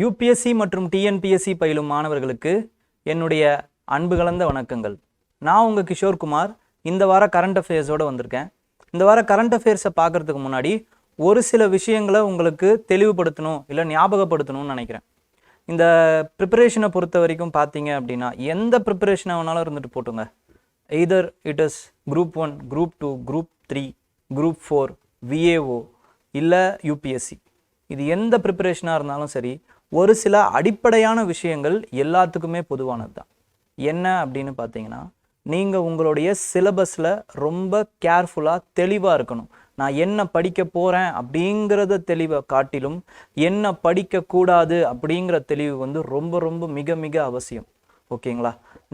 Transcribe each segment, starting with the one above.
UPSC மற்றும் TNPSC பயிலும் மாணவர்களுக்கு என்னுடைய அன்பு கலந்த வணக்கங்கள். நான் உங்கள் கிஷோர்குமார். இந்த வார கரண்ட் அஃபேர்ஸோடு வந்திருக்கேன். இந்த வார கரண்ட் அஃபேர்ஸை பார்க்குறதுக்கு முன்னாடி ஒரு சில விஷயங்களை உங்களுக்கு தெளிவுபடுத்தணும் இல்லை ஞாபகப்படுத்தணும்னு நினைக்கிறேன். இந்த ப்ரிப்பரேஷனை பொறுத்த வரைக்கும் பார்த்தீங்க அப்படின்னா எந்த ப்ரிப்பரேஷனை வேணாலும் இருந்துட்டு போட்டுங்க. Either it is group 1, group 2, group 3, group 4, VAO இல்லை யூபிஎஸ்சி, இது எந்த ப்ரிப்பரேஷனாக இருந்தாலும் சரி, ஒரு சில அடிப்படையான விஷயங்கள் எல்லாத்துக்குமே பொதுவானது தான். என்ன அப்படின்னு பார்த்தீங்கன்னா, நீங்கள் உங்களுடைய சிலபஸில் ரொம்ப கேர்ஃபுல்லாக தெளிவாக இருக்கணும். நான் என்ன படிக்க போகிறேன் அப்படிங்கிறத தெளிவை காட்டிலும் என்ன படிக்கக்கூடாது அப்படிங்கிற தெளிவு வந்து ரொம்ப ரொம்ப மிக மிக அவசியம். ஓகேங்களா?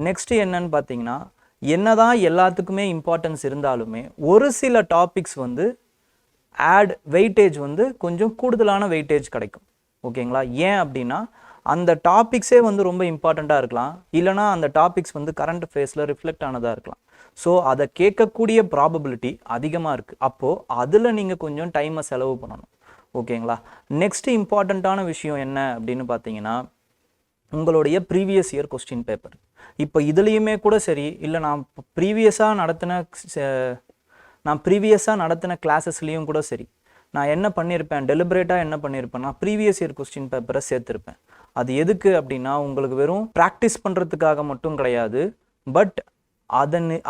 நெக்ஸ்ட்டு என்னன்னு பார்த்தீங்கன்னா, என்னதான் எல்லாத்துக்குமே இம்பார்ட்டன்ஸ் இருந்தாலுமே ஒரு சில டாபிக்ஸ் வந்து வெயிட்டேஜ் வந்து கொஞ்சம் கூடுதலான வெயிட்டேஜ் கிடைக்கும். ஓகேங்களா? ஏன் அப்படின்னா அந்த டாபிக்ஸே வந்து ரொம்ப இம்பார்ட்டண்ட்டாக இருக்கலாம், இல்லைனா அந்த டாபிக்ஸ் வந்து கரண்ட் அஃபேர்ஸில் ரிஃப்ளெக்ட் ஆனதாக இருக்கலாம். ஸோ அதை கேட்கக்கூடிய ப்ராபபிலிட்டி அதிகமாக இருக்குது. அப்போது அதில் நீங்கள் கொஞ்சம் டைமை செலவு பண்ணணும். ஓகேங்களா? நெக்ஸ்ட்டு இம்பார்ட்டண்ட்டான விஷயம் என்ன அப்படின்னு பார்த்தீங்கன்னா, உங்களுடைய ப்ரீவியஸ் இயர் கொஸ்டின் பேப்பர். இப்போ இதுலேயுமே கூட சரி, இல்லை நான் ப்ரீவியஸாக நடத்தின கிளாஸஸ்லேயும் கூட சரி, நான் என்ன பண்ணியிருப்பேன், டெலிபரேட்டாக என்ன பண்ணியிருப்பேன், நான் ப்ரீவியஸ் இயர் கொஸ்டின் பேப்பரை சேர்த்துருப்பேன். அது எதுக்கு அப்படின்னா, உங்களுக்கு வெறும் ப்ராக்டிஸ் பண்ணுறதுக்காக மட்டும் கிடையாது, பட்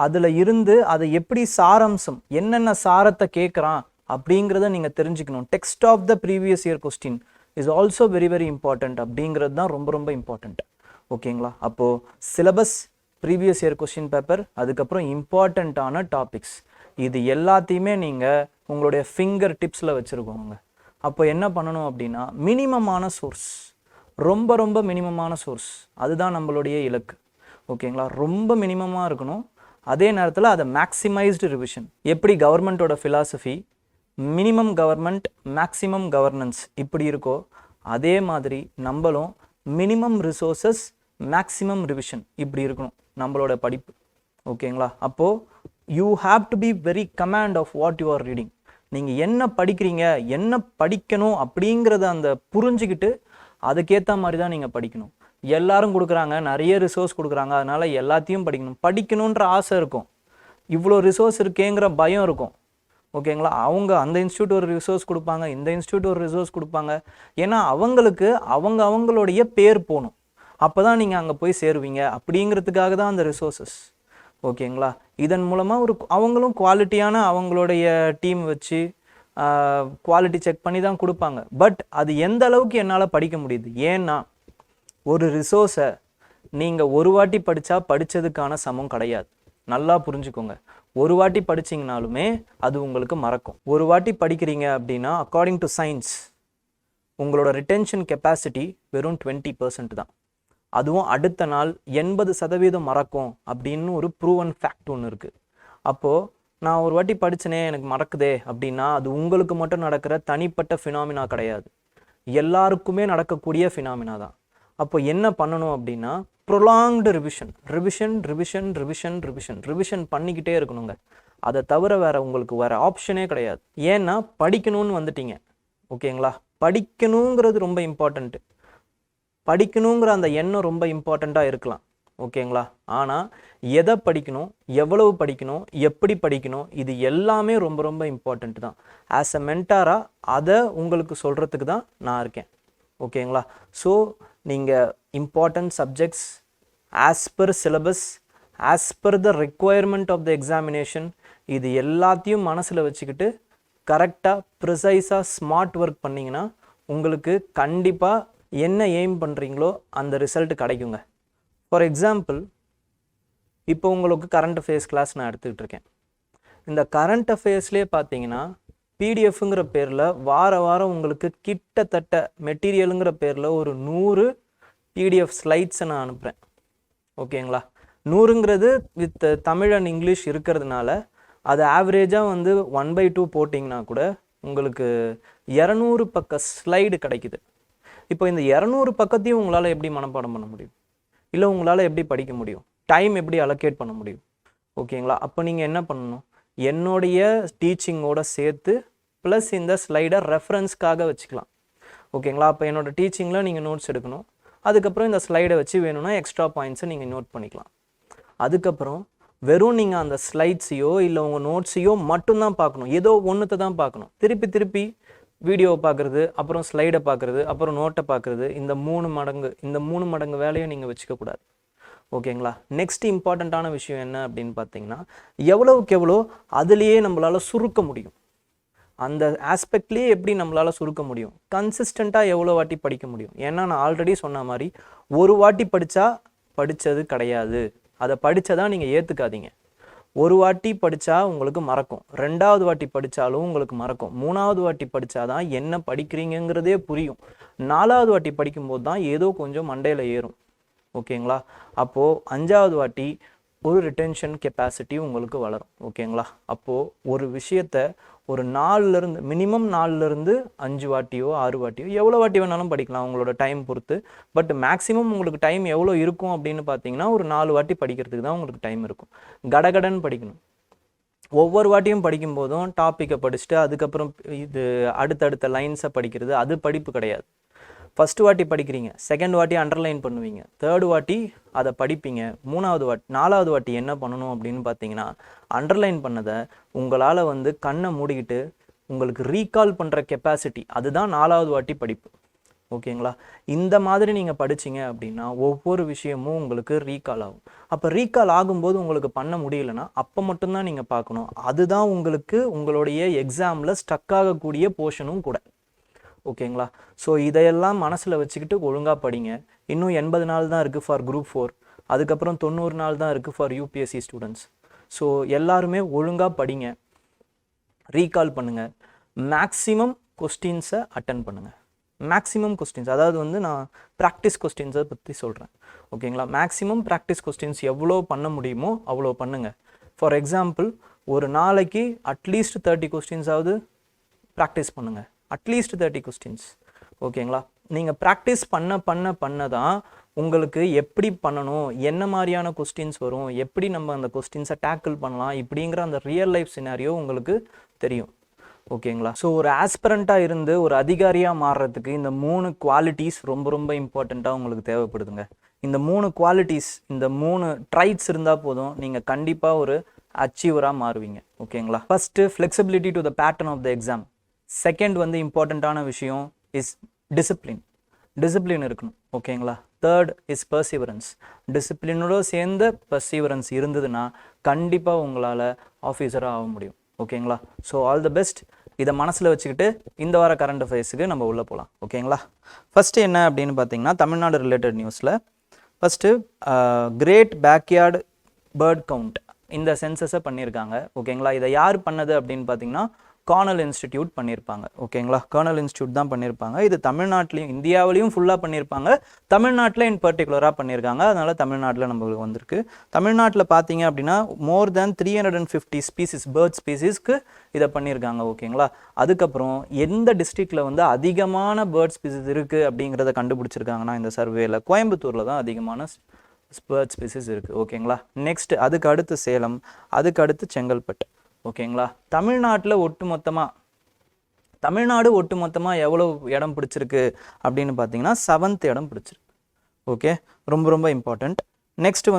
அதில் இருந்து அதை எப்படி சாராம்சம், என்னென்ன சாரத்தை கேட்குறான் அப்படிங்கிறத நீங்கள் தெரிஞ்சுக்கணும். Text of the previous year question is also very very important அப்படிங்கிறது தான் ரொம்ப ரொம்ப இம்பார்ட்டண்ட். ஓகேங்களா? அப்போது syllabus, previous year question paper, அதுக்கப்புறம் இம்பார்ட்டண்ட்டான டாபிக்ஸ், இது எல்லாத்தையுமே நீங்கள் உங்களுடைய ஃபிங்கர் டிப்ஸில் வச்சுருக்கோங்க. அப்போ என்ன பண்ணணும் அப்படின்னா, மினிமமான சோர்ஸ், ரொம்ப ரொம்ப மினிமமான சோர்ஸ், அதுதான் நம்மளுடைய இலக்கு. ஓகேங்களா? ரொம்ப மினிமமாக இருக்கணும். அதே நேரத்தில் அதை மேக்ஸிமைஸ்டு ரிவிஷன். எப்படி கவர்மெண்ட்டோட philosophy minimum government maximum governance இப்படி இருக்கோ, அதே மாதிரி நம்மளும் மினிமம் ரிசோர்ஸஸ் மேக்ஸிமம் ரிவிஷன் இப்படி இருக்கணும் நம்மளோட படிப்பு. ஓகேங்களா? அப்போது you have to be very command of what you are reading. நீங்கள் என்ன படிக்கிறீங்க, என்ன படிக்கணும் அப்படிங்கிறத அந்த புரிஞ்சுக்கிட்டு அதுக்கேற்ற மாதிரி தான் நீங்கள் படிக்கணும். எல்லாரும் கொடுக்குறாங்க, நிறைய ரிசோர்ஸ் கொடுக்குறாங்க, அதனால் எல்லாத்தையும் படிக்கணுன்ற ஆசை இருக்கும், இவ்வளோ ரிசோர்ஸ் இருக்கேங்கிற பயம் இருக்கும். ஓகேங்களா? அவங்க அந்த இன்ஸ்டியூட் ஒரு ரிசோர்ஸ் கொடுப்பாங்க, இந்த இன்ஸ்டியூட் ஒரு ரிசோர்ஸ் கொடுப்பாங்க. ஏன்னா அவங்களுக்கு அவங்களுடைய பேர் போகணும், அப்போ தான் நீங்கள் அங்கே போய் சேருவீங்க அப்படிங்கிறதுக்காக தான் அந்த ரிசோர்ஸஸ். ஓகேங்களா? இதன் மூலமாக அவங்களும் குவாலிட்டியான அவங்களுடைய டீம் வச்சு குவாலிட்டி செக் பண்ணி தான் கொடுப்பாங்க. பட் அது எந்த அளவுக்கு என்னால் படிக்க முடியுது, ஏன்னா ஒரு ரிசோர்ஸை நீங்கள் ஒரு வாட்டி படித்தா படித்ததுக்கான சமம் கிடையாது. நல்லா புரிஞ்சுக்கோங்க. ஒரு வாட்டி படிச்சிங்கனாலுமே அது உங்களுக்கு மறக்கும். ஒரு வாட்டி படிக்கிறீங்க அப்படின்னா, அக்கார்டிங் டு சயின்ஸ் உங்களோட ரிட்டென்ஷன் கெப்பாசிட்டி வெறும் 20% தான். அதுவும் அடுத்த நாள் 80% மறக்கும் அப்படின்னு ஒரு ப்ரூவன் ஃபேக்ட் ஒன்று இருக்குது. அப்போது நான் ஒரு வாட்டி படித்தனே எனக்கு மறக்குதே அப்படின்னா, அது உங்களுக்கு மட்டும் நடக்கிற தனிப்பட்ட ஃபினாமினா கிடையாது, எல்லாருக்குமே நடக்கக்கூடிய ஃபினாமினா தான். அப்போ என்ன பண்ணணும் அப்படின்னா, ப்ரொலாங்டு ரிவிஷன் பண்ணிக்கிட்டே இருக்கணுங்க. அதை தவிர உங்களுக்கு வேறு ஆப்ஷனே கிடையாது. ஏன்னா படிக்கணும்னு வந்துட்டீங்க. ஓகேங்களா? படிக்கணுங்கிறது ரொம்ப இம்பார்ட்டண்ட்டு. படிக்கணுங்கிற அந்த எண்ணம் ரொம்ப இம்பார்ட்டண்ட்டாக இருக்கலாம். ஓகேங்களா? ஆனால் எதை படிக்கணும், எவ்வளவு படிக்கணும், எப்படி படிக்கணும், இது எல்லாமே ரொம்ப ரொம்ப இம்பார்ட்டண்ட் தான். ஆஸ் அ மென்டாராக அதை உங்களுக்கு சொல்கிறதுக்கு தான் நான் இருக்கேன். ஓகேங்களா? ஸோ நீங்கள் important subjects as per syllabus, as per the requirement of the examination, இது எல்லாத்தையும் மனசில் வச்சுக்கிட்டு கரெக்டாக ப்ரிசைஸாக ஸ்மார்ட் ஒர்க் பண்ணிங்கன்னா உங்களுக்கு கண்டிப்பாக என்ன எய்ம் பண்ணுறீங்களோ அந்த ரிசல்ட் கிடைக்குங்க. ஃபார் எக்ஸாம்பிள், இப்போ உங்களுக்கு கரண்ட் அஃபேர்ஸ் கிளாஸ் நான் எடுத்துக்கிட்டு இருக்கேன். இந்த கரண்ட் அஃபேர்ஸ்லேயே பார்த்தீங்கன்னா பிடிஎஃப்ங்கிற பேரில் வாரம் உங்களுக்கு கிட்டத்தட்ட மெட்டீரியலுங்கிற பேரில் ஒரு 100 பிடிஎஃப் ஸ்லைட்ஸை நான் அனுப்புகிறேன். ஓகேங்களா? 100ங்கிறது வித் தமிழ் அண்ட் இங்கிலீஷ் இருக்கிறதுனால அது ஆவரேஜாக வந்து 1/2 போட்டிங்கன்னா கூட உங்களுக்கு 200 பக்க ஸ்லைடு கிடைக்குது. இப்போ இந்த 200 பக்கத்தையும் உங்களால் எப்படி மனப்பாடம் பண்ண முடியும், இல்லை உங்களால் எப்படி படிக்க முடியும், டைம் எப்படி அலோகேட் பண்ண முடியும்? ஓகேங்களா? அப்போ நீங்கள் என்ன பண்ணணும், என்னுடைய டீச்சிங்கோட சேர்த்து ப்ளஸ் இந்த ஸ்லைடை ரெஃபரன்ஸ்க்காக வச்சுக்கலாம். ஓகேங்களா? அப்போ என்னோட டீச்சிங்கில் நீங்கள் நோட்ஸ் எடுக்கணும். அதுக்கப்புறம் இந்த ஸ்லைடை வச்சு வேணும்னா எக்ஸ்ட்ரா பாயிண்ட்ஸை நீங்கள் நோட் பண்ணிக்கலாம். அதுக்கப்புறம் வெறும் நீங்கள் அந்த ஸ்லைட்ஸையோ இல்லை உங்கள் நோட்ஸையோ மட்டும்தான் பார்க்கணும். ஏதோ ஒன்றுத்தை தான் பார்க்கணும். திருப்பி திருப்பி வீடியோவை பார்க்குறது, அப்புறம் ஸ்லைடை பார்க்குறது, அப்புறம் நோட்டை பார்க்குறது, இந்த 3 மடங்கு வேலையும் நீங்கள் வச்சுக்கக்கூடாது. ஓகேங்களா? நெக்ஸ்ட் இம்பார்ட்டண்ட்டான விஷயம் என்ன அப்படின்னு பார்த்தீங்கன்னா, எவ்வளவுக்கு எவ்வளோ அதுலேயே நம்மளால் சுருக்க முடியும், அந்த ஆஸ்பெக்ட்லேயே எப்படி நம்மளால் சுருக்க முடியும், கன்சிஸ்டண்ட்டாக எவ்வளோ வாட்டி படிக்க முடியும். ஏன்னா நான் ஆல்ரெடி சொன்ன மாதிரி ஒரு வாட்டி படித்தா படித்தது கிடையாது. அதை படித்ததா நீங்கள் ஏற்றுக்காதீங்க. ஒரு வாட்டி படித்தா உங்களுக்கு மறக்கும், 2வது வாட்டி படித்தாலும் உங்களுக்கு மறக்கும், 3வது வாட்டி படித்தாதான் என்ன படிக்கிறீங்கிறதே புரியும், 4வது வாட்டி படிக்கும்போது தான் ஏதோ கொஞ்சம் மண்டையில் ஏறும். ஓகேங்களா? அப்போது 5வது வாட்டி ஒரு ரிட்டென்ஷன் கெப்பாசிட்டி உங்களுக்கு வளரும். ஓகேங்களா? அப்போது ஒரு விஷயத்தை ஒரு மினிமம் 4லேருந்து 5 வாட்டியோ 6 வாட்டியோ எவ்வளோ வாட்டி வேணாலும் படிக்கலாம் உங்களோட டைம் பொறுத்து. பட் மேக்ஸிமம் உங்களுக்கு டைம் எவ்வளோ இருக்கும் அப்படின்னு பார்த்தீங்கன்னா ஒரு 4 வாட்டி படிக்கிறதுக்கு தான் உங்களுக்கு டைம் இருக்கும். கடகடன்னு படிக்கணும். ஒவ்வொரு வாட்டியும் படிக்கும் போதும் டாப்பிக்கை படிச்சுட்டு அதுக்கப்புறம் இது அடுத்தடுத்த லைன்ஸை படிக்கிறது அது படிப்பு கிடையாது. ஃபஸ்ட்டு வாட்டி படிக்கிறீங்க, 2nd வாட்டி அண்டர்லைன் பண்ணுவீங்க, 3rd வாட்டி அதை படிப்பீங்க, 4வது வாட்டி என்ன பண்ணணும் அப்படின்னு பார்த்தீங்கன்னா அண்டர்லைன் பண்ணதை உங்களால் கண்ணை மூடிக்கிட்டு உங்களுக்கு ரீகால் பண்ணுற கெப்பாசிட்டி, அதுதான் 4வது வாட்டி படிப்பு. ஓகேங்களா? இந்த மாதிரி நீங்கள் படிச்சிங்க அப்படின்னா ஒவ்வொரு விஷயமும் உங்களுக்கு ரீகால் ஆகும். அப்போ ரீகால் ஆகும்போது உங்களுக்கு பண்ண முடியலன்னா அப்போ மட்டும்தான் நீங்கள் பார்க்கணும். அதுதான் உங்களுக்கு உங்களுடைய எக்ஸாமில் ஸ்டக் ஆகக்கூடிய போர்ஷனும் கூட. ஓகேங்களா? ஸோ இதையெல்லாம் மனசில் வச்சுக்கிட்டு ஒழுங்காக படிங்க. இன்னும் 80 நாள் தான் இருக்குது ஃபார் குரூப் 4. அதுக்கப்புறம் 90 நாள் தான் இருக்குது ஃபார் யூபிஎஸ்சி ஸ்டூடெண்ட்ஸ். ஸோ எல்லாருமே ஒழுங்காக படிங்க, ரீகால் பண்ணுங்கள், மேக்ஸிமம் கொஸ்டின்ஸை அட்டன் பண்ணுங்கள். மேக்ஸிமம் கொஸ்டின்ஸ், அதாவது நான் ப்ராக்டிஸ் கொஸ்டின்ஸை பற்றி சொல்கிறேன். ஓகேங்களா? மேக்ஸிமம் ப்ராக்டிஸ் கொஸ்டின்ஸ் எவ்வளோ பண்ண முடியுமோ அவ்வளோ பண்ணுங்கள். ஃபார் எக்ஸாம்பிள் ஒரு நாளைக்கு அட்லீஸ்ட் 30 கொஸ்டின்ஸாவது ப்ராக்டிஸ் பண்ணுங்கள். At least 30 questions. ஓகேங்களா? நீங்கள் ப்ராக்டிஸ் பண்ண தான் உங்களுக்கு எப்படி பண்ணணும், என்ன மாதிரியான கொஸ்டின்ஸ் வரும், எப்படி நம்ம அந்த கொஸ்டின்ஸை டேக்கிள் பண்ணலாம், இப்படிங்கிற அந்த ரியல் லைஃப் சினாரியோ உங்களுக்கு தெரியும். ஓகேங்களா? ஸோ ஒரு ஆஸ்பிரண்ட்டாக இருந்து ஒரு அதிகாரியாக மாறுறதுக்கு இந்த 3 குவாலிட்டிஸ் ரொம்ப ரொம்ப இம்பார்ட்டண்ட்டாக உங்களுக்கு தேவைப்படுதுங்க. இந்த 3 குவாலிட்டிஸ், இந்த 3 ட்ரைட்ஸ் இருந்தால் போதும் நீங்கள் கண்டிப்பாக ஒரு அச்சீவராக மாறுவீங்க. ஓகேங்களா? First flexibility to the pattern of the exam. Second இம்பார்ட்டண்ட்டான விஷயம் இஸ் டிசிப்ளின் இருக்கணும். ஓகேங்களா? Third is perseverance. டிசிப்ளினோட சேர்ந்த பர்சீவரன்ஸ் இருந்ததுன்னா கண்டிப்பாக உங்களால் ஆஃபீஸராக ஆக முடியும். ஓகேங்களா? So all the best. இதை மனசில் வச்சுக்கிட்டு இந்த வார கரண்ட் அஃபேர்ஸுக்கு நம்ம உள்ளே போகலாம். ஓகேங்களா? ஃபஸ்ட்டு என்ன அப்படின்னு பார்த்தீங்கன்னா தமிழ்நாடு ரிலேட்டட் நியூஸில் first great backyard bird count இந்த சென்சஸை பண்ணியிருக்காங்க. ஓகேங்களா? இதை யார் பண்ணது அப்படின்னு பார்த்தீங்கன்னா கார்னல் இன்ஸ்டிடியூட் பண்ணியிருப்பாங்க. ஓகேங்களா? கார்னல் இன்ஸ்டிடியூட் தான் பண்ணியிருப்பாங்க. இது தமிழ்நாட்டிலையும் இந்தியாவிலையும் ஃபுல்லாக பண்ணியிருப்பாங்க, தமிழ்நாட்டில் இன் பர்டிகுலராக பண்ணியிருக்காங்க. அதனால் தமிழ்நாட்டில் நம்மளுக்கு வந்திருக்கு. தமிழ்நாட்டில் பார்த்தீங்க அப்படின்னா மோர் தேன் 350 ஸ்பீசிஸ் பேர்ட் ஸ்பீசிஸ்க்கு இதை பண்ணியிருக்காங்க. ஓகேங்களா? அதுக்கப்புறம் எந்த டிஸ்ட்ரிக்டில் அதிகமான பேர்ட் ஸ்பீசிஸ் இருக்குது அப்படிங்கிறத கண்டுபிடிச்சிருக்காங்கன்னா இந்த சர்வேல கோயம்புத்தூரில் தான் அதிகமான பேர்ட் ஸ்பீசிஸ் இருக்குது. ஓகேங்களா? நெக்ஸ்ட் அதுக்கு அடுத்து சேலம், அதுக்கு அடுத்து செங்கல்பட்டு. ஓகேங்களா? தமிழ்நாடு ஒட்டுமொத்தமாக எவ்வளோ இடம் பிடிச்சிருக்கு அப்படின்னு பார்த்தீங்கன்னா 7th இடம் பிடிச்சிருக்கு. ஓகே, ரொம்ப ரொம்ப இம்பார்ட்டண்ட். நெக்ஸ்ட்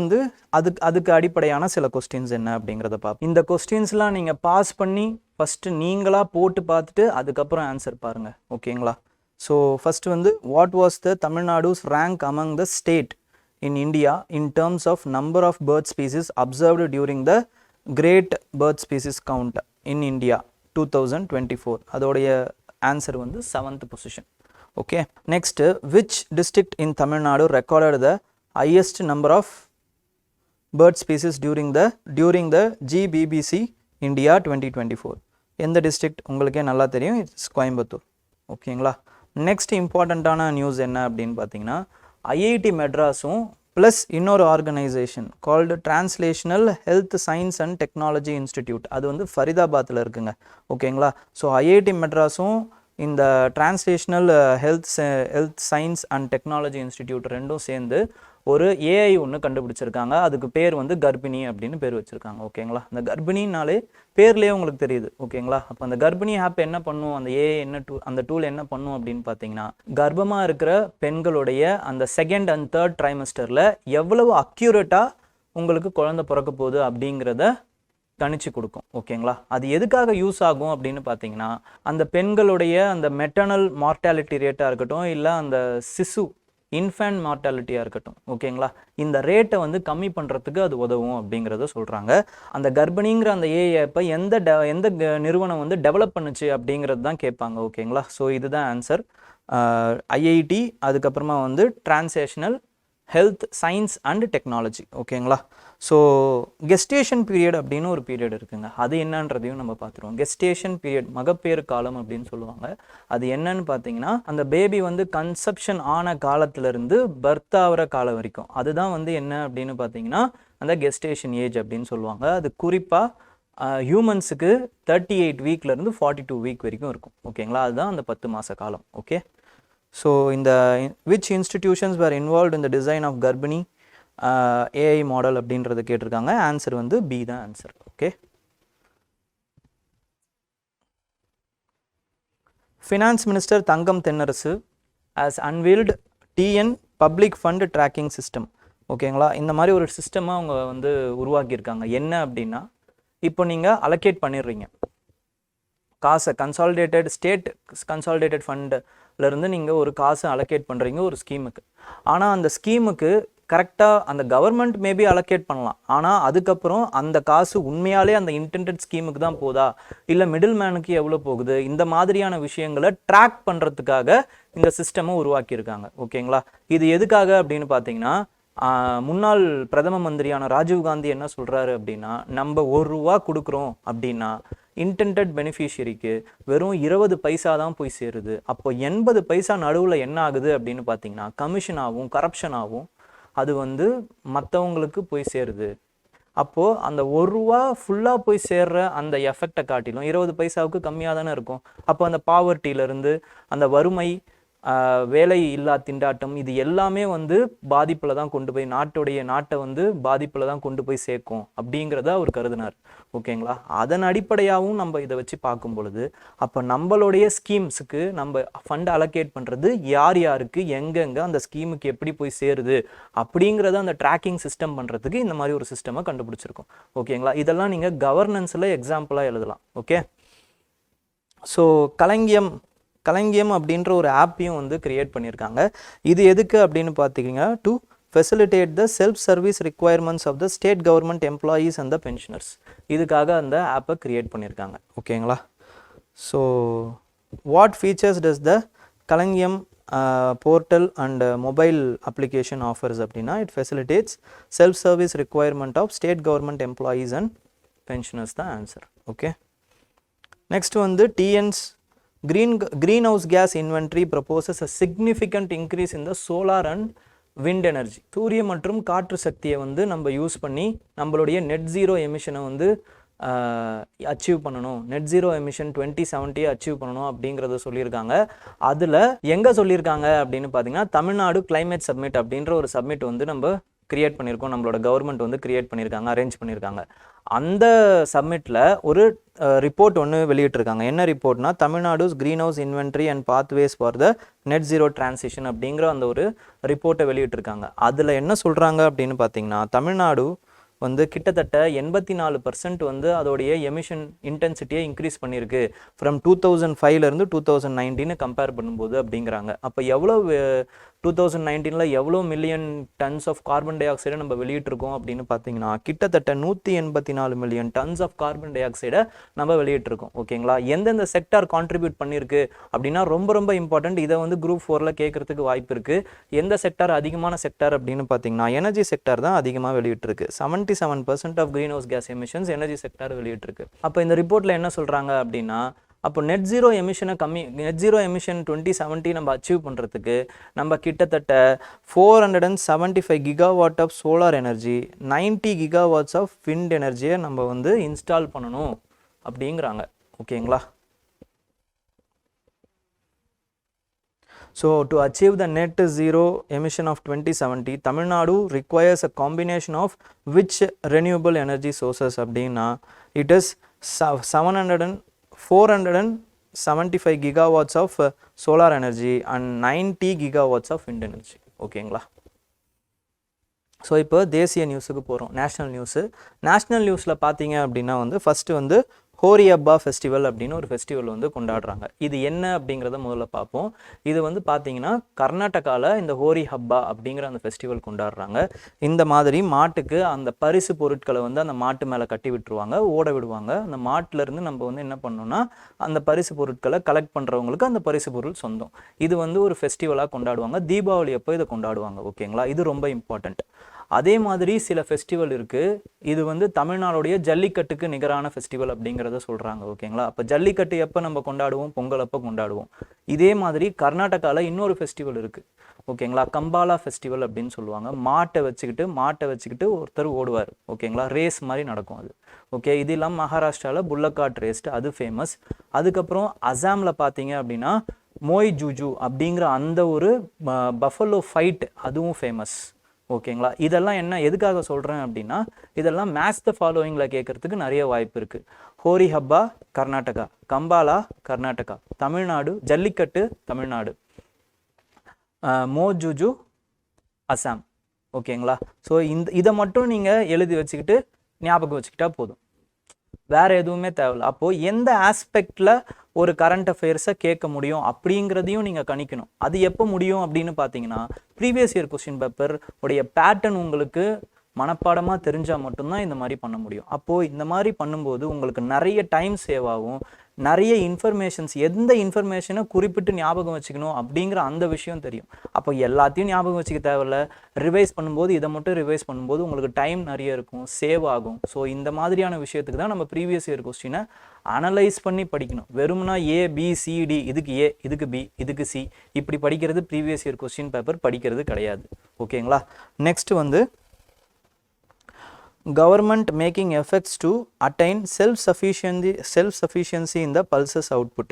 அதுக்கு அடிப்படையான சில கொஸ்டின்ஸ் என்ன அப்படிங்கிறத பார்ப்போம். இந்த கொஸ்டின்ஸ்லாம் நீங்கள் பாஸ் பண்ணி ஃபஸ்ட்டு நீங்களாக போட்டு பார்த்துட்டு அதுக்கப்புறம் ஆன்சர் பாருங்கள். ஓகேங்களா? So first what was the Tamil Nadu's rank among the state in India in terms of number of bird species observed during the Great Bird Species Count in India 2024. அதோடைய answer 7th position. Okay. Next, which district in Tamil Nadu recorded the highest number of bird species during the GBBC India 2024? எந்த district உங்களுக்கே நல்லா தெரியும், it's Coimbatore. ஓகேங்களா? Next இம்பார்ட்டண்ட்டான news என்ன அப்படின்னு பார்த்தீங்கன்னா ஐஐடி மெட்ராஸும் ப்ளஸ் இன்னொரு organisation called translational health science and technology institute, அது ஃபரிதாபாத்தில் இருக்குங்க. ஓகேங்களா? ஸோ ஐஐடி மெட்ராஸும் இந்த translational health science and technology institute ரெண்டும் சேர்ந்து ஒரு ஏஐ ஒன்று கண்டுபிடிச்சிருக்காங்க. அதுக்கு பேர் வந்து கர்ப்பிணி அப்படின்னு பேர் வச்சுருக்காங்க. ஓகேங்களா, அந்த கர்ப்பிணினாலே பேர்லேயே உங்களுக்கு தெரியுது. ஓகேங்களா, அப்போ அந்த கர்ப்பிணி ஆப் என்ன பண்ணும், அந்த ஏஐ என்ன அந்த டூல் என்ன பண்ணும் அப்படின்னு பார்த்தீங்கன்னா, கர்ப்பமாக இருக்கிற பெண்களுடைய அந்த செகண்ட் அண்ட் தேர்ட் ட்ரைமஸ்டரில் எவ்வளவு அக்யூரேட்டாக உங்களுக்கு குழந்தை பிறக்க போகுது அப்படிங்கிறத கணிச்சு கொடுக்கும். ஓகேங்களா, அது எதுக்காக யூஸ் ஆகும் அப்படின்னு பார்த்தீங்கன்னா, அந்த பெண்களுடைய அந்த மெட்டர்னல் மார்டாலிட்டி ரேட்டாக இருக்கட்டும், இல்லை அந்த சிசு இன்ஃபேன்ட் மார்டாலிட்டியாக இருக்கட்டும், ஓகேங்களா, இந்த ரேட்டை வந்து கம்மி பண்ணுறதுக்கு அது உதவும் அப்படிங்கிறத சொல்கிறாங்க. அந்த கர்ப்பிணிங்கிற அந்த ஏஐ இப்போ எந்த நிறுவனம் வந்து டெவலப் பண்ணுச்சு அப்படிங்கிறது தான் கேட்பாங்க. ஓகேங்களா, ஸோ இதுதான் ஆன்சர். ஐஐடி, அதுக்கப்புறமா வந்து translational health science and technology. ஓகேங்களா, ஸோ கெஸ்டேஷன் பீரியட் அப்படின்னு ஒரு பீரியட் இருக்குங்க. அது என்னன்றதையும் நம்ம பார்த்துருவோம். கெஸ்டேஷன் பீரியட், மகப்பேறு காலம் அப்படின்னு சொல்லுவாங்க. அது என்னன்னு பார்த்தீங்கன்னா, அந்த பேபி வந்து கன்செப்ஷன் ஆன காலத்திலிருந்து பர்த் ஆகிற காலம் வரைக்கும், அதுதான் வந்து என்ன அப்படின்னு பார்த்தீங்கன்னா அந்த கெஸ்டேஷன் ஏஜ் அப்படின்னு சொல்லுவாங்க. அது குறிப்பாக ஹியூமன்ஸுக்கு 38 வீக்லேருந்து 42 வீக் வரைக்கும் இருக்கும். ஓகேங்களா, அதுதான் அந்த 10 மாத காலம். ஓகே, ஸோ இந்த which institutions were involved in the design of கர்ப்பிணி ஏஐ மாடல் அப்படின்றத கேட்டிருக்காங்க. ஆன்சர் வந்து பி தான் answer. Okay, finance minister Thangam Thennarasu as unveiled TN public fund tracking system. ஓகேங்களா, இந்த மாதிரி ஒரு சிஸ்டமாக அவங்க வந்து உருவாக்கியிருக்காங்க. என்ன அப்படின்னா, இப்போ நீங்கள் அலோகேட் பண்ணிடுறீங்க காசை, கன்சாலிடேட்டட் ஸ்டேட் கன்சாலிடேட்டட் ஃபண்ட்லேருந்து நீங்கள் ஒரு காசை அலோகேட் பண்ணுறீங்க ஒரு ஸ்கீமுக்கு. ஆனால் அந்த ஸ்கீமுக்கு கரெக்டாக அந்த கவர்மெண்ட் மேபி அலோகேட் பண்ணலாம். ஆனால் அதுக்கப்புறம் அந்த காசு உண்மையாலே அந்த இன்டெண்டட் ஸ்கீமுக்கு தான் போதா, இல்லை மிடில் மேனுக்கு எவ்வளோ போகுது, இந்த மாதிரியான விஷயங்களை ட்ராக் பண்ணுறதுக்காக இந்த சிஸ்டமை உருவாக்கியிருக்காங்க. ஓகேங்களா, இது எதுக்காக அப்படின்னு பார்த்தீங்கன்னா, முன்னாள் பிரதம மந்திரியான ராஜீவ்காந்தி என்ன சொல்கிறாரு அப்படின்னா, நம்ம ₹1 கொடுக்குறோம் அப்படின்னா இன்டெண்டட் பெனிஃபிஷியரிக்கு வெறும் 20 பைசா தான் போய் சேருது. அப்போ 80 பைசா நடுவில் என்ன ஆகுது அப்படின்னு பார்த்தீங்கன்னா, கமிஷனாகவும் கரப்ஷனாகவும் அது வந்து மற்றவங்களுக்கு போய் சேருது. அப்போது அந்த ₹1 ஃபுல்லாக போய் சேர்ற அந்த எஃபெக்டை காட்டிலும் 20 பைசாவுக்கு கம்மியாக தானே இருக்கும். அப்போ அந்த பாவர்ட்டியிலேருந்து அந்த வறுமை, வேலை இல்லா திண்டாட்டம், இது எல்லாமே வந்து பாதிப்பில் தான் கொண்டு போய் நாட்டை வந்து பாதிப்பில் தான் கொண்டு போய் சேர்க்கும் அப்படிங்கிறத அவர் கருதினார். ஓகேங்களா, அதன் அடிப்படையாகவும் நம்ம இதை வச்சு பார்க்கும் பொழுது, அப்போ நம்மளுடைய ஸ்கீம்ஸுக்கு நம்ம ஃபண்ட் அலோகேட் பண்ணுறது யார் யாருக்கு எங்கெங்கே அந்த ஸ்கீமுக்கு எப்படி போய் சேருது அப்படிங்கிறத அந்த ட்ராக்கிங் சிஸ்டம் பண்ணுறதுக்கு இந்த மாதிரி ஒரு சிஸ்டமை கண்டுபிடிச்சிருக்கோம். ஓகேங்களா, இதெல்லாம் நீங்கள் கவர்னன்ஸில் எக்ஸாம்பிளாக எழுதலாம். ஓகே, ஸோ கலங்கியம் அப்படின்ற ஒரு ஆப்பையும் வந்து கிரியேட் பண்ணியிருக்காங்க. இது எதுக்கு அப்படின்னு பார்த்தீங்கன்னா, to facilitate the self service requirements of the state government employees and the pensioners. இதுக்காக அந்த ஆப்பை கிரியேட் பண்ணியிருக்காங்க. ஓகேங்களா, so what features does the Kalanjiyam portal and mobile application offers அப்படின்னா, it facilitates self service requirement of state government employees and pensioners தான் answer. Okay, next வந்து TN's greenhouse gas inventory proposes a significant increase in the solar and wind energy. சூரிய மற்றும் காற்று சக்தியை வந்து நம்ம use பண்ணி நம்மளுடைய நெட் ஜீரோ எமிஷனை வந்து அச்சீவ் பண்ணணும், நெட் ஜீரோ எமிஷன் 2070 அச்சீவ் பண்ணணும் அப்படிங்கிறத சொல்லியிருக்காங்க. அதில் எங்கே சொல்லியிருக்காங்க அப்படின்னு பார்த்தீங்கன்னா, தமிழ்நாடு கிளைமேட் சப்மிட் அப்படின்ற ஒரு சப்மிட் வந்து நம்ம கிரியேட் பண்ணியிருக்கோம், நம்மளோட கவர்மெண்ட் வந்து கிரியேட் பண்ணியிருக்காங்க, அரேஞ்ச் பண்ணியிருக்காங்க. அந்த சப்மிட்டில் ஒரு ரிப்போர்ட் ஒன்று வெளியிட்டிருக்காங்க. என்ன ரிப்போர்ட்னா, Tamil Nadu's green house inventory and pathways for the net zero transition அப்படிங்கிற அந்த ஒரு ரிப்போர்ட்டை வெளியிட்டிருக்காங்க. அதில் என்ன சொல்கிறாங்க அப்படின்னு பார்த்தீங்கன்னா, தமிழ்நாடு வந்து கிட்டத்தட்ட 84% வந்து அதோடைய எமிஷன் இன்டென்சிட்டியை இன்க்ரீஸ் பண்ணியிருக்கு ஃப்ரம் 2005லேருந்து 2019 கம்பேர் பண்ணும்போது அப்படிங்கிறாங்க. அப்போ எவ்வளோ 2019 எவ்வளோ மில்லியன் டன்ஸ் ஆஃப் கார்பன் டை ஆக்சைடை நம்ம வெளியிட்டிருக்கோம் அப்படின்னு பார்த்தீங்கன்னா, கிட்டத்தட்ட 184 மில்லியன் டன்ஸ் ஆஃப் கார்பன் டை ஆக்சைடை நம்ம வெளியிட்டிருக்கோம். ஓகேங்களா, எந்தெந்த செக்டார் கான்ட்ரிபியூட் பண்ணியிருக்கு அப்படின்னா ரொம்ப ரொம்ப இம்பார்ட்டன்ட். இதை வந்து குரூப் 4ல் கேட்கறதுக்கு வாய்ப்பு இருக்குது. எந்த செக்டார் அதிகமான செக்டார் அப்படின்னு பார்த்தீங்கன்னா, எனர்ஜி செக்டார் தான் அதிகமாக வெளியிட்டிருக்கு. 77% of green house gas emissions energy sector வெளியிட்டிருக்கு. அப்போ இந்த ரிப்போர்ட்டில் என்ன சொல்கிறாங்க அப்படின்னா, அப்போ நெட் ஜீரோ எமிஷன் 2070 நம்ம அச்சீவ் பண்ணுறதுக்கு நம்ம கிட்டத்தட்ட 475 gigawatt of solar energy, 90 gigawatts of wind எனர்ஜியை நம்ம வந்து இன்ஸ்டால் பண்ணணும் அப்படிங்கிறாங்க. ஓகேங்களா, So to achieve the net zero emission of 2070, Tamil Nadu requires a combination of which renewable energy sources அப்படின்னா it is 475 gigawatts of solar energy and 90 gigawatts of wind energy. ஓகேங்களா? So இப்போ தேசிய நியூஸுக்கு போகிறோம். National நியூஸில் பார்த்தீங்க அப்படின்னா வந்து first வந்து ஹோரி ஹப்பா ஃபெஸ்டிவல் அப்படின்னு ஒரு ஃபெஸ்டிவல் வந்து கொண்டாடுறாங்க. இது என்ன அப்படிங்கிறத முதல்ல பார்ப்போம். இது வந்து பார்த்தீங்கன்னா கர்நாடகாவில் இந்த ஹோரி ஹப்பா அப்படிங்கிற அந்த ஃபெஸ்டிவல் கொண்டாடுறாங்க. இந்த மாதிரி மாட்டுக்கு அந்த பரிசு பொருட்களை வந்து அந்த மாட்டு மேலே கட்டி விட்டுருவாங்க, ஓட விடுவாங்க. அந்த மாட்டிலேருந்து நம்ம வந்து என்ன பண்ணோம்னா அந்த பரிசு பொருட்களை கலெக்ட் பண்ணுறவங்களுக்கு அந்த பரிசு பொருள் சொந்தம். இது வந்து ஒரு ஃபெஸ்டிவலாக கொண்டாடுவாங்க. தீபாவளி அப்போ இதை கொண்டாடுவாங்க. ஓகேங்களா? இது ரொம்ப இம்பார்ட்டண்ட். அதே மாதிரி சில ஃபெஸ்டிவல் இருக்குது. இது வந்து தமிழ்நாடுடைய ஜல்லிக்கட்டுக்கு நிகரான ஃபெஸ்டிவல் அப்படிங்கிறத சொல்கிறாங்க. ஓகேங்களா? அப்போ ஜல்லிக்கட்டு எப்போ நம்ம கொண்டாடுவோம்? பொங்கல் அப்போ கொண்டாடுவோம். இதே மாதிரி கர்நாடகாவில் இன்னொரு ஃபெஸ்டிவல் இருக்குது. ஓகேங்களா? கம்பாலா ஃபெஸ்டிவல் அப்படின்னு சொல்லுவாங்க. மாட்டை வச்சுக்கிட்டு ஒருத்தர் ஓடுவார். ஓகேங்களா? ரேஸ் மாதிரி நடக்கும் அது. ஓகே, இது இல்லாமல் மகாராஷ்டிராவில் புல்லக்காட் ரேஸ்ட், அது ஃபேமஸ். அதுக்கப்புறம் அசாமில் பார்த்தீங்க அப்படின்னா மோய் ஜூஜு அப்படிங்கிற அந்த ஒரு பஃபலோ ஃபைட், அதுவும் ஃபேமஸ். ஓகேங்களா? இதெல்லாம் என்ன எதுக்காக சொல்கிறேன் அப்படின்னா இதெல்லாம் மேட்ச் த ஃபாலோயிங்கில் கேட்குறதுக்கு நிறைய வாய்ப்பு இருக்குது. ஹோரி ஹப்பா கர்நாடகா, கம்பாலா கர்நாடகா, தமிழ்நாடு, ஜல்லிக்கட்டு தமிழ்நாடு, மோஜூஜு அசாம். ஓகேங்களா? ஸோ இதை மட்டும் நீங்கள் எழுதி வச்சுக்கிட்டு ஞாபகம் வச்சுக்கிட்டா போதும், வேறு எதுவுமே தேவையில்லை. அப்போது எந்த ஆஸ்பெக்டில் ஒரு கரண்ட் அஃபேர்ஸை கேட்க முடியும் அப்படிங்கிறதையும் நீங்கள் கணிக்கணும். அது எப்போ முடியும் அப்படின்னு பார்த்தீங்கன்னா ப்ரீவியஸ் இயர் கொஸ்டின் பேப்பர் உடைய பேட்டர்ன் உங்களுக்கு மனப்பாடமாக தெரிஞ்சால் மட்டும்தான் இந்த மாதிரி பண்ண முடியும். அப்போது இந்த மாதிரி பண்ணும்போது உங்களுக்கு நிறைய டைம் சேவ் ஆகும், நிறைய இன்ஃபர்மேஷன்ஸ், எந்த இன்ஃபர்மேஷனை குறிப்பிட்டு ஞாபகம் வச்சுக்கணும் அப்படிங்கிற அந்த விஷயம் தெரியும். அப்போ எல்லாத்தையும் ஞாபகம் வச்சுக்க தேவையில்ல, ரிவைஸ் பண்ணும்போது இதை மட்டும் ரிவைஸ் பண்ணும்போது உங்களுக்கு டைம் நிறைய இருக்கும், சேவ் ஆகும். ஸோ இந்த மாதிரியான விஷயத்துக்கு தான் நம்ம ப்ரீவியஸ் இயர் கொஸ்டினை அனலைஸ் பண்ணி படிக்கணும். வெறும்னா ABCD, இதுக்கு A, இதுக்கு B, இதுக்கு C இப்படி படிக்கிறது ப்ரீவியஸ் இயர் கொஸ்டின் பேப்பர் படிக்கிறது கிடையாது. ஓகேங்களா? நெக்ஸ்ட் வந்து government making efforts to attain self-sufficiency in the pulses output.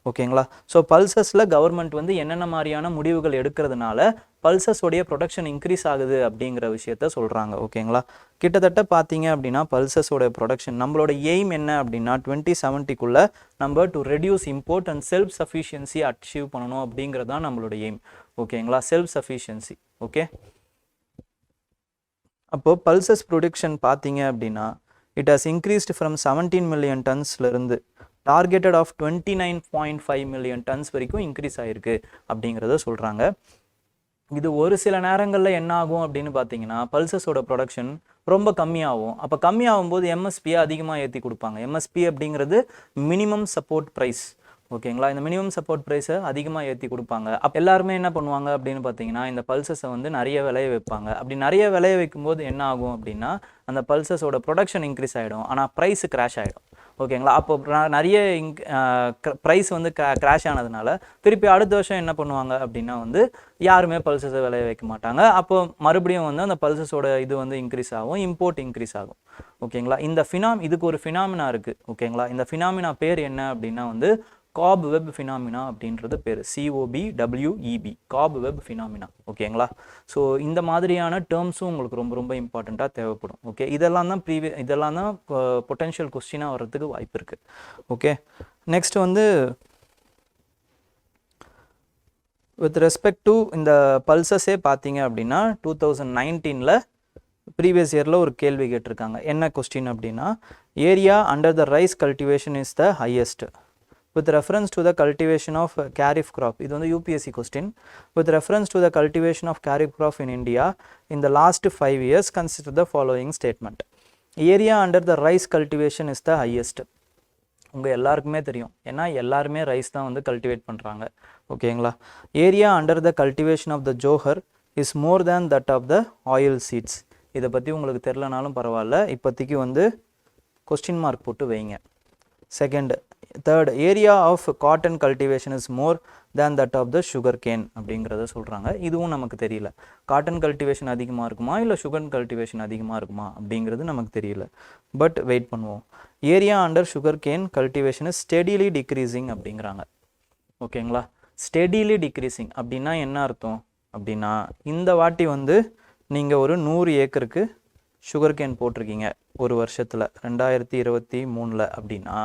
ஓகேங்களா? ஸோ பல்சஸில் கவர்மெண்ட் வந்து என்னென்ன மாதிரியான முடிவுகள் எடுக்கிறதுனால பல்சஸோடைய ப்ரொடக்ஷன் இன்க்ரீஸ் ஆகுது அப்படிங்கிற விஷயத்த சொல்கிறாங்க. ஓகேங்களா? கிட்டத்தட்ட பார்த்தீங்க அப்படின்னா பல்சஸோடைய ப்ரொடக்ஷன் நம்மளோட எய்ம் என்ன அப்படின்னா 2070 நம்ம to reduce import and self sufficiency achieve பண்ணணும் அப்படிங்கிறது தான் நம்மளோட எய்ம். ஓகேங்களா? Self sufficiency. ஓகே, அப்போது பல்சஸ் ப்ரொடக்ஷன் பார்த்தீங்க அப்படின்னா it has increased from 17 million டன்ஸ்லேருந்து டார்கெட்டட் ஆஃப் 29.5 மில்லியன் டன்ஸ் வரைக்கும் இன்க்ரீஸ் ஆகிருக்கு அப்படிங்கிறத சொல்கிறாங்க. இது ஒரு சில நேரங்களில் என்ன ஆகும் அப்படின்னு பார்த்தீங்கன்னா பல்சஸோட ப்ரொடக்ஷன் ரொம்ப கம்மியாகும். அப்போ கம்மியாகும் போது எம்எஸ்பியை அதிகமாக ஏற்றி கொடுப்பாங்க. எம்எஸ்பி அப்படிங்கிறது மினிமம் சப்போர்ட் ப்ரைஸ். ஓகேங்களா? இந்த மினிமம் சப்போர்ட் ப்ரைஸை அதிகமாக ஏற்றி கொடுப்பாங்க. அப்போ எல்லாருமே என்ன பண்ணுவாங்க அப்படின்னு பார்த்தீங்கன்னா இந்த பல்சஸை வந்து நிறைய விளைய வைப்பாங்க. அப்படி நிறைய விளைய வைக்கும்போது என்ன ஆகும் அப்படின்னா அந்த பல்சஸோட ப்ரொடக்ஷன் இன்க்ரீஸ் ஆகிடும், ஆனால் ப்ரைஸு கிராஷ் ஆகிடும். ஓகேங்களா? அப்போ நிறைய ப்ரைஸ் வந்து கிராஷ் ஆனதுனால திருப்பி அடுத்த வருஷம் என்ன பண்ணுவாங்க அப்படின்னா வந்து யாருமே பல்சஸை விளைய வைக்க மாட்டாங்க. அப்போ மறுபடியும் வந்து அந்த பல்சஸோட இது வந்து இன்க்ரீஸ் ஆகும், இம்போர்ட் இன்க்ரீஸ் ஆகும். ஓகேங்களா? இதுக்கு ஒரு ஃபினாமினா இருக்குது. ஓகேங்களா? இந்த ஃபினாமினா பேர் என்ன அப்படின்னா வந்து காப் வெப் ஃபினாமினா அப்படின்றது பேர், COBWEB, காப் வெப் ஃபினாமினா. ஓகேங்களா? ஸோ இந்த மாதிரியான டேர்ம்ஸும் உங்களுக்கு ரொம்ப ரொம்ப இம்பார்ட்டண்ட்டாக தேவைப்படும். ஓகே, இதெல்லாம் தான் பொட்டென்ஷியல் கொஸ்டினாக வர்றதுக்கு வாய்ப்பு இருக்குது. ஓகே, நெக்ஸ்ட் வந்து வித் ரெஸ்பெக்ட் டு இந்த பல்சஸே பார்த்தீங்க அப்படின்னா 2019 ப்ரீவியஸ் இயரில் ஒரு கேள்வி கேட்டிருக்காங்க. என்ன கொஸ்டின் அப்படின்னா area under the rise cultivation is the highest with reference to the cultivation of kharif crop. இது வந்து UPSC question. With reference to the cultivation of kharif crop in India in the last 5 years, consider the following statement. Area under the rice cultivation is the highest. உங்கள் எல்லாருக்குமே தெரியும், ஏன்னா எல்லாருமே rice தான் வந்து cultivate பண்ணுறாங்க. ஓகேங்களா? Area under the cultivation of the jowar is more than that of the oil seeds. இதை பற்றி உங்களுக்கு தெரிலனாலும் பரவாயில்ல, இப்போதைக்கு வந்து கொஸ்டின் மார்க் போட்டு வைங்க. Second, third, area of cotton cultivation is more than that of the sugarcane அப்படிங்கிறத சொல்கிறாங்க. இதுவும் நமக்கு தெரியல, காட்டன் கல்டிவேஷன் அதிகமாக இருக்குமா இல்லை சுகர் கல்டிவேஷன் அதிகமாக இருக்குமா அப்படிங்கிறது நமக்கு தெரியல. பட் வெயிட் பண்ணுவோம். Area under sugar cane cultivation is steadily decreasing அப்படிங்கிறாங்க. ஓகேங்களா? ஸ்டெடிலி டிக்ரீசிங் அப்படின்னா என்ன அர்த்தம் அப்படின்னா, இந்த வாட்டி வந்து நீங்கள் ஒரு 100 ஏக்கருக்கு சுகர் கேன் போட்டிருக்கீங்க ஒரு வருஷத்தில் 2023 அப்படின்னா,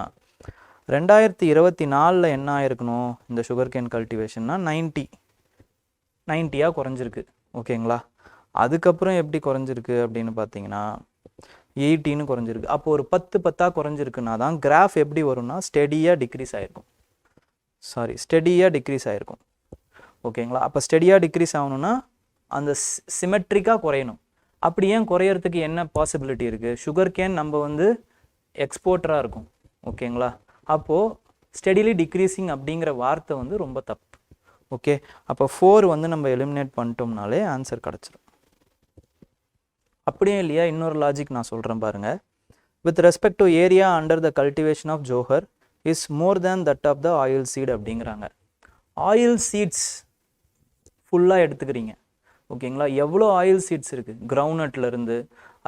2024 என்ன ஆயிருக்கணும் இந்த சுகர் கேன் கல்டிவேஷன்னா 90 குறைஞ்சிருக்கு. ஓகேங்களா? அதுக்கப்புறம் எப்படி குறைஞ்சிருக்கு அப்படின்னு பார்த்தீங்கன்னா 80 குறைஞ்சிருக்கு. அப்போ ஒரு 10 குறைஞ்சிருக்குன்னா தான் கிராஃப் எப்படி வரும்னா ஸ்டெடியாக டிக்ரீஸ் ஆகிருக்கும். ஓகேங்களா? அப்போ ஸ்டெடியாக டிக்ரீஸ் ஆகணும்னா அந்த சிமெட்ரிக்காக குறையணும். அப்படி ஏன் குறையறதுக்கு என்ன பாசிபிலிட்டி இருக்குது? சுகர் கேன் நம்ம வந்து எக்ஸ்போர்ட்டராக இருக்கும். ஓகேங்களா? அப்போது ஸ்டெடிலி டிக்ரீசிங் அப்படிங்கிற வார்த்தை வந்து ரொம்ப தப்பு. ஓகே, அப்போ 4 வந்து நம்ம எலிமினேட் பண்ணிட்டோம்னாலே ஆன்சர் கிடச்சிரும். அப்படியே இல்லையா? இன்னொரு லாஜிக் நான் சொல்கிறேன் பாருங்கள். With respect to area under the cultivation of jowar is more than that of the oil seed அப்படிங்கிறாங்க. ஆயில் சீட்ஸ் ஃபுல்லாக எடுத்துக்கிறீங்க. ஓகேங்களா? எவ்வளோ ஆயில் சீட்ஸ் இருக்குது, கிரவுண்ட்நட்லேருந்து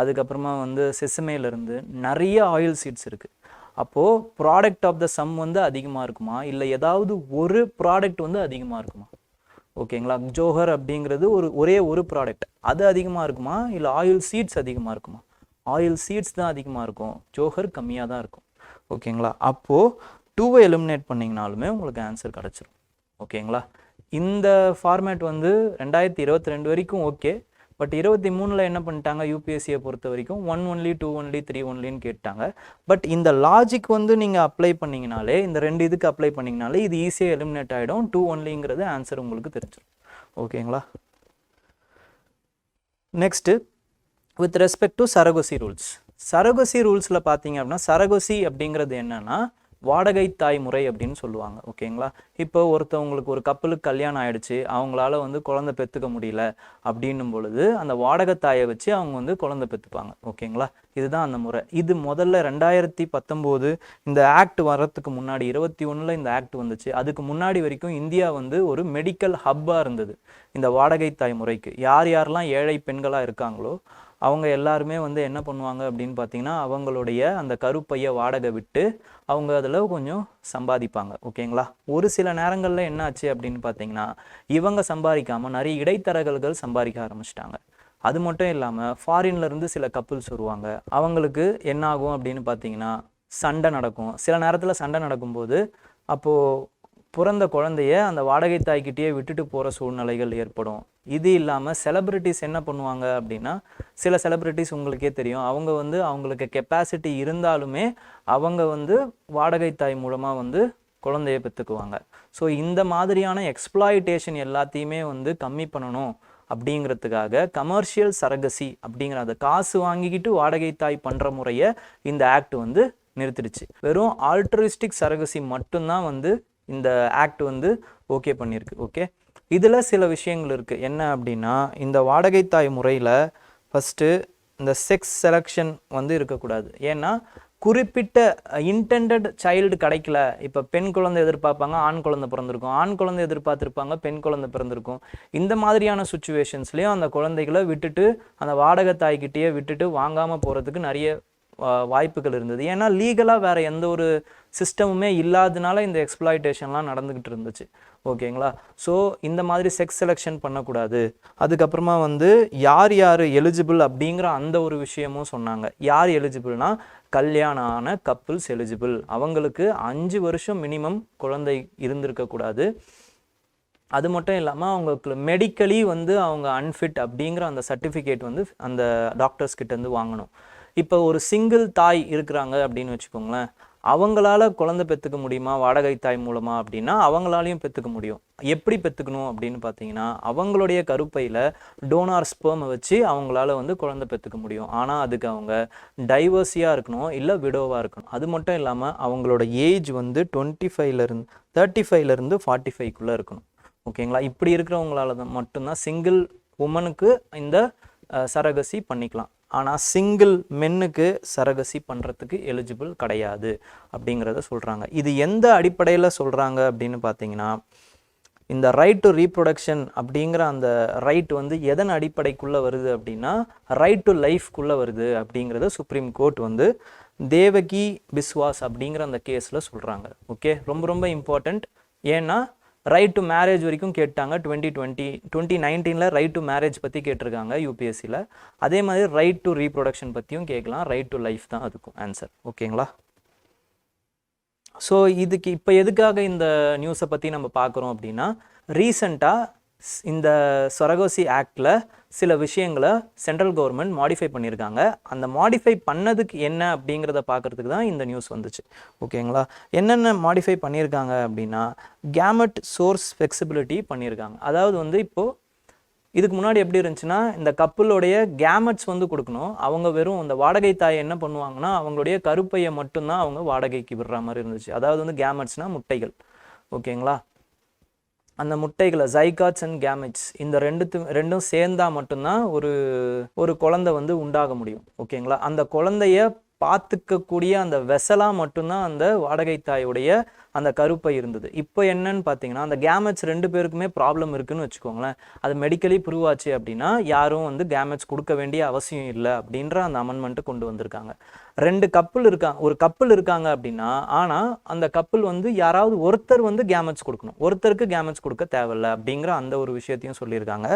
அதுக்கப்புறமா வந்து செசமேலேருந்து நிறைய ஆயில் சீட்ஸ் இருக்குது. அப்போது ப்ராடக்ட் ஆஃப் த சம் வந்து அதிகமாக இருக்குமா, இல்லை ஏதாவது ஒரு ப்ராடக்ட் வந்து அதிகமாக இருக்குமா? ஓகேங்களா? ஜோஹர் அப்படிங்கிறது ஒரே ஒரு ப்ராடக்ட், அது அதிகமாக இருக்குமா, இல்லை ஆயில் சீட்ஸ் அதிகமாக இருக்குமா? ஆயில் சீட்ஸ் தான் அதிகமாக இருக்கும், ஜோஹர் கம்மியாக தான் இருக்கும். ஓகேங்களா? அப்போது 2வை எலிமினேட் பண்ணிங்கனாலுமே உங்களுக்கு ஆன்சர் கிடச்சிரும். ஓகேங்களா? இந்த ஃபார்மேட் வந்து 2022 வரைக்கும் ஓகே. பட் 23 என்ன பண்ணிட்டாங்க, யூபிஎஸ்சியை பொறுத்த வரைக்கும் 1 only 2 only 3 onlyன்னு கேட்டாங்க. பட் இந்த லாஜிக் வந்து நீங்கள் அப்ளை பண்ணிங்கனாலே, இந்த 2 இதுக்கு அப்ளை பண்ணிங்கனாலே இது ஈஸியாக எலிமினேட் ஆகிடும். 2 onlyங்கிறது ஆன்சர் உங்களுக்கு தெரிஞ்சிடும். ஓகேங்களா? Next with respect to surrogacy rules. Surrogacy ரூல்ஸில் பார்த்தீங்க அப்படின்னா, சரகோசி அப்படிங்கிறது என்னன்னா வாடகை தாய் முறை அப்படின்னு சொல்லுவாங்க. ஓகேங்களா? இப்போ ஒருத்தவங்களுக்கு ஒரு கப்பலுக்கு கல்யாணம் ஆகிடுச்சு, அவங்களால வந்து குழந்தை பெற்றுக்க முடியல அப்படின்னும் பொழுது அந்த வாடகை தாயை வச்சு அவங்க வந்து குழந்தை பெற்றுப்பாங்க. ஓகேங்களா? இதுதான் அந்த முறை. இது முதல்ல 2019 இந்த ஆக்ட் வரத்துக்கு முன்னாடி 21 இந்த ஆக்ட் வந்துச்சு. அதுக்கு முன்னாடி வரைக்கும் இந்தியா வந்து ஒரு மெடிக்கல் ஹப்பாக இருந்தது இந்த வாடகை தாய் முறைக்கு. யாரெல்லாம் ஏழை பெண்களாக இருக்காங்களோ அவங்க எல்லாருமே வந்து என்ன பண்ணுவாங்க அப்படின்னு பார்த்தீங்கன்னா, அவங்களுடைய அந்த கருப்பையை வாடகை விட்டு அவங்க அதில் கொஞ்சம் சம்பாதிப்பாங்க. ஓகேங்களா? ஒரு சில நேரங்களில் என்ன ஆச்சு அப்படின்னு பார்த்தீங்கன்னா, இவங்க சம்பாதிக்காமல் நிறைய இடைத்தரகர்கள் சம்பாதிக்க ஆரம்பிச்சிட்டாங்க. அது மட்டும் இல்லாமல் ஃபாரின்லேருந்து சில கப்புள்ஸ் வருவாங்க. அவங்களுக்கு என்ன ஆகும் அப்படின்னு பார்த்தீங்கன்னா, சண்டை நடக்கும். சில நேரத்தில் சண்டை நடக்கும்போது அப்போது பிறந்த குழந்தைய அந்த வாடகை தாய்கிட்டேயே விட்டுட்டு போகிற சூழ்நிலைகள் ஏற்படும். இது இல்லாமல் செலிப்ரிட்டிஸ் என்ன பண்ணுவாங்க அப்படின்னா, சில செலிப்ரிட்டிஸ் உங்களுக்கே தெரியும், அவங்க வந்து அவங்களுக்கு கெப்பாசிட்டி இருந்தாலுமே அவங்க வந்து வாடகை தாய் மூலமாக வந்து குழந்தைய பெற்றுக்குவாங்க. ஸோ இந்த மாதிரியான எக்ஸ்ப்ளாய்டேஷன் எல்லாத்தையுமே வந்து கம்மி பண்ணணும் அப்படிங்கிறதுக்காக கமர்ஷியல் சரகசி அப்படிங்கிற அந்த காசு வாங்கிக்கிட்டு வாடகை தாய் பண்ணுற முறையை இந்த ஆக்ட் வந்து நிறுத்திடுச்சு. வெறும் ஆல்ட்ரிஸ்டிக் சரகசி மட்டும்தான் வந்து இந்த ஆக்ட் வந்து ஓகே பண்ணியிருக்கு. ஓகே, இதில் சில விஷயங்கள் இருக்குது. என்ன அப்படின்னா, இந்த வாடகை தாய் முறையில் ஃபஸ்ட்டு இந்த செக்ஸ் செலெக்ஷன் வந்து இருக்கக்கூடாது. ஏன்னா குறிப்பிட்ட இன்டெண்டட் சைல்டு கிடைக்கல. இப்போ பெண் குழந்தை எதிர்பார்ப்பாங்க, ஆண் குழந்தை பிறந்திருக்கும், ஆண் குழந்தை எதிர்பார்த்துருப்பாங்க, பெண் குழந்தை பிறந்திருக்கும். இந்த மாதிரியான சுச்சுவேஷன்ஸ்லேயும் அந்த குழந்தைகளை விட்டுட்டு அந்த வாடகை தாய்கிட்டேயே விட்டுட்டு வாங்காமல் போகிறதுக்கு நிறைய வாய்ப்புகள் இருந்தது. ஏன்னா லீகலாக வேறு எந்த ஒரு சிஸ்டமுமே இல்லாதனால இந்த எக்ஸ்ப்ளாய்டேஷன்லாம் நடந்துக்கிட்டு இருந்துச்சு. ஓகேங்களா? ஸோ இந்த மாதிரி செக்ஸ் செலெக்ஷன் பண்ணக்கூடாது. அதுக்கப்புறமா வந்து யார் எலிஜிபிள் அப்படிங்கிற அந்த ஒரு விஷயமும் சொன்னாங்க. யார் எலிஜிபிள்னா, கல்யாணம் ஆன கப்புள்ஸ் எலிஜிபிள். அவங்களுக்கு 5 வருஷம் மினிமம் குழந்தை இருந்திருக்கக்கூடாது. அது மட்டும் இல்லாமல் அவங்களுக்கு மெடிக்கலி வந்து அவங்க அன்ஃபிட் அப்படிங்கிற அந்த சர்டிஃபிகேட் வந்து அந்த டாக்டர்ஸ் கிட்டேருந்து வாங்கணும். இப்போ ஒரு சிங்கிள் தாய் இருக்கிறாங்க அப்படின்னு வச்சுக்கோங்களேன், அவங்களால குழந்தை பெற்றுக்க முடியுமா வாடகை தாய் மூலமாக அப்படின்னா அவங்களாலையும் பெற்றுக்க முடியும். எப்படி பெற்றுக்கணும் அப்படின்னு பார்த்தீங்கன்னா, அவங்களுடைய கருப்பையில் டோனார் ஸ்பெர்மை வச்சு அவங்களால வந்து குழந்தை பெற்றுக்க முடியும். ஆனால் அதுக்கு அவங்க டைவர்ஸியாக இருக்கணும், இல்லை விடோவாக இருக்கணும். அது மட்டும் இல்லாமல் அவங்களோட ஏஜ் வந்து 35லேருந்து 45க்குள்ளே இருக்கணும். ஓகேங்களா? இப்படி இருக்கிறவங்களால தான் மட்டும்தான் சிங்கிள் உமனுக்கு இந்த சரகசி பண்ணிக்கலாம். ஆனால் சிங்கிள் மென்னுக்கு சரகசி பண்ணுறதுக்கு எலிஜிபிள் கிடையாது அப்படிங்கிறத சொல்கிறாங்க. இது எந்த அடிப்படையில் சொல்கிறாங்க அப்படின்னு பார்த்தீங்கன்னா, இந்த ரைட் டு ரீப்ரொடக்ஷன் அப்படிங்கிற அந்த ரைட் வந்து எதன் அடிப்படைக்குள்ளே வருது அப்படின்னா, ரைட் டு லைஃப்குள்ளே வருது அப்படிங்கிறத சுப்ரீம் கோர்ட் வந்து தேவகி பிஸ்வாஸ் அப்படிங்கிற அந்த கேஸில் சொல்கிறாங்க. ஓகே, ரொம்ப ரொம்ப இம்பார்ட்டண்ட். ஏன்னா ரைட் டு மேரேஜ் வரைக்கும் கேட்டாங்க. 2019 ரைட் டு மேரேஜ் பற்றி கேட்டிருக்காங்க யூபிஎஸ்சியில். அதே மாதிரி ரைட் டு ரீப்ரொடக்ஷன் பற்றியும் கேட்கலாம். ரைட் டு லைஃப் தான் அதுக்கும் ஆன்சர். ஓகேங்களா? ஸோ இதுக்கு இப்போ எதுக்காக இந்த நியூஸை பற்றி நம்ம பார்க்குறோம் அப்படின்னா, ரீசண்டாக இந்த சரகோசி ஆக்டில் சில விஷயங்களை சென்ட்ரல் கவர்மெண்ட் மாடிஃபை பண்ணியிருக்காங்க. அந்த மாடிஃபை பண்ணதுக்கு என்ன அப்படிங்கிறத பார்க்குறதுக்கு தான் இந்த நியூஸ் வந்துச்சு. ஓகேங்களா? என்னென்ன மாடிஃபை பண்ணியிருக்காங்க அப்படின்னா, கேமெட் சோர்ஸ் ஃப்ளெக்சிபிலிட்டி பண்ணியிருக்காங்க. அதாவது வந்து இப்போது இதுக்கு முன்னாடி எப்படி இருந்துச்சுன்னா, இந்த கப்புளுடைய கேமெட்ஸ் வந்து கொடுக்கணும். அவங்க வெறும் இந்த வாடகை தாயை என்ன பண்ணுவாங்கன்னா, அவங்களுடைய கருப்பையை மட்டும்தான் அவங்க வாடகைக்கு விடுற மாதிரி இருந்துச்சு. அதாவது வந்து கேமெட்ஸ்னால் முட்டைகள். ஓகேங்களா? அந்த முட்டைகளை ஜைகாட்ஸ் அண்ட் கேமெட்ஸ் இந்த ரெண்டும் சேர்ந்தா மட்டும்தான் ஒரு குழந்தை வந்து உண்டாக முடியும். ஓகேங்களா? அந்த குழந்தைய பார்த்துக்கக்கூடிய அந்த வெசலாக மட்டும்தான் அந்த வாடகை தாயுடைய அந்த கருப்பை இருந்தது. இப்போ என்னன்னு பார்த்தீங்கன்னா, அந்த கேமெட்ஸ் 2 பேருக்குமே ப்ராப்ளம் இருக்குன்னு வச்சுக்கோங்களேன். அது மெடிக்கலி ப்ரூவ் ஆச்சு அப்படின்னா யாரும் வந்து கேமெட்ஸ் கொடுக்க வேண்டிய அவசியம் இல்லை அப்படின்ற அந்த அமெண்ட்மெண்ட்டை கொண்டு வந்திருக்காங்க. 2 கப்புள் இருக்காங்க, ஒரு கப்புள் இருக்காங்க அப்படின்னா, ஆனால் அந்த கப்புள் வந்து யாராவது ஒருத்தர் வந்து கேமெட்ஸ் கொடுக்கணும், ஒருத்தருக்கு கேமெட்ஸ் கொடுக்க தேவையில்லை அப்படிங்கிற அந்த ஒரு விஷயத்தையும் சொல்லியிருக்காங்க.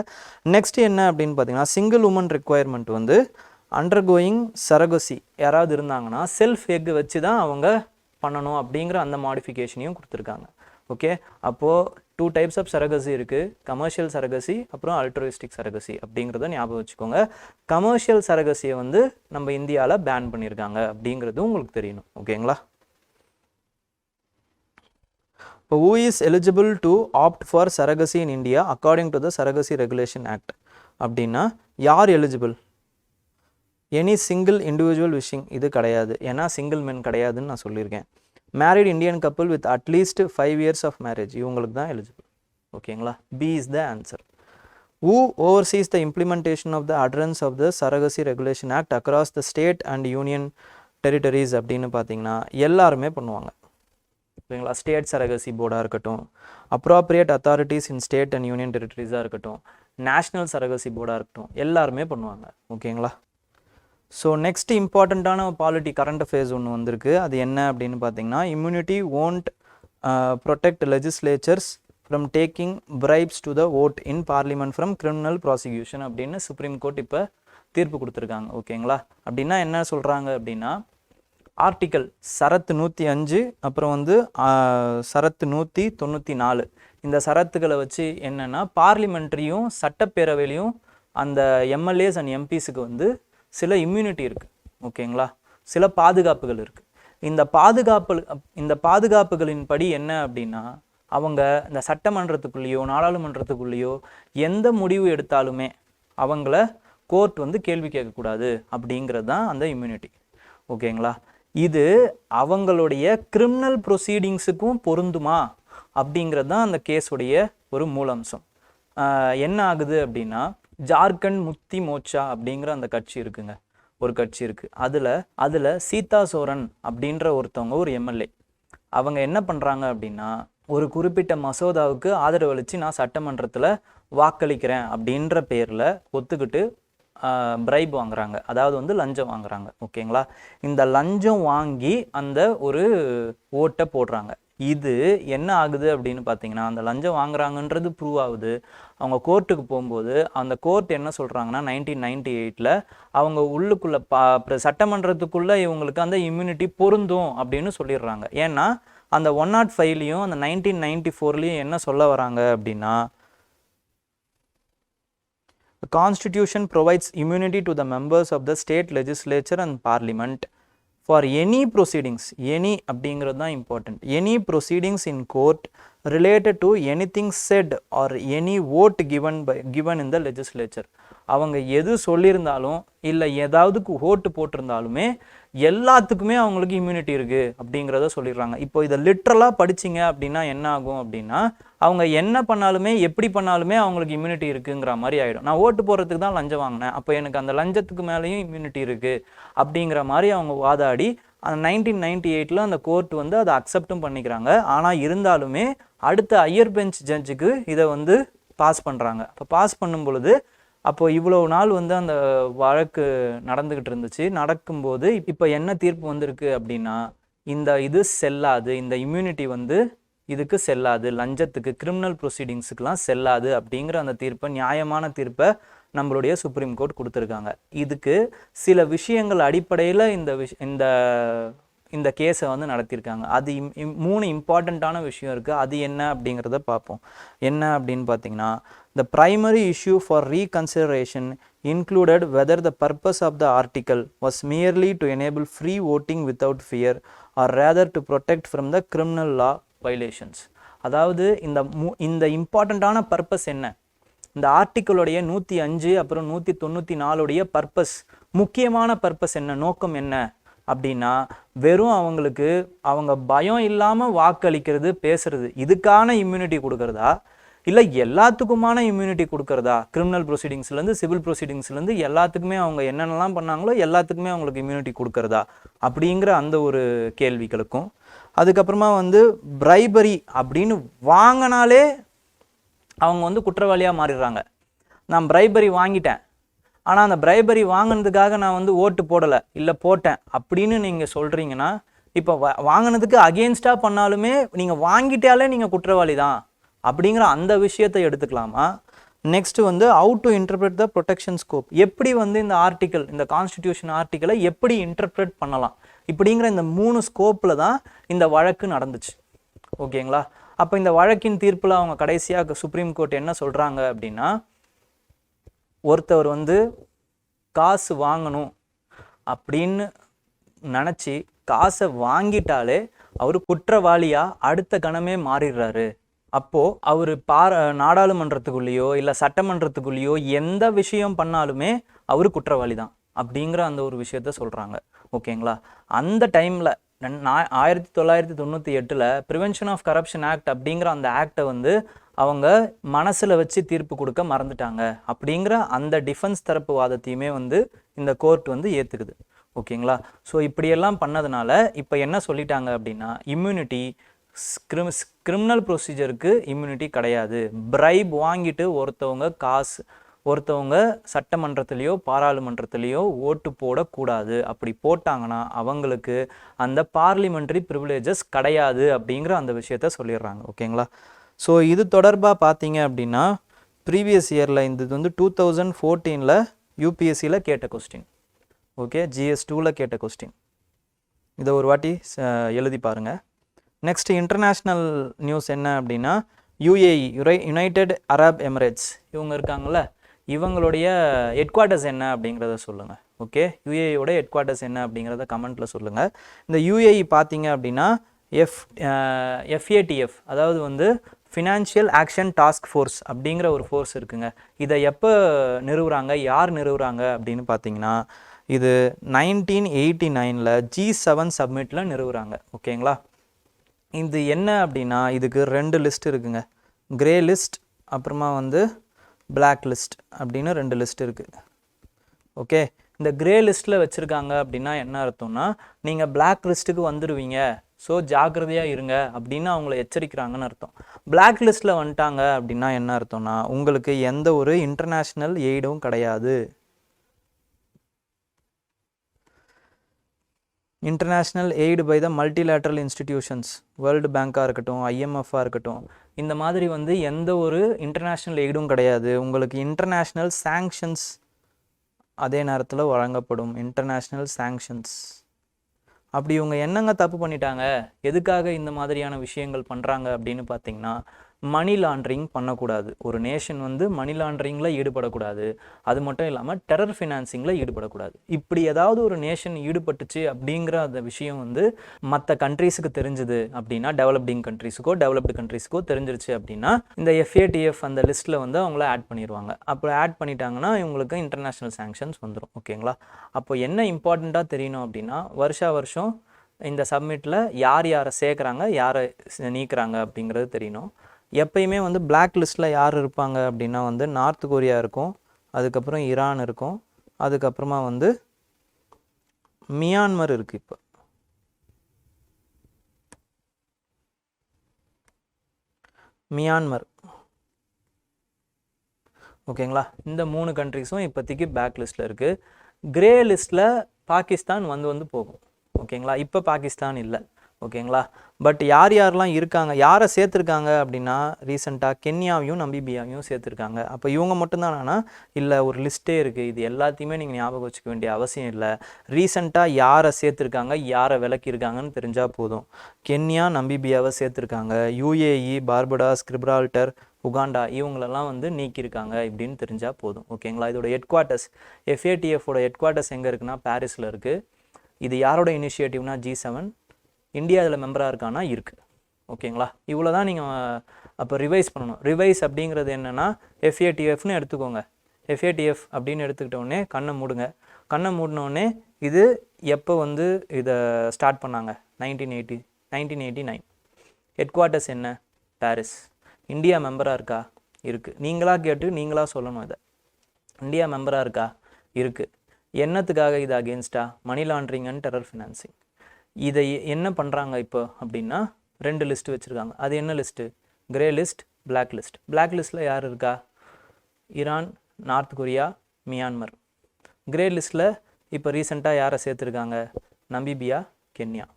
நெக்ஸ்ட் என்ன அப்படின்னு பார்த்தீங்கன்னா, சிங்கிள் உமன் ரெக்குவயர்மெண்ட் வந்து அண்டர்கோயிங் சரகசி யாராவது இருந்தாங்கன்னா செல்ஃப் எக் வச்சு தான் அவங்க பண்ணணும் அப்படிங்கிற அந்த மாடிஃபிகேஷனையும் கொடுத்துருக்காங்க. ஓகே, அப்போது 2 டைப்ஸ் ஆஃப் சரகசி இருக்குது. கமர்ஷியல் சரகசி அப்புறம் அல்ட்ரோயிஸ்டிக் சரகசி அப்படிங்கிறத ஞாபகம் வச்சுக்கோங்க. கமர்ஷியல் சரகசியை வந்து நம்ம இந்தியாவில் பேன் பண்ணியிருக்காங்க அப்படிங்கிறதும் உங்களுக்கு தெரியணும். ஓகேங்களா? இப்போ who is eligible to opt for surrogacy in India according to the Surrogacy Regulation Act அப்படின்னா யார் eligible? Any single individual wishing இது கிடையாது. ஏன்னா சிங்கிள் மென் கிடையாதுன்னு நான் சொல்லியிருக்கேன். Married Indian couple with at least 5 years of marriage இவங்களுக்கு தான் எலிஜிபிள். ஓகேங்களா? B is the answer. who oversees the implementation of the adherence of the Surrogacy Regulation Act across the state and union territories அப்படின்னு பார்த்தீங்கன்னா எல்லாருமே பண்ணுவாங்க. ஓகேங்களா? State surrogacy போர்டாக இருக்கட்டும், appropriate authorities in state and union டெரிட்டரிஸாக இருக்கட்டும், நேஷ்னல் சரகசி போர்டாக இருக்கட்டும், எல்லாருமே பண்ணுவாங்க. ஓகேங்களா? ஸோ நெக்ஸ்ட் இம்பார்ட்டண்ட்டான பாலிட்டி கரண்ட் அஃபேர்ஸ் ஒன்று வந்திருக்கு. அது என்ன அப்படின்னு பார்த்தீங்கன்னா, immunity won't protect legislatures from taking bribes to the vote in parliament from criminal prosecution அப்படின்னு சுப்ரீம் கோர்ட் இப்போ தீர்ப்பு கொடுத்துருக்காங்க. ஓகேங்களா? அப்படின்னா என்ன சொல்கிறாங்க அப்படின்னா, ஆர்டிக்கல் சரத்து 105 அப்புறம் வந்து சரத்து 194 இந்த சரத்துக்களை வச்சு என்னென்னா, பார்லிமெண்ட்ரியும் சட்டப்பேரவையிலையும் அந்த எம்எல்ஏஸ் அண்ட் எம்பிஸுக்கு வந்து சில இம்யூனிட்டி இருக்குது. ஓகேங்களா? சில பாதுகாப்புகள் இருக்குது. இந்த பாதுகாப்புகளின் படி என்ன அப்படின்னா, அவங்க இந்த சட்டமன்றத்துக்குள்ளேயோ நாடாளுமன்றத்துக்குள்ளேயோ எந்த முடிவு எடுத்தாலுமே அவங்கள கோர்ட் வந்து கேள்வி கேட்கக்கூடாது அப்படிங்கிறது தான் அந்த இம்யூனிட்டி. ஓகேங்களா? இது அவங்களுடைய கிரிமினல் ப்ரொசீடிங்ஸுக்கும் பொருந்துமா அப்படிங்கிறது தான் அந்த கேஸுடைய ஒரு மூலம்சம். என்ன ஆகுது அப்படின்னா, ஜார்க்கண்ட் முக்தி மோர்ச்சா அப்படிங்கிற அந்த கட்சி இருக்குங்க, ஒரு கட்சி இருக்குது. அதில் சீதா சோரன் அப்படின்ற ஒருத்தவங்க ஒரு எம்எல்ஏ. அவங்க என்ன பண்ணுறாங்க அப்படின்னா, ஒரு குறிப்பிட்ட மசோதாவுக்கு ஆதரவளித்து நான் சட்டமன்றத்தில் வாக்களிக்கிறேன் அப்படின்ற பேரில் ஒத்துக்கிட்டு பிரைப் வாங்குறாங்க. அதாவது வந்து லஞ்சம் வாங்குறாங்க. ஓகேங்களா? இந்த லஞ்சம் வாங்கி அந்த ஒரு ஓட்டை போடுறாங்க. இது என்ன ஆகுது அப்படின்னு பார்த்தீங்கன்னா, அந்த லஞ்சம் வாங்குறாங்கன்றது ப்ரூவ் ஆகுது. அவங்க கோர்ட்டுக்கு போகும்போது அந்த கோர்ட் என்ன சொல்கிறாங்கன்னா, 1998 அவங்க உள்ளுக்குள்ளே சட்டமன்றத்துக்குள்ளே இவங்களுக்கு அந்த இம்யூனிட்டி பொருந்தும் அப்படின்னு சொல்லிடுறாங்க. ஏன்னா அந்த 105லையும் அந்த 1994லையும் என்ன சொல்ல வராங்க அப்படின்னா, the Constitution provides immunity to the members of the state legislature and parliament for any proceedings. Any அப்படிங்கிறது தான் important. Any proceedings in court related to anything said or any vote given in the legislature. அவங்க எது சொல்லியிருந்தாலும் இல்லை ஏதாவது ஓட்டு போட்டிருந்தாலுமே எல்லாத்துக்குமே அவங்களுக்கு இம்யூனிட்டி இருக்குது அப்படிங்கிறத சொல்லிடுறாங்க. இப்போ இதை லிட்ரலாக படிச்சிங்க அப்படின்னா என்ன ஆகும் அப்படின்னா, அவங்க என்ன பண்ணாலுமே எப்படி பண்ணாலுமே அவங்களுக்கு இம்யூனிட்டி இருக்குங்கிற மாதிரி ஆகிடும். நான் ஓட்டு போடுறதுக்கு தான் லஞ்சம் வாங்கினேன், அப்போ எனக்கு அந்த லஞ்சத்துக்கு மேலேயும் இம்யூனிட்டி இருக்குது அப்படிங்கிற மாதிரி அவங்க வாதாடி அந்த 1998 அந்த கோர்ட் வந்து அதை அக்செப்டும் பண்ணிக்கிறாங்க. ஆனால் இருந்தாலுமே அடுத்த ஹையர் பெஞ்ச் ஜட்ஜுக்கு இதை வந்து பாஸ் பண்ணுறாங்க. அப்போ பாஸ் பண்ணும் பொழுது அப்போது இவ்வளோ நாள் வந்து அந்த வழக்கு நடந்துக்கிட்டு இருந்துச்சு. நடக்கும்போது இப்போ என்ன தீர்ப்பு வந்திருக்கு அப்படின்னா, இது செல்லாது, இந்த இம்யூனிட்டி வந்து இதுக்கு செல்லாது, லஞ்சத்துக்கு கிரிமினல் ப்ரொசீடிங்ஸுக்கெலாம் செல்லாது அப்படிங்கிற அந்த தீர்ப்பை, நியாயமான தீர்ப்பை நம்மளுடைய சுப்ரீம் கோர்ட் கொடுத்துருக்காங்க. இதுக்கு சில விஷயங்கள் அடிப்படையில் இந்த கேஸை வந்து நடத்தியிருக்காங்க. அது 3 இம்பார்ட்டண்ட்டான விஷயம் இருக்குது. அது என்ன அப்படிங்கிறத பார்ப்போம். என்ன அப்படின்னு பார்த்தீங்கன்னா, the primary issue for reconsideration included whether the purpose of the article was merely to enable free voting without fear or rather to protect from the criminal law violations. அதாவது இந்த இம்பார்ட்டண்ட்டான பர்பஸ் என்ன, இந்த ஆர்டிக்கிளுடைய 105 அப்புறம் 194 பர்பஸ், முக்கியமான purpose என்ன, நோக்கம் என்ன அப்படின்னா, வெறும் அவங்க பயம் இல்லாமல் வாக்களிக்கிறது, பேசுறது, இதுக்கான இம்யூனிட்டி கொடுக்கறதா, இல்லை எல்லாத்துக்குமான இம்யூனிட்டி கொடுக்கறதா, கிரிமினல் ப்ரொசீடிங்ஸ்லேருந்து சிவில் ப்ரொசீடிங்ஸ்லேருந்து எல்லாத்துக்குமே அவங்க என்னென்னலாம் பண்ணாங்களோ எல்லாத்துக்குமே அவங்களுக்கு இம்யூனிட்டி கொடுக்கறதா அப்படிங்கிற அந்த ஒரு கேள்விகளுக்கும், அதுக்கப்புறமா வந்து பிரைபரி அப்படின்னு வாங்கினாலே அவங்க வந்து குற்றவாளியாக மாறிடுறாங்க. நான் பிரைபரி வாங்கிட்டேன், ஆனால் அந்த பிரைபரி வாங்கினதுக்காக நான் வந்து ஓட்டு போடலை, இல்லை போட்டேன் அப்படின்னு நீங்கள் சொல்கிறீங்கன்னா, இப்போ வாங்கினதுக்கு அகெயின்ஸ்டாக பண்ணாலுமே நீங்கள் வாங்கிட்டாலே நீங்கள் குற்றவாளி தான் அப்படிங்கிற அந்த விஷயத்தை எடுத்துக்கலாமா? நெக்ஸ்ட் வந்து how to interpret the protection scope, எப்படி வந்து இந்த ஆர்டிக்கல், இந்த கான்ஸ்டிடியூஷன் ஆர்டிக்கலை எப்படி இன்டர்பிரட் பண்ணலாம், இப்படிங்கிற இந்த 3 ஸ்கோப்பில் தான் இந்த வழக்கு நடந்துச்சு. ஓகேங்களா? அப்போ இந்த வழக்கின் தீர்ப்பில் அவங்க கடைசியாக சுப்ரீம் கோர்ட் என்ன சொல்கிறாங்க அப்படின்னா, ஒருத்தவர் வந்து காசு வாங்கணும் அப்படின்னு நினச்சி காசை வாங்கிட்டாலே அவர் குற்றவாளியாக அடுத்த கணமே மாறிடுறாரு. அப்போது அவர் நாடாளுமன்றத்துக்குள்ளேயோ இல்லை சட்டமன்றத்துக்குள்ளேயோ எந்த விஷயம் பண்ணாலுமே அவர் குற்றவாளி தான் அப்படிங்கிற அந்த ஒரு விஷயத்த சொல்கிறாங்க. ஓகேங்களா? அந்த டைமில் 1998 ப்ரிவென்ஷன் ஆஃப் கரப்ஷன் ஆக்ட் அப்படிங்கிற அந்த ஆக்டை வந்து அவங்க மனசில் வச்சு தீர்ப்பு கொடுக்க மறந்துட்டாங்க அப்படிங்கிற அந்த டிஃபென்ஸ் தரப்பு வாதத்தையுமே வந்து இந்த கோர்ட் வந்து ஏற்றுக்குது. ஓகேங்களா? ஸோ இப்படியெல்லாம் பண்ணதுனால இப்போ என்ன சொல்லிட்டாங்க அப்படின்னா, இம்யூனிட்டி கிரிமினல் ப்ரொசீஜருக்கு இம்யூனிட்டி கிடையாது. பிரைப் வாங்கிட்டு ஒருத்தவங்க சட்டமன்றத்திலேயோ பாராளுமன்றத்திலேயோ ஓட்டு போடக்கூடாது. அப்படி போட்டாங்கன்னா அவங்களுக்கு அந்த பார்லிமெண்ட்ரி ப்ரிவிலேஜஸ் கிடையாது அப்படிங்கிற அந்த விஷயத்த சொல்லிடுறாங்க. ஓகேங்களா? ஸோ இது தொடர்பாக பார்த்தீங்க அப்படின்னா, ப்ரீவியஸ் இயரில் இது வந்து 2014 யூபிஎஸ்சியில் கேட்ட கொஸ்டின். ஓகே, GS2 கேட்ட கொஸ்டின். இதை ஒரு வாட்டி எழுதி பாருங்கள். நெக்ஸ்ட் இன்டர்நேஷ்னல் நியூஸ் என்ன அப்படின்னா, UAE யுனைடெட் அரப் எமிரேட்ஸ் இவங்க இருக்காங்கள்ல, இவங்களுடைய ஹெட் குவார்ட்டர்ஸ் என்ன அப்படிங்கிறத சொல்லுங்கள். ஓகே, UAEயோட ஹெட் குவார்ட்டர்ஸ் என்ன அப்படிங்கிறத கமெண்ட்டில் சொல்லுங்கள். இந்த UAE பார்த்தீங்க அப்படின்னா FATF, அதாவது வந்து ஃபினான்ஷியல் ஆக்ஷன் டாஸ்க் ஃபோர்ஸ் அப்படிங்கிற ஒரு ஃபோர்ஸ் இருக்குங்க. இதை எப்போ நிறுவுறாங்க, யார் நிறுவுறாங்க அப்படின்னு பார்த்தீங்கன்னா, இது 1989 G7 சப்மிட்டில் நிறுவுறாங்க. ஓகேங்களா? இது என்ன அப்படின்னா, இதுக்கு 2 லிஸ்ட் இருக்குங்க. கிரே லிஸ்ட் அப்புறமா வந்து பிளாக் லிஸ்ட் அப்படின்னு 2 லிஸ்ட் இருக்குது. ஓகே, இந்த கிரே லிஸ்ட்டில் வச்சுருக்காங்க அப்படின்னா என்ன அர்த்தம்னா, நீங்கள் பிளாக் லிஸ்ட்டுக்கு வந்துடுவீங்க, ஸோ ஜாக்கிரதையாக இருங்க அப்படின்னு அவங்கள எச்சரிக்கிறாங்கன்னு அர்த்தம். பிளாக் லிஸ்ட்டில் வந்துட்டாங்க அப்படின்னா என்ன அர்த்தம்னா, உங்களுக்கு எந்த ஒரு இன்டர்நேஷ்னல் எய்டும் கிடையாது. International aid by the multilateral institutions, world பேங்காக இருக்கட்டும், IMFஆக இருக்கட்டும், இந்த மாதிரி வந்து எந்த ஒரு இன்டர்நேஷ்னல் எய்டும் கிடையாது. உங்களுக்கு இன்டர்நேஷ்னல் சாங்ஷன்ஸ் அதே நேரத்தில் வழங்கப்படும். International sanctions. அப்படி இவங்க என்னங்க தப்பு பண்ணிட்டாங்க, எதுக்காக இந்த மாதிரியான விஷயங்கள் பண்ணுறாங்க அப்படின்னு பார்த்தீங்கன்னா, மணி லாண்ட்ரிங் பண்ணக்கூடாது. ஒரு நேஷன் வந்து மணி லாண்ட்ரிங்கில் ஈடுபடக்கூடாது. அது மட்டும் இல்லாமல் டெரர் ஃபினான்சிங்கில் ஈடுபடக்கூடாது. இப்படி ஏதாவது ஒரு நேஷன் ஈடுபட்டுச்சு அப்படிங்கிற அந்த விஷயம் வந்து மற்ற கண்ட்ரீஸுக்கு தெரிஞ்சுது அப்படின்னா, டெவலப்டு கண்ட்ரீஸுக்கோ தெரிஞ்சிருச்சு அப்படின்னா, இந்த FATF அந்த லிஸ்ட்டில் வந்து அவங்கள ஆட் பண்ணிடுவாங்க. அப்போ ஆட் பண்ணிட்டாங்கன்னா இவங்களுக்கு இன்டர்நேஷ்னல் சாங்ஷன்ஸ் வந்துடும். ஓகேங்களா? அப்போ என்ன இம்பார்ட்டண்ட்டாக தெரியணும் அப்படின்னா, வருஷம் இந்த சப்மிட்டில் யாரை சேர்க்குறாங்க, யாரை நீக்கிறாங்க அப்படிங்கிறது தெரியணும். எப்பயுமே வந்து பிளாக் லிஸ்ட்டில் யார் இருப்பாங்க அப்படின்னா வந்து நார்த் கொரியா இருக்கும், அதுக்கப்புறம் ஈரான் இருக்கும், அதுக்கப்புறமா வந்து மியான்மர் இருக்குது. இப்போ மியான்மர். ஓகேங்களா? இந்த 3 கண்ட்ரிஸும் இப்போதைக்கு பேக் லிஸ்ட்டில் இருக்குது. கிரே லிஸ்ட்டில் பாகிஸ்தான் வந்து போகும். ஓகேங்களா? இப்போ பாகிஸ்தான் இல்லை. ஓகேங்களா. பட் யார் யாரெல்லாம் இருக்காங்க, யாரை சேர்த்துருக்காங்க அப்படின்னா ரீசெண்டாக கென்யாவையும் நமீபியாவையும் சேர்த்துருக்காங்க. அப்போ இவங்க மட்டும்தானா? இல்லை, ஒரு லிஸ்ட்டே இருக்குது. இது எல்லாத்தையுமே நீங்கள் ஞாபகம் வச்சுக்க வேண்டிய அவசியம் இல்லை. ரீசெண்டாக யாரை சேர்த்துருக்காங்க, யாரை விலக்கியிருக்காங்கன்னு தெரிஞ்சால் போதும். கென்யா நமீபியாவை சேர்த்துருக்காங்க, யூஏஇ, பார்படாஸ், கிரிப்ரால்டர், உகாண்டா இவங்களெல்லாம் வந்து நீக்கியிருக்காங்க இப்படின்னு தெரிஞ்சால் போதும். ஓகேங்களா. இதோட ஹெட் குவார்ட்டர்ஸ், FATFோட ஹெட் குவார்ட்டர்ஸ் எங்கே இருக்குன்னா பாரிஸில் இருக்குது. இது யாரோட இனிஷியேட்டிவ்னா G7. இந்தியா இதில் மெம்பராக இருக்கானா இருக்குது. ஓகேங்களா. இவ்வளோ தான் நீங்கள் அப்போ ரிவைஸ் பண்ணணும். ரிவைஸ் அப்படிங்கிறது என்னென்னா FATFன்னு எடுத்துக்கோங்க. FATF அப்படின்னு எடுத்துக்கிட்டோடனே கண்ணை மூடுங்க. கண்ணை மூடினோடனே இது எப்போ வந்து இதை ஸ்டார்ட் பண்ணாங்க? 1989. ஹெட் குவார்ட்டர்ஸ் என்ன? பாரிஸ். இந்தியா மெம்பராக இருக்கா? இருக்குது. நீங்களாக கேட்டு நீங்களாக சொல்லணும். இதை இந்தியா மெம்பராக இருக்கா? இருக்குது. என்னத்துக்காக இது அகேன்ஸ்டா? Money laundering and terror financing. இதை என்ன பண்ணுறாங்க இப்போ அப்படின்னா 2 லிஸ்ட்டு வச்சுருக்காங்க. அது என்ன list? Grey list, black list. Black லிஸ்ட்டில் யார் இருக்கா? Iran, North Korea, Myanmar. Grey லிஸ்ட்டில் இப்போ ரீசெண்டாக யாரை சேர்த்துருக்காங்க? Namibia, Kenya.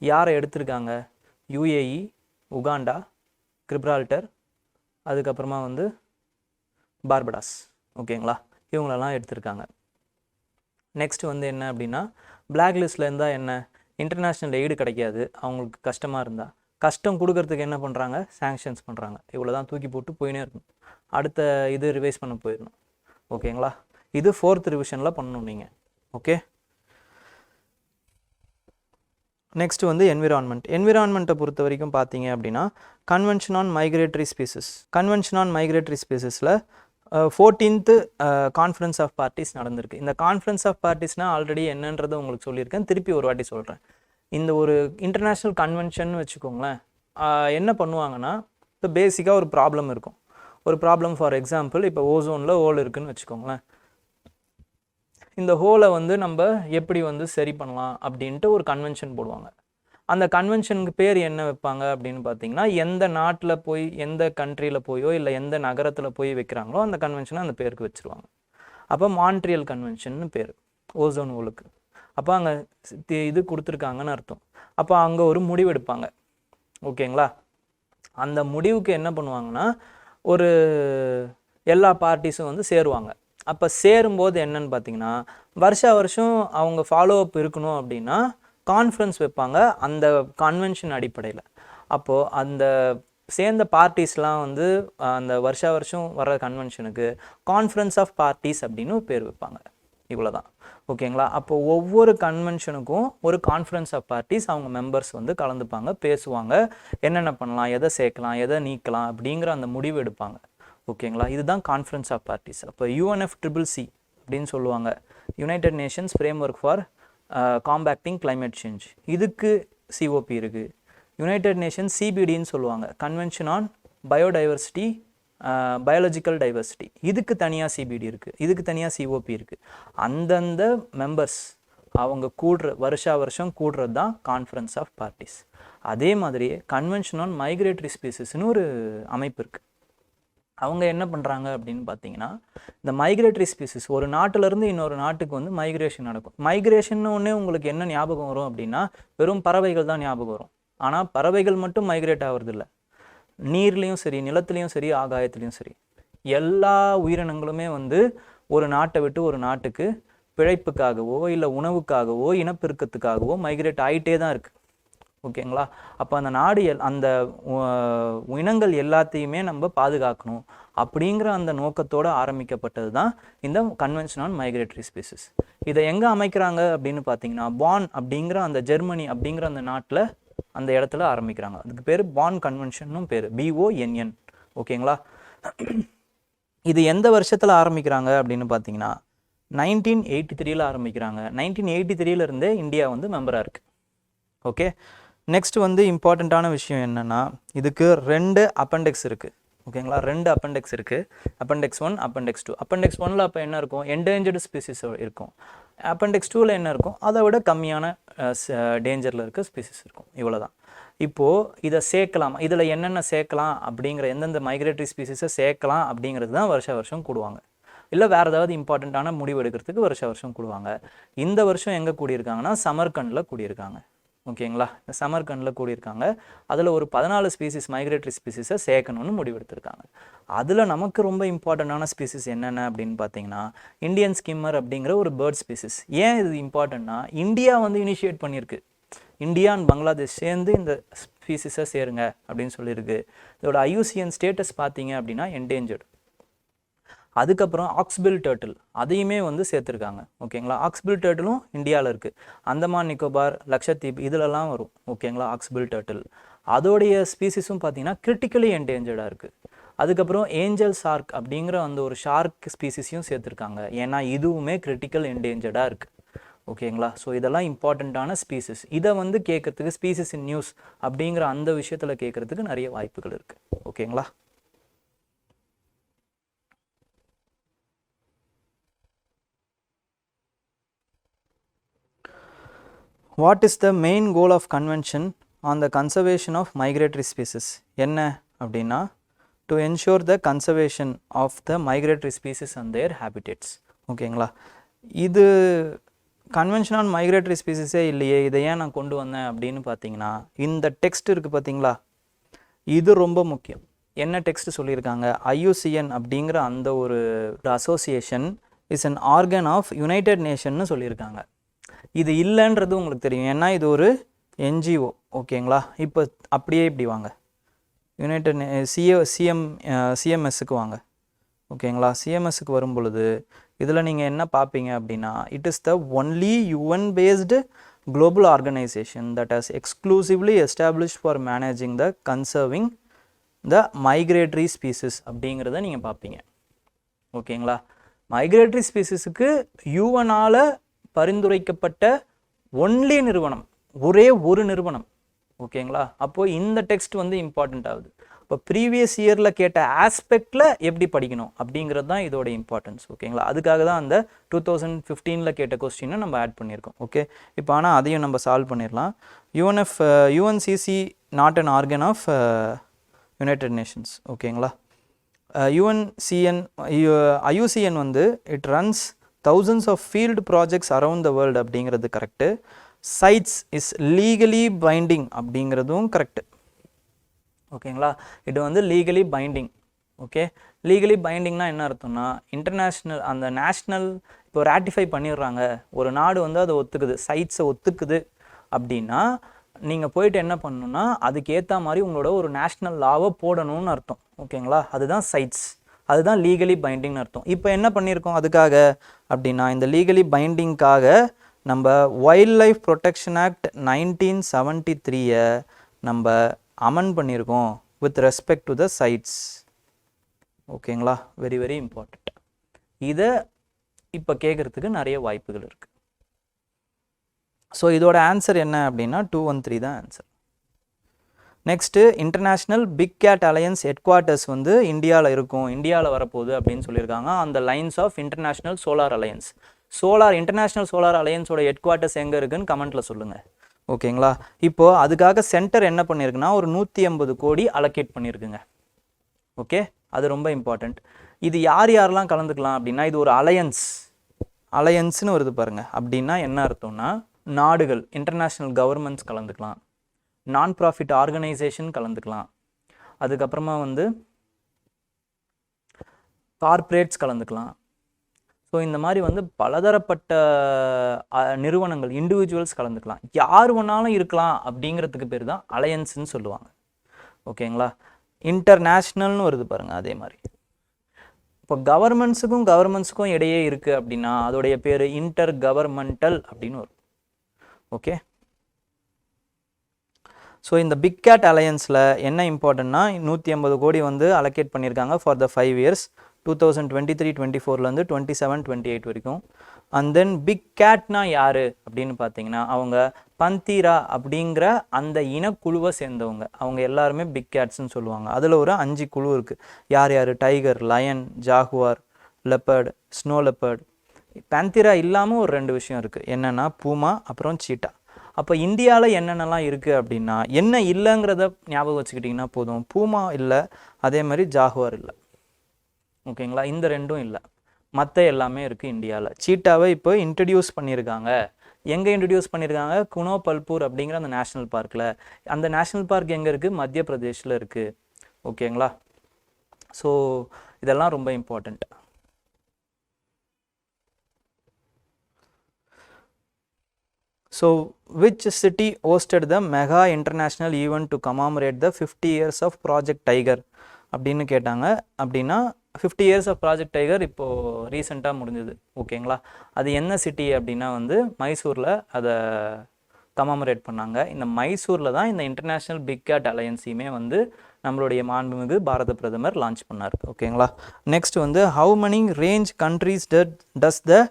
யாரை எடுத்திருக்காங்க? யூஏஇ, உகாண்டா, கிரிப்ரால்டர், அதுக்கப்புறமா வந்து பார்படாஸ். ஓகேங்களா. இவங்களெல்லாம் எடுத்திருக்காங்க. நெக்ஸ்ட் வந்து என்ன அப்படின்னா பிளாக் லிஸ்ட்டில் இருந்தால் என்ன? இன்டர்நேஷ்னல் எய்டு கிடைக்காது அவங்களுக்கு கஷ்டமாக இருந்தால். கஷ்டம் கொடுக்கறதுக்கு என்ன பண்ணுறாங்க? சாங்ஷன்ஸ் பண்ணுறாங்க. இவ்வளோ தான், தூக்கி போட்டு போயினே இருக்கணும். அடுத்த இது ரிவைஸ் பண்ண போயிடணும். ஓகேங்களா. இது 4th ரிவிஷனில் பண்ணணும் நீங்கள். ஓகே. நெக்ஸ்ட் வந்து என்விரான்மெண்ட்டை பொறுத்த வரைக்கும் பார்த்தீங்க அப்படின்னா கன்வென்ஷன் ஆன் மைக்ரேட்டரி ஸ்பீசிஸில் 14th கான்ஃபரன்ஸ் ஆஃப் பார்ட்டிஸ் நடந்திருக்கு. இந்த கான்ஃபரன்ஸ் ஆஃப் பார்ட்டிஸ்னால் ஆல்ரெடி என்னன்றதை உங்களுக்கு சொல்லியிருக்கேன், திருப்பி ஒரு வாட்டி சொல்கிறேன். இந்த ஒரு இன்டர்நேஷ்னல் கன்வென்ஷன் வச்சுக்கோங்களேன். என்ன பண்ணுவாங்கன்னா இப்போ பேசிக்காக ஒரு ப்ராப்ளம் இருக்கும். ஒரு ப்ராப்ளம் ஃபார் எக்ஸாம்பிள் இப்போ ஓசோனில் ஹோல் இருக்குதுன்னு வச்சுக்கோங்களேன். இந்த ஹோலை வந்து நம்ம எப்படி வந்து சரி பண்ணலாம் அப்படின்ட்டு ஒரு கன்வென்ஷன் போடுவாங்க. அந்த கன்வென்ஷனுக்கு பேர் என்ன வைப்பாங்க அப்படின்னு பார்த்தீங்கன்னா எந்த நாட்டில் போய் எந்த கண்ட்ரியில் போயோ இல்லை எந்த நகரத்தில் போய் வைக்கிறாங்களோ அந்த கன்வென்ஷனை அந்த பேருக்கு வச்சுருவாங்க. அப்போ மான்ட்ரியல் கன்வென்ஷன்னு பேர் ஓசோன் ஹோலுக்கு. அப்போ அங்கே இது கொடுத்துருக்காங்கன்னு அர்த்தம். அப்போ அங்கே ஒரு முடிவு எடுப்பாங்க. ஓகேங்களா. அந்த முடிவுக்கு என்ன பண்ணுவாங்கன்னா ஒரு எல்லா பார்ட்டிஸும் வந்து சேருவாங்க. அப்போ சேரும்போது என்னன்னு பார்த்தீங்கன்னா வருஷம் அவங்க ஃபாலோ அப் இருக்கணும் அப்படின்னா கான்ஃபரன்ஸ் வைப்பாங்க அந்த கன்வென்ஷன் அடிப்படையில். அப்போது அந்த சேர்ந்த பார்ட்டிஸ்லாம் வந்து அந்த வருஷம் வர கன்வென்ஷனுக்கு கான்ஃபரன்ஸ் ஆஃப் பார்ட்டிஸ் அப்படின்னு பேர் வைப்பாங்க. இவ்வளோ தான். ஓகேங்களா. அப்போது ஒவ்வொரு கன்வென்ஷனுக்கும் ஒரு கான்ஃபரன்ஸ் ஆஃப் பார்ட்டிஸ் அவங்க மெம்பர்ஸ் வந்து கலந்துப்பாங்க, பேசுவாங்க, என்னென்ன பண்ணலாம், எதை சேர்க்கலாம், எதை நீக்கலாம் அப்படிங்கிற அந்த முடிவு எடுப்பாங்க. ஓகேங்களா. இதுதான் கான்ஃபரன்ஸ் ஆஃப் பார்ட்டிஸ். அப்போ UNFCCC அப்படின்னு சொல்லுவாங்க, United Nations framework for compacting climate change. இதுக்கு COP இருக்குது. யுனைடெட் நேஷன்ஸ் CBDன்னு சொல்லுவாங்க, convention on biodiversity, biological diversity. இதுக்கு தனியாக CBD இருக்குது, இதுக்கு தனியாக COP இருக்குது. அந்தந்த மெம்பர்ஸ் அவங்க வருஷம் கூடுறது தான் கான்ஃபரன்ஸ் ஆஃப் பார்ட்டிஸ். அதே மாதிரியே கன்வென்ஷன் ஆன் மைக்ரேட்டரி ஸ்பீசிஸ்னு ஒரு அமைப்பு இருக்குது. அவங்க என்ன பண்ணுறாங்க அப்படின்னு பார்த்தீங்கன்னா இந்த மைக்ரேட்டரி ஸ்பீசிஸ் ஒரு நாட்டிலேருந்து இன்னொரு நாட்டுக்கு வந்து மைக்ரேஷன் நடக்கும். மைக்ரேஷன் ஒன்றே உங்களுக்கு என்ன ஞாபகம் வரும் அப்படின்னா வெறும் பறவைகள் தான் ஞாபகம் வரும். ஆனால் பறவைகள் மட்டும் மைக்ரேட் ஆகிறது இல்லை. நீர்லேயும் சரி, நிலத்துலேயும் சரி, ஆகாயத்துலேயும் சரி, எல்லா உயிரினங்களுமே வந்து ஒரு நாட்டை விட்டு ஒரு நாட்டுக்கு பிழைப்புக்காகவோ இல்லை உணவுக்காகவோ இனப்பெருக்கத்துக்காகவோ மைக்ரேட் ஆகிட்டே தான் இருக்குது. ஓகேங்களா. அப்போ அந்த நாடு அந்த இனங்கள் எல்லாத்தையுமே நம்ம பாதுகாக்கணும் அப்படிங்கிற அந்த நோக்கத்தோடு ஆரம்பிக்கப்பட்டது தான் இந்த கன்வென்ஷன் ஆன் மைக்ரேட்டரி ஸ்பீசிஸ். இதை எங்கே அமைக்கிறாங்க அப்படின்னு பார்த்தீங்கன்னா பான் அப்படிங்கிற அந்த ஜெர்மனி அப்படிங்கிற அந்த நாட்டில் அந்த இடத்துல ஆரம்பிக்கிறாங்க. அதுக்கு பேர் பான் கன்வென்ஷனும் பேர், BONN. ஓகேங்களா. இது எந்த வருஷத்தில் ஆரம்பிக்கிறாங்க அப்படின்னு பார்த்தீங்கன்னா 1983 ஆரம்பிக்கிறாங்க. 1983 இருந்தே இந்தியா வந்து மெம்பராக இருக்குது. ஓகே. நெக்ஸ்ட் வந்து இம்பார்ட்டண்ட்டான விஷயம் என்னென்னா இதுக்கு 2 அப்பெண்டெக்ஸ் இருக்குது. ஓகேங்களா. 2 அப்பெண்டெக்ஸ் இருக்குது, அப்பெண்டெக்ஸ் 1, அப்பெண்டெக்ஸ் 2. அப்பெண்டெக்ஸ் 1ல் அப்போ என்ன இருக்கும்? என்டேஞ்சர்டு ஸ்பீசிஸ் இருக்கும். அப்பெண்டெக்ஸ் 2ல் என்ன இருக்கும்? அதை விட கம்மியான டேஞ்சரில் இருக்க ஸ்பீசிஸ் இருக்கும். இவ்வளோ தான். இப்போது இதை சேர்க்கலாம், இதில் என்னென்ன சேர்க்கலாம் அப்படிங்கிற எந்தெந்த மைக்ரேட்டரி ஸ்பீசிஸை சேர்க்கலாம் அப்படிங்கிறது தான் வருஷம் கூடுவாங்க. இல்லை வேறு ஏதாவது இம்பார்ட்டண்ட்டான முடிவு எடுக்கிறதுக்கு வருஷம் கூடுவாங்க. இந்த வருஷம் எங்கே கூடியிருக்காங்கன்னா சமர்கண்டில் கூடியிருக்காங்க. ஓகேங்களா. இந்த சமர்கண்டில் கூடியிருக்காங்க. அதில் ஒரு 14 ஸ்பீசிஸ் மைக்ரேட்டரி ஸ்பீசிஸை சேர்க்கணும்னு முடிவெடுத்திருக்காங்க. அதில் நமக்கு ரொம்ப இம்பார்ட்டண்ட்டான ஸ்பீசிஸ் என்னென்ன அப்படின்னு பார்த்தீங்கன்னா இந்தியன் ஸ்கிம்மர் அப்படிங்கிற ஒரு பேர்ட் ஸ்பீசிஸ். ஏன் இது இம்பார்ட்டன்னா இந்தியா வந்து இனிஷியேட் பண்ணியிருக்கு. இந்தியா அண்ட் பங்களாதேஷ் சேர்ந்து இந்த ஸ்பீசிஸை சேருங்க அப்படின்னு சொல்லியிருக்கு. இதோட IUCN ஸ்டேட்டஸ் பார்த்தீங்க அப்படின்னா என்டேஞ்சர்டு. அதுக்கப்புறம் ஆக்ஸ்பில் டர்ட்டில் அதையுமே வந்து சேர்த்துருக்காங்க. ஓகேங்களா. ஆக்ஸ்பில் டர்ட்டிலும் இந்தியாவில் இருக்குது. அந்தமான் நிக்கோபார் லக்ஷத்தீப் இதிலெல்லாம் வரும். ஓகேங்களா. ஆக்ஸ்பில் டர்ட்டில் அதோடைய ஸ்பீசிஸும் பார்த்தீங்கன்னா கிரிட்டிக்கலி என்டேஞ்சர்டாக இருக்குது. அதுக்கப்புறம் ஏஞ்சல் ஷார்க் அப்படிங்கிற அந்த ஒரு ஷார்க் ஸ்பீசிஸையும் சேர்த்துருக்காங்க. ஏன்னா இதுவுமே கிரிட்டிக்கல் என்டேஞ்சர்டாக இருக்குது. ஓகேங்களா. ஸோ இதெல்லாம் இம்பார்ட்டண்ட்டான ஸ்பீசிஸ். இதை வந்து கேட்கறதுக்கு ஸ்பீசிஸ் இன் நியூஸ் அப்படிங்கிற அந்த விஷயத்தில் கேட்கறதுக்கு நிறைய வாய்ப்புகள் இருக்குது. ஓகேங்களா. What is the main goal of convention on the conservation of migratory species? என்ன அப்படின்னா to ensure the conservation of the migratory species and their habitats. ஓகேங்களா. இது கன்வென்ஷன் ஆன் மைக்ரேட்டரி ஸ்பீசிஸே இல்லையே, இதை ஏன் நான் கொண்டு வந்தேன் அப்படின்னு பார்த்தீங்கன்னா இந்த டெக்ஸ்ட் இருக்குது பார்த்தீங்களா, இது ரொம்ப முக்கியம். என்ன டெக்ஸ்ட் சொல்லியிருக்காங்க, IUCN அப்படிங்கிற அந்த ஒரு association is an organ of united நேஷன்னு சொல்லியிருக்காங்க. இது இல்லைன்றது உங்களுக்கு தெரியும், ஏன்னா இது ஒரு NGO. ஓகேங்களா. இப்போ அப்படியே இப்படி வாங்க, யுனைடெட் CMSக்கு வாங்க. ஓகேங்களா. CMSக்கு வரும் பொழுது இதில் நீங்கள் என்ன பார்ப்பீங்க அப்படின்னா it is the only UN based global organisation that has exclusively established for managing the conserving the migratory species அப்படிங்கிறத நீங்கள் பார்ப்பீங்க. ஓகேங்களா. மைக்ரேட்டரி ஸ்பீசிஸுக்கு UN-ஆல் பரிந்துரைக்கப்பட்ட ஒன்லி நிறுவனம், ஒரே ஒரு நிறுவனம். ஓகேங்களா. அப்போது இந்த டெக்ஸ்ட் வந்து இம்பார்ட்டண்ட் ஆகுது. இப்போ ப்ரீவியஸ் இயரில் கேட்ட ஆஸ்பெக்டில் எப்படி படிக்கணும் அப்படிங்கிறது தான் இதோட இம்பார்ட்டன்ஸ். ஓகேங்களா. அதுக்காக தான் அந்த 2015 கேட்ட கொஸ்டினை நம்ம ஆட் பண்ணியிருக்கோம். ஓகே. இப்போ ஆனால் அதையும் நம்ம சால்வ் பண்ணிடலாம். UNCC not an organ of United Nations. ஓகேங்களா. IUCN வந்து it runs thousands of field projects around the world அப்படிங்கிறது correct. sites is legally binding அப்படிங்கிறதும் கரெக்டு. ஓகேங்களா. இது வந்து லீகலி பைண்டிங். ஓகே. லீகலி பைண்டிங்னா என்ன அர்த்தம்னா இன்டர்நேஷ்னல் அந்த நேஷ்னல் இப்போ ராட்டிஃபை பண்ணிடுறாங்க, ஒரு நாடு வந்து அதை ஒத்துக்குது, சைட்ஸை ஒத்துக்குது அப்படின்னா நீங்கள் போயிட்டு என்ன பண்ணணும்னா அதுக்கு ஏற்ற மாதிரி உங்களோட ஒரு நேஷ்னல் லாவை போடணும்னு அர்த்தம். ஓகேங்களா. அதுதான் சைட்ஸ், அதுதான் லீகலி பைண்டிங்னு அர்த்தம். இப்போ என்ன பண்ணியிருக்கோம் அதுக்காக அப்படின்னா இந்த லீகலி பைண்டிங்காக நம்ம வைல்ட் லைஃப் ப்ரொடெக்ஷன் ஆக்ட் 1973 நம்ம அமெண்ட் பண்ணியிருக்கோம் with respect to the CITES. ஓகேங்களா. Very very important. இதை இப்போ கேட்குறதுக்கு நிறைய வாய்ப்புகள் இருக்குது. ஸோ இதோட ஆன்சர் என்ன அப்படின்னா 213 தான் answer. Next international big cat alliance head quarters வந்து இந்தியாவில் இருக்கும், இந்தியாவில் வரப்போகுது அப்படின்னு சொல்லியிருக்காங்க. அந்த lines of international solar alliance. இன்டர்நேஷ்னல் சோலார் அலையன்ஸோட ஹெட் குவார்ட்டர்ஸ் எங்கே இருக்குன்னு கமெண்ட்டில் சொல்லுங்கள். ஓகேங்களா. இப்போது அதுக்காக சென்டர் என்ன பண்ணியிருக்குன்னா ஒரு 150 கோடி அலோகேட் பண்ணியிருக்குங்க. ஓகே. அது ரொம்ப இம்பார்ட்டண்ட். இது யார் யாரெல்லாம் கலந்துக்கலாம் அப்படின்னா இது ஒரு அலையன்ஸ்னு வருது பாருங்கள். அப்படின்னா என்ன அர்த்தம்னா நாடுகள், இன்டர்நேஷ்னல் கவர்மெண்ட்ஸ் கலந்துக்கலாம், நான் ப்ராஃபிட் ஆர்கனைசேஷன் கலந்துக்கலாம், அதுக்கப்புறமா வந்து கார்ப்பரேட்ஸ் கலந்துக்கலாம். ஸோ இந்த மாதிரி வந்து பலதரப்பட்ட நிறுவனங்கள், இண்டிவிஜுவல்ஸ் கலந்துக்கலாம், யார் வேணாலும் இருக்கலாம் அப்படிங்கிறதுக்கு பேர் தான் அலையன்ஸ்ன்னு சொல்லுவாங்க. ஓகேங்களா. இன்டர்நேஷ்னல்னு வருது பாருங்கள். அதே மாதிரி இப்போ கவர்மெண்ட்ஸுக்கும் இடையே இருக்குது அப்படின்னா அதோடைய பேர் இன்டர் கவர்மெண்டல் அப்படின்னு வரும். ஓகே. ஸோ இந்த பிக் கேட் அலையன்ஸில் என்ன இம்பார்ட்டன்ட்னா 150 கோடி வந்து அலோகேட் பண்ணியிருக்காங்க ஃபார் த 5 years 2023-24 27-28 வரைக்கும். அண்ட் தென் பிக் கேட்னா யார் அப்படின்னு பார்த்தீங்கன்னா அவங்க பந்தீரா அப்படிங்கிற அந்த இனக்குழுவை சேர்ந்தவங்க, அவங்க எல்லாருமே பிக் கேட்ஸ்ன்னு சொல்லுவாங்க. அதில் ஒரு 5 குழு இருக்குது. யார் tiger, lion, jaguar, leopard, snow leopard. Panthera இல்லாமல் ஒரு 2 விஷயம் இருக்குது, என்னென்னா பூமா அப்புறம் சீட்டா. அப்போ இந்தியாவில் என்னென்னலாம் இருக்குது அப்படின்னா என்ன இல்லைங்கிறத ஞாபகம் வச்சுக்கிட்டிங்கன்னா போதும். பூமா இல்லை, அதே மாதிரி ஜாகுவார் இல்லை. ஓகேங்களா. இந்த 2ம் இல்லை, மற்ற எல்லாமே இருக்குது இந்தியாவில். சீட்டாவை இப்போ இன்ட்ரடியூஸ் பண்ணியிருக்காங்க. எங்கே இன்ட்ரடியூஸ் பண்ணியிருக்காங்க? குனோ பல்பூர் அப்படிங்கிற அந்த நேஷ்னல் பார்க்கில். அந்த நேஷ்னல் பார்க் எங்கே இருக்குது? மத்திய பிரதேஷில் இருக்குது. ஓகேங்களா? ஸோ இதெல்லாம் ரொம்ப important. So, which city hosted the mega international event to commemorate the 50 years of Project Tiger? அப்படின்னு கேட்டாங்க. அப்படின்னா 50 years of Project Tiger இப்போது ரீசெண்டாக முடிஞ்சது. ஓகேங்களா? அது என்ன சிட்டி அப்படின்னா வந்து மைசூரில் அதை கமாமரேட் பண்ணாங்க. இந்த மைசூரில் தான் இந்த இன்டர்நேஷ்னல் பிக் கேட் அலையன்ஸையுமே வந்து நம்மளுடைய மாண்புமிகு பாரத பிரதமர் லான்ச் பண்ணார். ஓகேங்களா? நெக்ஸ்ட் வந்து how many range countries does the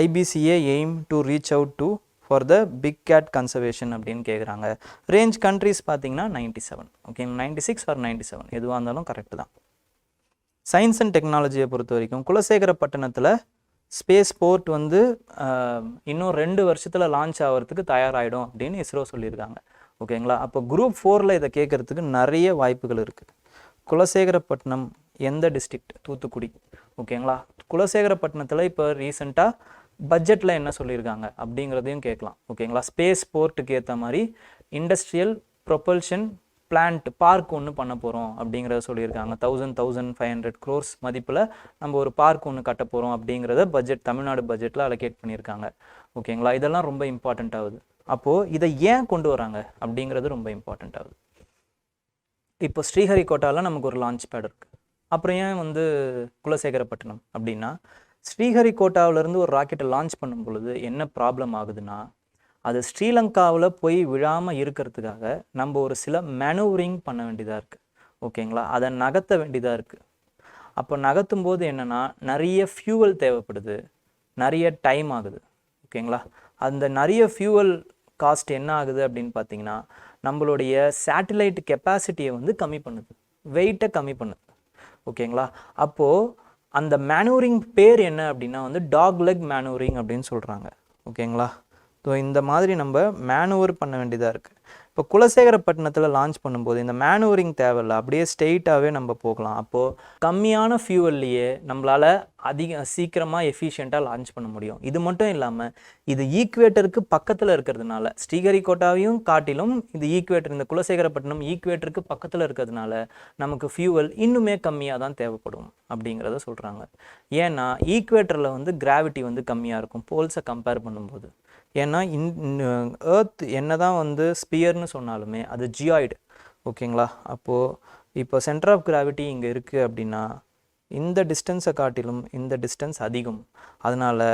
IBCA aim to reach out to for the big cat conservation அப்படின்னு கேட்குறாங்க. ரேஞ்ச் கண்ட்ரிஸ் பார்த்தீங்கன்னா 97. ஓகே, 96 ஆர் 97 எதுவாக இருந்தாலும் கரெக்டு தான். சயின்ஸ் அண்ட் டெக்னாலஜியை பொறுத்த வரைக்கும் குலசேகரப்பட்டினத்தில் ஸ்பேஸ் போர்ட் வந்து இன்னும் 2 வருஷத்தில் லான்ச் ஆகிறதுக்கு தயாராகிடும் அப்படின்னு இஸ்ரோ சொல்லியிருக்காங்க. ஓகேங்களா? அப்போ குரூப் 4ல் இதை கேட்குறதுக்கு நிறைய வாய்ப்புகள் இருக்குது. குலசேகரப்பட்டினம் எந்த டிஸ்ட்ரிக்ட்? தூத்துக்குடி. ஓகேங்களா? குலசேகரப்பட்டினத்தில் இப்போ ரீசெண்டாக பட்ஜெட்டில் என்ன சொல்லியிருக்காங்க அப்படிங்கிறதையும் கேட்கலாம். ஓகேங்களா? ஸ்பேஸ் போர்ட்டுக்கு ஏற்ற மாதிரி இண்டஸ்ட்ரியல் ப்ரொபல்ஷன் பிளான்ட் பார்க் ஒன்று பண்ண போகிறோம் அப்படிங்கிறத சொல்லியிருக்காங்க. 1500 crores மதிப்பில் நம்ம ஒரு பார்க் ஒன்று கட்ட போகிறோம் அப்படிங்கிறத தமிழ்நாடு பட்ஜெட்டில் அலோகேட் பண்ணியிருக்காங்க. ஓகேங்களா? இதெல்லாம் ரொம்ப இம்பார்ட்டண்ட் ஆகுது. அப்போது இதை ஏன் கொண்டு வராங்க அப்படிங்கிறது ரொம்ப இம்பார்ட்டண்ட் ஆகுது. இப்போ ஸ்ரீஹரிகோட்டாவில் நமக்கு ஒரு லான்ச் பேட் இருக்குது. அப்புறம் ஏன் வந்து குலசேகரப்பட்டினம் அப்படின்னா, ஸ்ரீஹரிகோட்டாவிலேருந்து ஒரு ராக்கெட்டை லான்ச் பண்ணும் பொழுது என்ன ப்ராப்ளம் ஆகுதுன்னா, அது ஸ்ரீலங்காவில் போய் விழாமல் இருக்கிறதுக்காக நம்ம ஒரு சில மேனூவரிங் பண்ண வேண்டியதாக இருக்குது. ஓகேங்களா? அதை நகர்த்த வேண்டியதாக இருக்குது. அப்போ நகர்த்தும் போது என்னென்னா நிறைய ஃபியூவல் தேவைப்படுது, நிறைய டைம் ஆகுது. ஓகேங்களா? அந்த நிறைய ஃபியூவல் காஸ்ட் என்ன ஆகுது அப்படின்னு பார்த்தீங்கன்னா, நம்மளுடைய சேட்டிலைட் கெப்பாசிட்டியை வந்து கம்மி பண்ணுது, வெயிட்டை கம்மி பண்ணுது. ஓகேங்களா? அப்போது அந்த மேனூரிங் பேர் என்ன அப்படின்னா வந்து டாக் லெக் மேனூரிங் அப்படின்னு சொல்கிறாங்க. ஓகேங்களா? ஸோ இந்த மாதிரி நம்ம மேனூவர் பண்ண வேண்டியதாக இருக்குது. இப்போ குலசேகரப்பட்டினத்தில் லான்ச் பண்ணும்போது இந்த மேனூவரிங் தேவையில்லை, அப்படியே ஸ்ட்ரெயிட்டாகவே நம்ம போகலாம். அப்போது கம்மியான ஃபியூவல்லையே நம்மளால் சீக்கிரமாக எஃபிஷியண்ட்டாக லான்ச் பண்ண முடியும். இது மட்டும் இல்லாமல் இது ஈக்குவேட்டருக்கு பக்கத்தில் இருக்கிறதுனால, ஸ்ரீஹரிகோட்டாவையும் காட்டிலும் இது ஈக்குவேட்டர், இந்த குலசேகரப்பட்டினம் ஈக்குவேட்டருக்கு பக்கத்தில் இருக்கிறதுனால நமக்கு ஃபியூவல் இன்னுமே கம்மியாக தான் தேவைப்படும் அப்படிங்கிறத சொல்கிறாங்க. ஏன்னா ஈக்குவேட்டரில் வந்து கிராவிட்டி வந்து கம்மியாக இருக்கும் போல்ஸை கம்பேர் பண்ணும்போது. ஏன்னா எர்த் என்ன தான் வந்து ஸ்பியர்னு சொன்னாலுமே அது ஜியாய்டு. ஓகேங்களா? அப்போது இப்போ சென்டர் ஆஃப் கிராவிட்டி இங்கே இருக்குது அப்படின்னா இந்த டிஸ்டன்ஸை காட்டிலும் இந்த டிஸ்டன்ஸ் அதிகம். அதனால்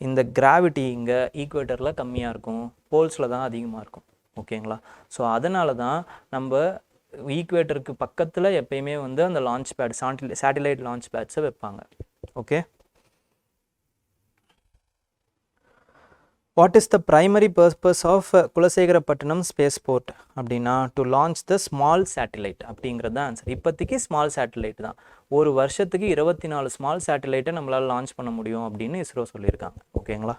இந்த கிராவிட்டி இங்கே ஈக்குவேட்டரில் கம்மியாக இருக்கும், போல்ஸில் தான் அதிகமாக இருக்கும். ஓகேங்களா? ஸோ அதனால தான் நம்ம ஈக்குவேட்டருக்கு பக்கத்தில் எப்பயுமே வந்து அந்த லான்ச் பேட், சேட்டிலைட் லான்ச் பேட்ஸை வைப்பாங்க. Okay. What is the primary purpose of Kulasekarapattinam space port அப்படின்னா, to launch the small satellite அப்படிங்கிறது தான் ஆன்சர். இப்போதைக்கு ஸ்மால் சேட்டிலைட் தான். ஒரு வருஷத்துக்கு 24 ஸ்மால் சேட்டிலைட்டை நம்மளால் லான்ச் பண்ண முடியும் அப்படின்னு இஸ்ரோ சொல்லியிருக்காங்க. ஓகேங்களா?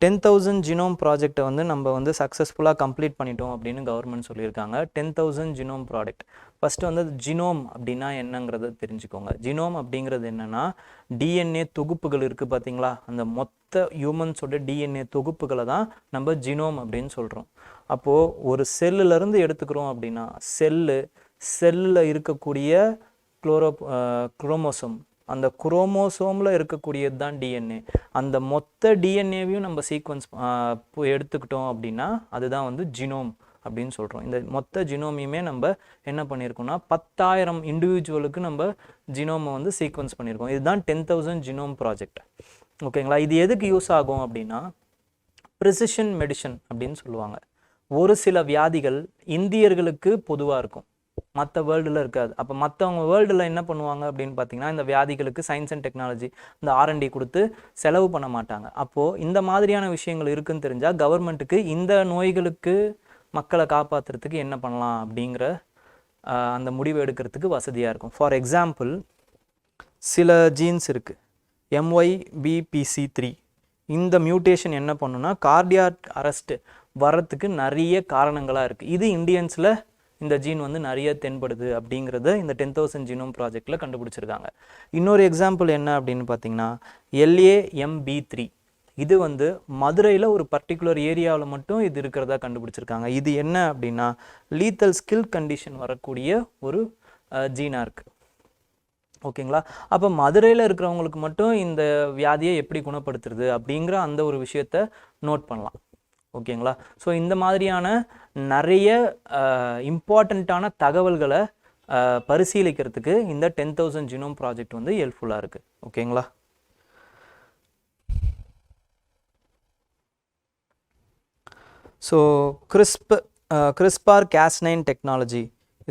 10,000 ஜினோம் ப்ராஜெக்டை வந்து நம்ம வந்து சக்ஸஸ்ஃபுல்லாக கம்ப்ளீட் பண்ணிட்டோம் அப்படின்னு கவர்மெண்ட் சொல்லியிருக்காங்க. 10,000 ஜினோம் ப்ராடக்ட். ஃபஸ்ட்டு வந்து ஜினோம் அப்படின்னா என்னங்கிறத தெரிஞ்சுக்கோங்க. ஜினோம் அப்படிங்கிறது என்னென்னா, டிஎன்ஏ தொகுப்புகள் இருக்குது பார்த்தீங்களா, அந்த மொத்த ஹியூமன்ஸோட டிஎன்ஏ தொகுப்புகளை தான் நம்ம ஜினோம் அப்படின்னு சொல்கிறோம். அப்போது ஒரு செல்லுலேருந்து எடுத்துக்கிறோம் அப்படின்னா, செல்லில் இருக்கக்கூடிய குரோமோசோம், அந்த குரோமோசோமில் இருக்கக்கூடியது தான் டிஎன்ஏ. அந்த மொத்த டிஎன்ஏவையும் நம்ம சீக்வன்ஸ் எடுத்துக்கிட்டோம் அப்படின்னா அதுதான் வந்து ஜினோம் அப்படின்னு சொல்கிறோம். இந்த மொத்த ஜினோமையுமே நம்ம என்ன பண்ணியிருக்கோம்னா 10,000 இண்டிவிஜுவலுக்கு நம்ம ஜினோமை வந்து சீக்வன்ஸ் பண்ணியிருக்கோம். இதுதான் 10,000 ஜினோம் ப்ராஜெக்ட். ஓகேங்களா? இது எதுக்கு யூஸ் ஆகும் அப்படின்னா, ப்ரிசிஷன் மெடிசன் அப்படின்னு சொல்லுவாங்க. ஒரு சில வியாதிகள் இந்தியர்களுக்கு பொதுவாக இருக்கும், மற்ற வேர்ல்டில் இருக்காது. அப்போ மற்றவங்க வேர்ல்டில் என்ன பண்ணுவாங்க அப்படின்னு பார்த்தீங்கன்னா, இந்த வியாதிகளுக்கு சயின்ஸ் அண்ட் டெக்னாலஜி, இந்த R&D கொடுத்து செலவு பண்ண மாட்டாங்க. அப்போது இந்த மாதிரியான விஷயங்கள் இருக்குதுன்னு தெரிஞ்சால் கவர்மெண்ட்டுக்கு இந்த நோய்களுக்கு மக்களை காப்பாற்றுறதுக்கு என்ன பண்ணலாம் அப்படிங்கிற அந்த முடிவு எடுக்கிறதுக்கு வசதியாக இருக்கும். ஃபார் எக்ஸாம்பிள், சில ஜீன்ஸ் இருக்குது, MYBPC3. இந்த மியூட்டேஷன் என்ன பண்ணுன்னா கார்டியாக் அரெஸ்ட் வரத்துக்கு நிறைய காரணங்களாக இருக்குது. இது இந்தியன்ஸில் இந்த ஜீன் வந்து நிறைய தென்படுது அப்படிங்கிறத இந்த 10,000 ஜீனோம் ப்ராஜெக்டில் கண்டுபிடிச்சிருக்காங்க. இன்னொரு எக்ஸாம்பிள் என்ன அப்படின்னு பார்த்தீங்கன்னா, LAMB3. இது வந்து மதுரையில் ஒரு பர்டிகுலர் ஏரியாவில் மட்டும் இது இருக்கிறதா கண்டுபிடிச்சிருக்காங்க. இது என்ன அப்படின்னா லீத்தல் ஸ்கில் கண்டிஷன் வரக்கூடிய ஒரு ஜீனாக இருக்குது. ஓகேங்களா? அப்போ மதுரையில் இருக்கிறவங்களுக்கு மட்டும் இந்த வியாதியை எப்படி குணப்படுத்துறது அப்படிங்கிற அந்த ஒரு விஷயத்த நோட் பண்ணலாம். ஓகேங்களா? ஸோ இந்த மாதிரியான நிறைய இம்பார்ட்டண்ட்டான தகவல்களை பரிசீலிக்கிறதுக்கு இந்த 10,000 ஜீனோம் ப்ராஜெக்ட் வந்து ஹெல்ப்ஃபுல்லாக இருக்குது. ஓகேங்களா? So CRISPR-Cas9 technology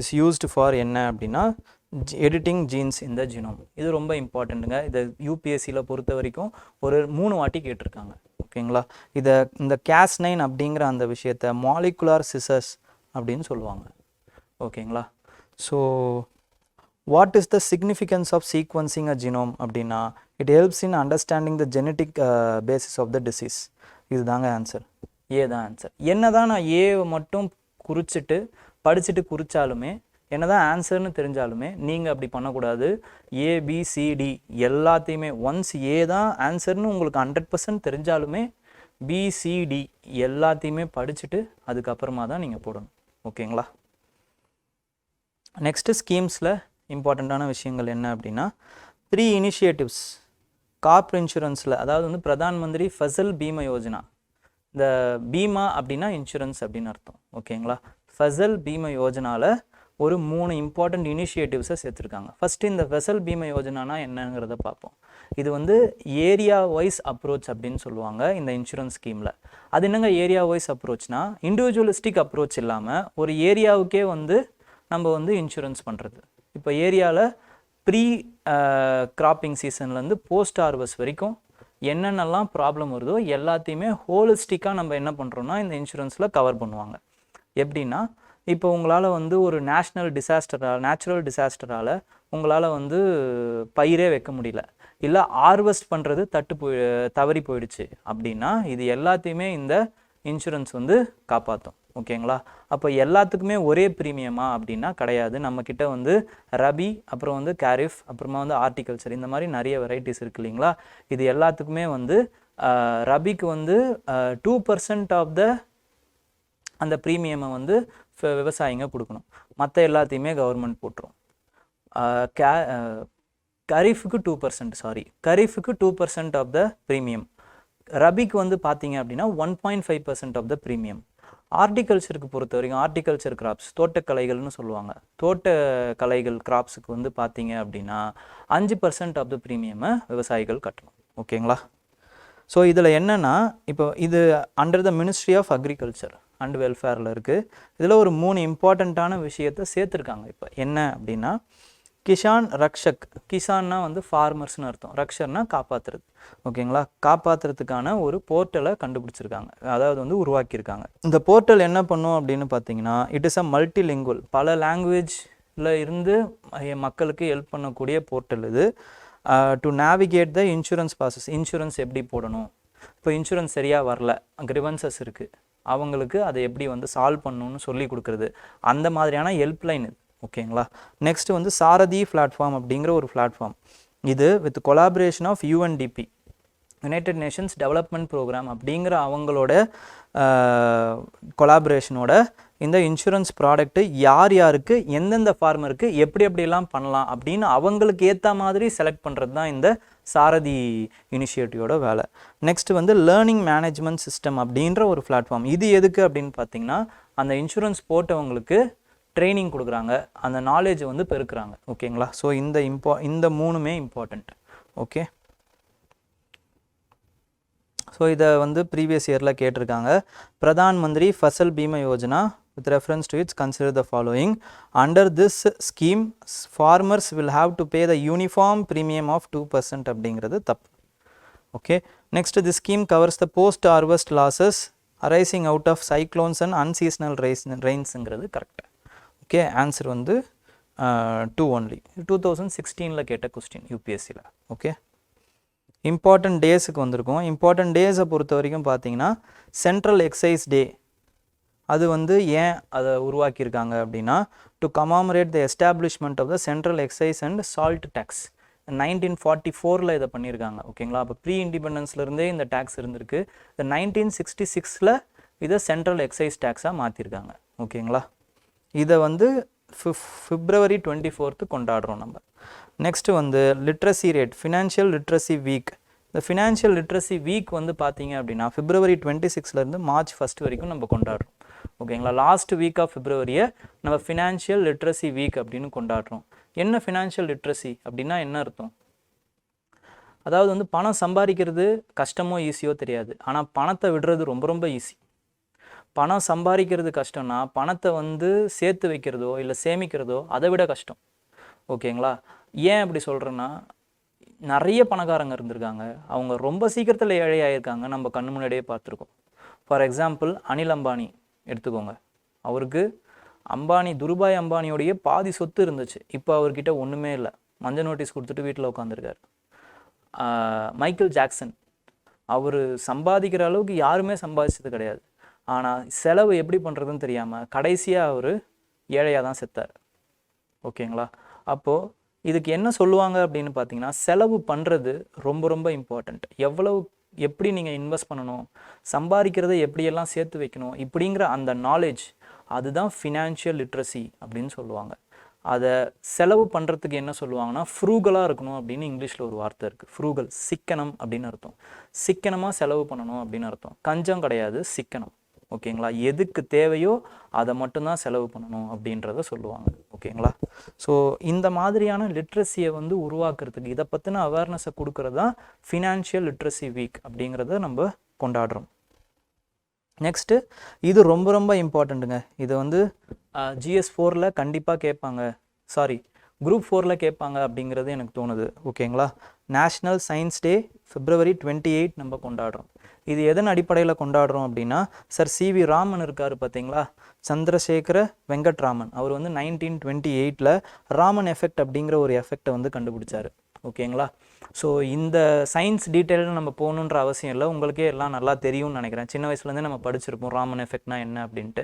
is used for என்ன அப்படின்னா எடிட்டிங் ஜீன்ஸ் இந்த ஜீனோம். இது ரொம்ப இம்பார்ட்டண்ட்டுங்க. இதை யூபிஎஸ்சியில் பொறுத்த வரைக்கும் ஒரு 3 வாட்டி கேட்டிருக்காங்க. ஓகேங்களா? இந்த Cas9 அப்படிங்கிற அந்த விஷயத்தை மாலிகுலார் சிசர்ஸ் அப்படின்னு சொல்லுவாங்க. ஓகேங்களா? So what is the significance of sequencing a genome அப்படின்னா it helps in understanding the genetic basis of the disease. இதுதாங்க ஆன்சர். ஏ தான் ஆன்சர். என்ன தான் நான் ஏவை மட்டும் படிச்சுட்டு குறிச்சாலுமே என்ன தான் ஆன்சர்னு தெரிஞ்சாலுமே நீங்கள் அப்படி பண்ணக்கூடாது. ஏபிசிடி எல்லாத்தையுமே ஒன்ஸ் ஏ தான் ஆன்சர்னு உங்களுக்கு 100% தெரிஞ்சாலுமே பிசிடி எல்லாத்தையுமே படிச்சுட்டு அதுக்கப்புறமா தான் நீங்கள் போடணும். ஓகேங்களா? நெக்ஸ்ட்டு ஸ்கீம்ஸில் இம்பார்ட்டண்ட்டான விஷயங்கள் என்ன அப்படின்னா 3 இனிஷியேட்டிவ்ஸ் கார்ப் இன்சூரன்ஸில், அதாவது வந்து பிரதான் மந்திரி ஃபசல் பீமா யோஜனா. இந்த பீமா அப்படின்னா இன்சூரன்ஸ் அப்படின்னு அர்த்தம். ஓகேங்களா? ஃபசல் பீமா யோஜனாவில் ஒரு 3 இம்பார்ட்டண்ட் இனிஷியேட்டிவ்ஸை சேர்த்துருக்காங்க. ஃபஸ்ட்டு இந்த ஃபசல் பீமா யோஜனானா என்னங்கிறத பார்ப்போம். இது வந்து ஏரியா வைஸ் அப்ரோச் அப்படின்னு சொல்லுவாங்க இந்த இன்சூரன்ஸ் ஸ்கீமில். அது என்னங்க ஏரியா வைஸ் அப்ரோச்னா இண்டிவிஜுவலிஸ்டிக் அப்ரோச் இல்லாமல் ஒரு ஏரியாவுக்கே வந்து நம்ம வந்து இன்சூரன்ஸ் பண்ணுறது. இப்போ ஏரியாவில் ப்ரீ கிராப்பிங் சீசன்லேருந்து போஸ்ட் ஹார்வெஸ்ட் வரைக்கும் என்னென்னலாம் ப்ராப்ளம் வருதோ எல்லாத்தையுமே ஹோலிஸ்டிக்காக நம்ம என்ன பண்ணுறோன்னா இந்த இன்சூரன்ஸில் கவர் பண்ணுவாங்க. எப்படின்னா இப்போ உங்களால் வந்து ஒரு நேச்சுரல் டிசாஸ்டரால் உங்களால் வந்து பயிரே வைக்க முடியல, இல்லை ஹார்வெஸ்ட் பண்ணுறது தவறி போயிடுச்சு அப்படின்னா இது எல்லாத்தையுமே இந்த இன்சூரன்ஸ் வந்து காப்பாற்றும். ஓகேங்களா? அப்போ எல்லாத்துக்குமே ஒரே ப்ரீமியமா அப்படின்னா கிடையாது. நம்மக்கிட்ட வந்து ரபி, அப்புறம் வந்து கேரிஃப், அப்புறமா வந்து ஹார்டிகல்ச்சர், இந்த மாதிரி நிறைய வெரைட்டிஸ் இருக்குது இல்லைங்களா? இது எல்லாத்துக்குமே வந்து ரபிக்கு வந்து 2% ஆஃப் த அந்த ப்ரீமியமை வந்து விவசாயிங்க கொடுக்கணும். மற்ற எல்லாத்தையுமே கவர்மெண்ட் போட்டுரும். கரீஃபுக்கு 2% ஆஃப் த ப்ரீமியம். ரபிக்கு வந்து பார்த்தீங்க அப்படின்னா 1.5% ஆஃப் த ப்ரீமியம். ஹார்டிகல்ச்சருக்கு பொறுத்த வரைக்கும் ஹார்டிகல்ச்சர் கிராப்ஸ், தோட்டக்கலைகள்னு சொல்லுவாங்க, தோட்டக்கலைகள் கிராப்ஸுக்கு வந்து பார்த்தீங்க அப்படின்னா 5% ஆஃப் த ப்ரீமியமை விவசாயிகள் கட்டணும். ஓகேங்களா? ஸோ இதில் என்னென்னா இப்போ இது under the ministry of agriculture and வெல்ஃபேரில் இருக்குது. இதில் ஒரு 3 இம்பார்ட்டண்ட்டான விஷயத்தை சேர்த்துருக்காங்க. இப்போ என்ன அப்படின்னா கிஷான் ரக்ஷக், கிசான்னா வந்து ஃபார்மர்ஸ்னு அர்த்தம், ரக்ஷர்னா காப்பாற்றுறது. ஓகேங்களா? காப்பாற்றுறதுக்கான ஒரு போர்ட்டலை கண்டுபிடிச்சிருக்காங்க, அதாவது வந்து உருவாக்கியிருக்காங்க. இந்த போர்ட்டல் என்ன பண்ணும் அப்படின்னு பார்த்தீங்கன்னா இட் இஸ் அ மல்டிலிங்குவல், பல லாங்குவேஜில் இருந்து மக்களுக்கு ஹெல்ப் பண்ணக்கூடிய போர்ட்டல் இது. To navigate the insurance process, insurance எப்படி போடணும், இப்போ இன்சூரன்ஸ் சரியாக வரல, கிரிவன்சஸ் இருக்குது, அவங்களுக்கு அதை எப்படி வந்து சால்வ் பண்ணணும்னு சொல்லி கொடுக்குறது, அந்த மாதிரியான ஹெல்ப்லைன் இது. ஓகேங்களா? நெக்ஸ்ட் வந்து சாரதி பிளாட்ஃபார்ம் அப்படிங்கிற ஒரு பிளாட்ஃபார்ம். இது with collaboration of UNDP, United Nations development programme அப்படிங்கிற அவங்களோட கொலாபரேஷனோட இந்த இன்சூரன்ஸ் ப்ராடக்ட்டு யார் யாருக்கு எந்தெந்த ஃபார்மருக்கு எப்படியெல்லாம் பண்ணலாம் அப்படின்னு அவங்களுக்கு ஏற்ற மாதிரி செலக்ட் பண்ணுறது தான் இந்த சாரதி இனிஷியேட்டிவோட வேலை. நெக்ஸ்ட் வந்து லேர்னிங் மேனேஜ்மெண்ட் சிஸ்டம் அப்படின்ற ஒரு பிளாட்ஃபார்ம். இது எதுக்கு அப்படின்னு பார்த்தீங்கன்னா அந்த இன்சூரன்ஸ் போட்டவங்களுக்கு ட்ரைனிங் கொடுக்குறாங்க, அந்த நாலேஜை வந்து பெருக்குறாங்க. ஓகேங்களா? ஸோ இந்த 3மே இம்பார்ட்டண்ட். ஓகே, ஸோ இதை வந்து ப்ரீவியஸ் இயரில் கேட்டிருக்காங்க. Pradhan Mantri Fasal Bima Yojana with reference to its consider the following. Under this scheme farmers will have to pay the uniform premium of 2% அப்படிங்கிறது தப்பு. Okay, next this scheme covers the post harvest losses arising out of cyclones and unseasonal rainsங்கிறது correct. Okay, answer வந்து 2 only. 2016 கேட்ட question யூபிஎஸ்சியில். Okay, important டேஸுக்கு வந்திருக்கும். Important டேஸை பொறுத்த வரைக்கும் பார்த்தீங்கன்னா சென்ட்ரல் எக்ஸைஸ் டே, அது வந்து ஏன் அதை உருவாக்கியிருக்காங்க அப்படின்னா to commemorate the establishment of the central excise and salt tax. 1944 இதை பண்ணியிருக்காங்க. ஓகேங்களா? அப்போ ப்ரீ இண்டிபெண்டன்ஸ்லேருந்தே இந்த டேக்ஸ் இருந்திருக்கு. இந்த 1966 இதை சென்ட்ரல் எக்ஸைஸ் டேக்ஸாக மாற்றிருக்காங்க. ஓகேங்களா? இதை வந்து February 24 கொண்டாடுறோம் நம்ம. நெக்ஸ்ட்டு வந்து literacy rate, financial literacy week. இந்த ஃபினான்ஷியல் லிட்ரஸி வீக் வந்து பார்த்தீங்க அப்படின்னா February 26 March 1 வரைக்கும் நம்ம கொண்டாடுறோம். ஓகேங்களா? லாஸ்ட் வீக் ஆஃப் February நம்ம ஃபினான்ஷியல் லிட்ரஸி வீக் அப்படின்னு கொண்டாடுறோம். என்ன ஃபினான்ஷியல் லிட்ரஸி அப்படின்னா என்ன அர்த்தம்? அதாவது வந்து பணம் சம்பாதிக்கிறது கஷ்டமோ ஈஸியோ தெரியாது, ஆனால் பணத்தை விடுறது ரொம்ப ரொம்ப ஈஸி. பணம் சம்பாதிக்கிறது கஷ்டம்னா பணத்தை வந்து சேர்த்து வைக்கிறதோ இல்லை சேமிக்கிறதோ அதை விட கஷ்டம். ஓகேங்களா? ஏன் அப்படி சொல்கிறேன்னா, நிறைய பணக்காரங்க இருந்திருக்காங்க, அவங்க ரொம்ப சீக்கிரத்தில் ஏழையாயிருக்காங்க, நம்ம கண்ணு முன்னாடியே பார்த்துருக்கோம். ஃபார் எக்ஸாம்பிள் அனில் அம்பானி எடுத்துக்கோங்க. அவருக்கு துருபாய் அம்பானியோடைய பாதி சொத்து இருந்துச்சு, இப்போ அவர்கிட்ட ஒன்றுமே இல்லை, மஞ்சள் நோட்டீஸ் கொடுத்துட்டு வீட்டில் உட்காந்துருக்காரு. மைக்கேல் ஜாக்சன், அவர் சம்பாதிக்கிற அளவுக்கு யாருமே சம்பாதிச்சது கிடையாது, ஆனால் செலவு எப்படி பண்ணுறதுன்னு தெரியாமல் கடைசியாக அவர் ஏழையாக தான் செத்தார். ஓகேங்களா? அப்போது இதுக்கு என்ன சொல்லுவாங்க அப்படின்னு பார்த்தீங்கன்னா, செலவு பண்ணுறது ரொம்ப ரொம்ப இம்பார்ட்டண்ட். எப்படி நீங்கள் இன்வெஸ்ட் பண்ணணும், சம்பாதிக்கிறத எப்படியெல்லாம் சேர்த்து வைக்கணும், இப்படிங்கிற அந்த நாலேஜ், அதுதான் ஃபினான்ஷியல் லிட்ரஸி அப்படின்னு சொல்லுவாங்க. அதை செலவு பண்ணுறதுக்கு என்ன சொல்லுவாங்கன்னா, ஃப்ரூகலாக இருக்கணும் அப்படின்னு இங்கிலீஷில் ஒரு வார்த்தை இருக்குது. ஃப்ரூகல், சிக்கனம் அப்படின்னு அர்த்தம். சிக்கனமாக செலவு பண்ணணும் அப்படின்னு அர்த்தம். கஞ்சம் கிடையாது, சிக்கனம். ஓகேங்களா? எதுக்கு தேவையோ அதை மட்டும்தான் செலவு பண்ணணும் அப்படின்றத சொல்லுவாங்க. ஓகேங்களா? ஸோ இந்த மாதிரியான லிட்ரஸியை வந்து உருவாக்குறதுக்கு, இதை பற்றின அவேர்னஸை கொடுக்கறது தான் ஃபினான்ஷியல் லிட்ரஸி வீக் அப்படிங்கிறத நம்ம கொண்டாடுறோம். நெக்ஸ்ட்டு இது ரொம்ப ரொம்ப இம்பார்ட்டண்ட்டுங்க. இது வந்து GS4 கண்டிப்பாக கேட்பாங்க, குரூப் 4 கேட்பாங்க அப்படிங்கிறது எனக்கு தோணுது. ஓகேங்களா? நேஷ்னல் சயின்ஸ் டே February 28 நம்ம கொண்டாடுறோம். இது எதன் அடிப்படையில் கொண்டாடுறோம் அப்படின்னா, சார் CV ராமன் இருக்கார் பார்த்தீங்களா, சந்திரசேகர வெங்கட்ராமன், அவர் வந்து 1928 ராமன் எஃபெக்ட் அப்படிங்கிற ஒரு எஃபெக்டை வந்து கண்டுபிடிச்சார். ஓகேங்களா? ஸோ இந்த சயின்ஸ் டீட்டெயிலில் நம்ம போகணுன்ற அவசியம் இல்லை, உங்களுக்கே எல்லாம் நல்லா தெரியும்னு நினைக்கிறேன். சின்ன வயசுலேருந்தே நம்ம படிச்சிருப்போம் ராமன் எஃபெக்ட்னா என்ன அப்படின்ட்டு.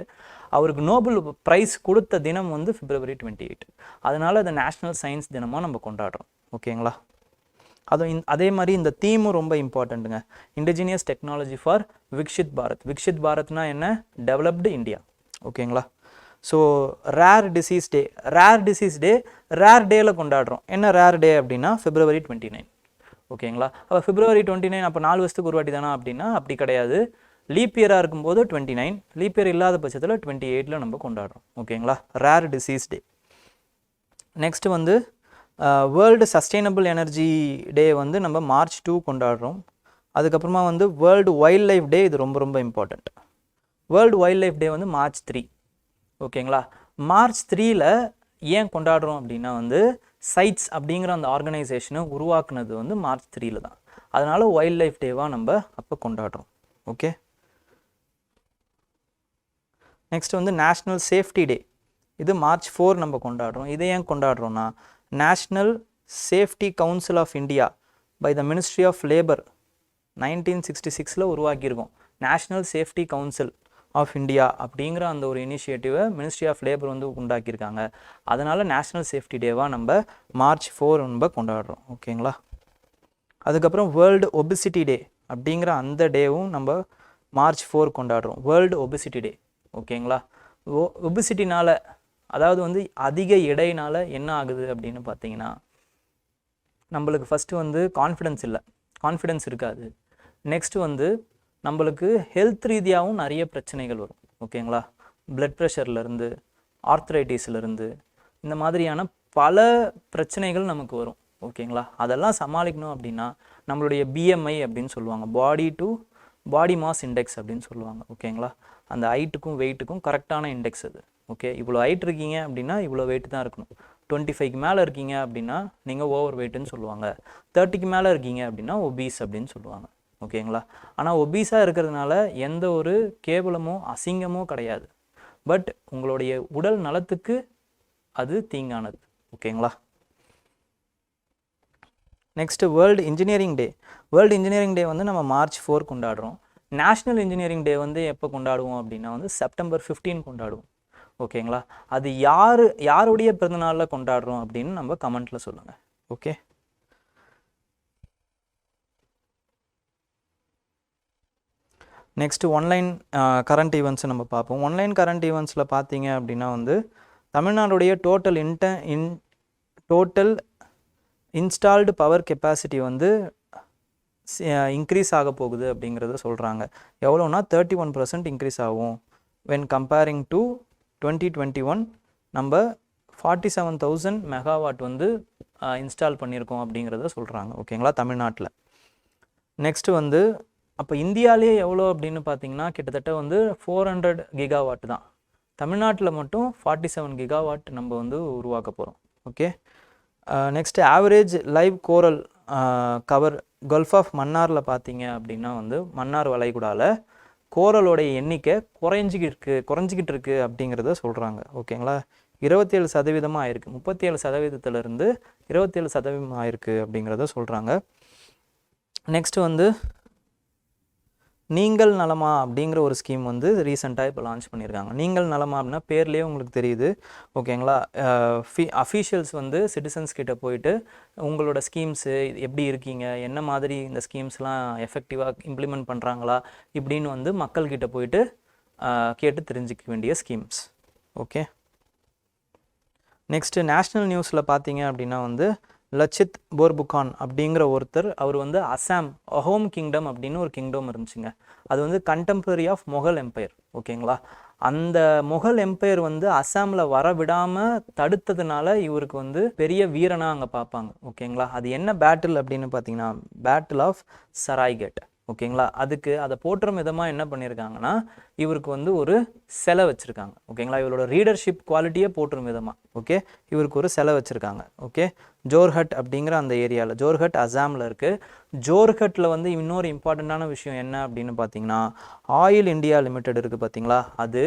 அவருக்கு நோபல் ப்ரைஸ் கொடுத்த தினம் வந்து February 28. அதனால் அதை நேஷ்னல் சயின்ஸ் தினமாக நம்ம கொண்டாடுறோம். ஓகேங்களா? அதே மாதிரி இந்த தீமும் ரொம்ப இம்பார்ட்டண்ட்டுங்க. Indigenous technology for Viksit Bharat. Viksit பாரத்னா என்ன? Developed India. ஓகேங்களா? So rare disease day rare டேயில் கொண்டாடுறோம். என்ன ரேர் டே அப்படின்னா February 29. ஓகேங்களா? அப்போ February 29 அப்போ 4 வருஷத்துக்கு ஒரு வாட்டி தானா அப்படின்னா அப்படி கிடையாது. லீப் இயராக இருக்கும்போது 29, லீப் இயர் இல்லாத பட்சத்தில் 28 நம்ம கொண்டாடுறோம். ஓகேங்களா? ரேர் டிசீஸ் டே. நெக்ஸ்ட் வந்து வேர்ல்டு சஸ்டைனபிள் எனர்ஜி டே வந்து நம்ம March 2 கொண்டாடுறோம். அதுக்கப்புறமா வந்து வேர்ல்டு வைல்ட் லைஃப் டே, இது ரொம்ப ரொம்ப important. World wild life day வந்து March 3. ஓகேங்களா? March 3 ஏன் கொண்டாடுறோம் அப்படின்னா வந்து சைட்ஸ் அப்படிங்கிற அந்த ஆர்கனைசேஷனை உருவாக்குனது வந்து March 3 தான். அதனால வைல்ட் லைஃப் டேவாக நம்ம அப்போ கொண்டாடுறோம். ஓகே. நெக்ஸ்ட் வந்து நேஷ்னல் சேஃப்டி டே, இது March 4 நம்ம கொண்டாடுறோம். இதை ஏன் கொண்டாடுறோம்னா, national safety council of India by the ministry of labour 1966 உருவாக்கியிருக்கோம். National safety council of India அப்படிங்கிற அந்த ஒரு இனிஷியேட்டிவை மினிஸ்ட்ரி ஆஃப் லேபர் வந்து உண்டாக்கியிருக்காங்க. அதனால் நேஷ்னல் சேஃப்டி டேவாக நம்ம March 4 நம்ம கொண்டாடுறோம். ஓகேங்களா? அதுக்கப்புறம் வேர்ல்டு ஒபிசிட்டி டே அப்படிங்கிற அந்த டேவும் நம்ம March 4 கொண்டாடுறோம். வேர்ல்டு ஒபிசிட்டி டே. ஓகேங்களா? ஒபிசிட்டினால், அதாவது வந்து அதிக எடையினால் என்ன ஆகுது அப்படின்னு பார்த்தீங்கன்னா, நம்மளுக்கு ஃபஸ்ட்டு வந்து கான்ஃபிடென்ஸ் இருக்காது. நெக்ஸ்ட்டு வந்து நம்மளுக்கு ஹெல்த் ரீதியாகவும் நிறைய பிரச்சனைகள் வரும். ஓகேங்களா? பிளட் ப்ரெஷர்லேருந்து, ஆர்த்ரைட்டிஸ்லேருந்து, இந்த மாதிரியான பல பிரச்சனைகள் நமக்கு வரும். ஓகேங்களா? அதெல்லாம் சமாளிக்கணும் அப்படின்னா நம்மளுடைய BMI அப்படின்னு சொல்லுவாங்க, பாடி மாஸ் இண்டெக்ஸ் அப்படின்னு சொல்லுவாங்க. ஓகேங்களா? அந்த ஹைட்டுக்கும் வெயிட்டுக்கும் கரெக்டான இண்டெக்ஸ் அது. ஓகே, இவ்வளோ ஹைட் இருக்கீங்க அப்படின்னா இவ்வளோ வெயிட் தான் இருக்கணும். 25க்கு மேலே இருக்கீங்க அப்படின்னா நீங்கள் ஓவர் வெயிட்டுன்னு சொல்லுவாங்க. 30க்கு மேலே இருக்கீங்க அப்படின்னா ஒபீஸ் அப்படின்னு சொல்லுவாங்க. ஓகேங்களா? ஆனால் ஒபீஸாக இருக்கிறதுனால எந்த ஒரு கேவலமோ அசிங்கமோ கிடையாது. பட் உங்களுடைய உடல் நலத்துக்கு அது தீங்கானது. ஓகேங்களா? நெக்ஸ்ட்டு வேர்ல்டு இன்ஜினியரிங் டே. வேர்ல்டு இன்ஜினியரிங் டே வந்து நம்ம March 4 கொண்டாடுறோம். நேஷ்னல் இன்ஜினியரிங் டே வந்து எப்போ கொண்டாடுவோம் அப்படின்னா வந்து September 15 கொண்டாடுவோம். ஓகேங்களா? அது யாருடைய பிறந்தநாளில் கொண்டாடுறோம் அப்படின்னு நம்ம கமெண்ட்டில் சொல்லுங்கள். Okay. Next online current events நம்ம பார்ப்போம். ஒன்லைன் கரண்ட் ஈவெண்ட்ஸில் பார்த்தீங்க அப்படின்னா வந்து தமிழ்நாடுடைய டோட்டல் இன்ஸ்டால்டு பவர் கெப்பாசிட்டி வந்து இன்க்ரீஸ் ஆக போகுது அப்படிங்கிறத சொல்கிறாங்க. எவ்வளோனா 31% இன்க்ரீஸ் ஆகும். வென் கம்பேரிங் டு 2021 நம்ம 47,000 மெகாவாட் வந்து இன்ஸ்டால் பண்ணியிருக்கோம் அப்படிங்கிறத சொல்கிறாங்க. ஓகேங்களா, தமிழ்நாட்டில். நெக்ஸ்ட்டு வந்து அப்போ இந்தியாவிலே எவ்வளோ அப்படின்னு பார்த்தீங்கன்னா கிட்டத்தட்ட வந்து 400 கிகாவாட் தான். தமிழ்நாட்டில் மட்டும் 47 கிகாவாட் நம்ம வந்து உருவாக்க போகிறோம். Okay, next average live coral cover Gulf of மன்னாரில் பார்த்தீங்க அப்படின்னா வந்து மன்னார் வளைகுடாவில் கோரலோடைய எண்ணிக்கை குறைஞ்சிக்கிட்டு இருக்கு அப்படிங்கிறத சொல்கிறாங்க. ஓகேங்களா, 27% ஆயிருக்கு. 37%இருந்து 27% ஆயிருக்கு அப்படிங்கிறத சொல்கிறாங்க. நெக்ஸ்ட் வந்து நீங்கள் நலமா அப்படிங்கிற ஒரு ஸ்கீம் வந்து ரீசெண்டாக இப்போ லான்ச் பண்ணியிருக்காங்க. நீங்கள் நலமா அப்படின்னா பேர்லேயே உங்களுக்கு தெரியுது. ஓகேங்களா, அஃபீஷியல்ஸ் வந்து சிட்டிசன்ஸ் கிட்ட போயிட்டு உங்களோட ஸ்கீம்ஸு எப்படி இருக்கீங்க, என்ன மாதிரி இந்த ஸ்கீம்ஸ்லாம் எஃபெக்டிவாக இம்ப்ளிமெண்ட் பண்ணுறாங்களா இப்படின்னு வந்து மக்கள்கிட்ட போயிட்டு கேட்டு தெரிஞ்சிக்க வேண்டிய ஸ்கீம்ஸ். ஓகே, நெக்ஸ்ட்டு நேஷ்னல் நியூஸில் பார்த்தீங்க அப்படின்னா வந்து லச்சித் போர்புகான் அப்படிங்கிற ஒருத்தர், அவர் வந்து அசாம் அஹோம் கிங்டம் அப்படின்னு ஒரு கிங்டம் இருந்துச்சுங்க. அது வந்து கண்டெம்பரரி ஆஃப் முகல் எம்பையர். ஓகேங்களா, அந்த முகல் எம்பையர் வந்து அசாமில் வர விடாமல் தடுத்ததுனால இவருக்கு வந்து பெரிய வீரனாக அங்கே பார்ப்பாங்க. ஓகேங்களா, அது என்ன பேட்டில் அப்படின்னு பார்த்தீங்கன்னா பேட்டில் ஆஃப் சராய்கட். ஓகேங்களா, அதுக்கு அதை போற்றும் விதமாக என்ன பண்ணியிருக்காங்கன்னா இவருக்கு வந்து ஒரு சிலை வச்சுருக்காங்க. ஓகேங்களா, இவரோட ரீடர்ஷிப் குவாலிட்டியே போற்றும் விதமாக ஓகே இவருக்கு ஒரு சிலை வச்சுருக்காங்க. ஓகே, ஜோர்ஹட் அப்படிங்கிற அந்த ஏரியாவில், ஜோர்ஹட் அசாமில் இருக்குது. ஜோர்ஹட்டில் வந்து இன்னொரு இம்பார்ட்டண்ட்டான விஷயம் என்ன அப்படின்னு பார்த்தீங்கன்னா ஆயில் இந்தியா லிமிடெட் இருக்குது பார்த்தீங்களா, அது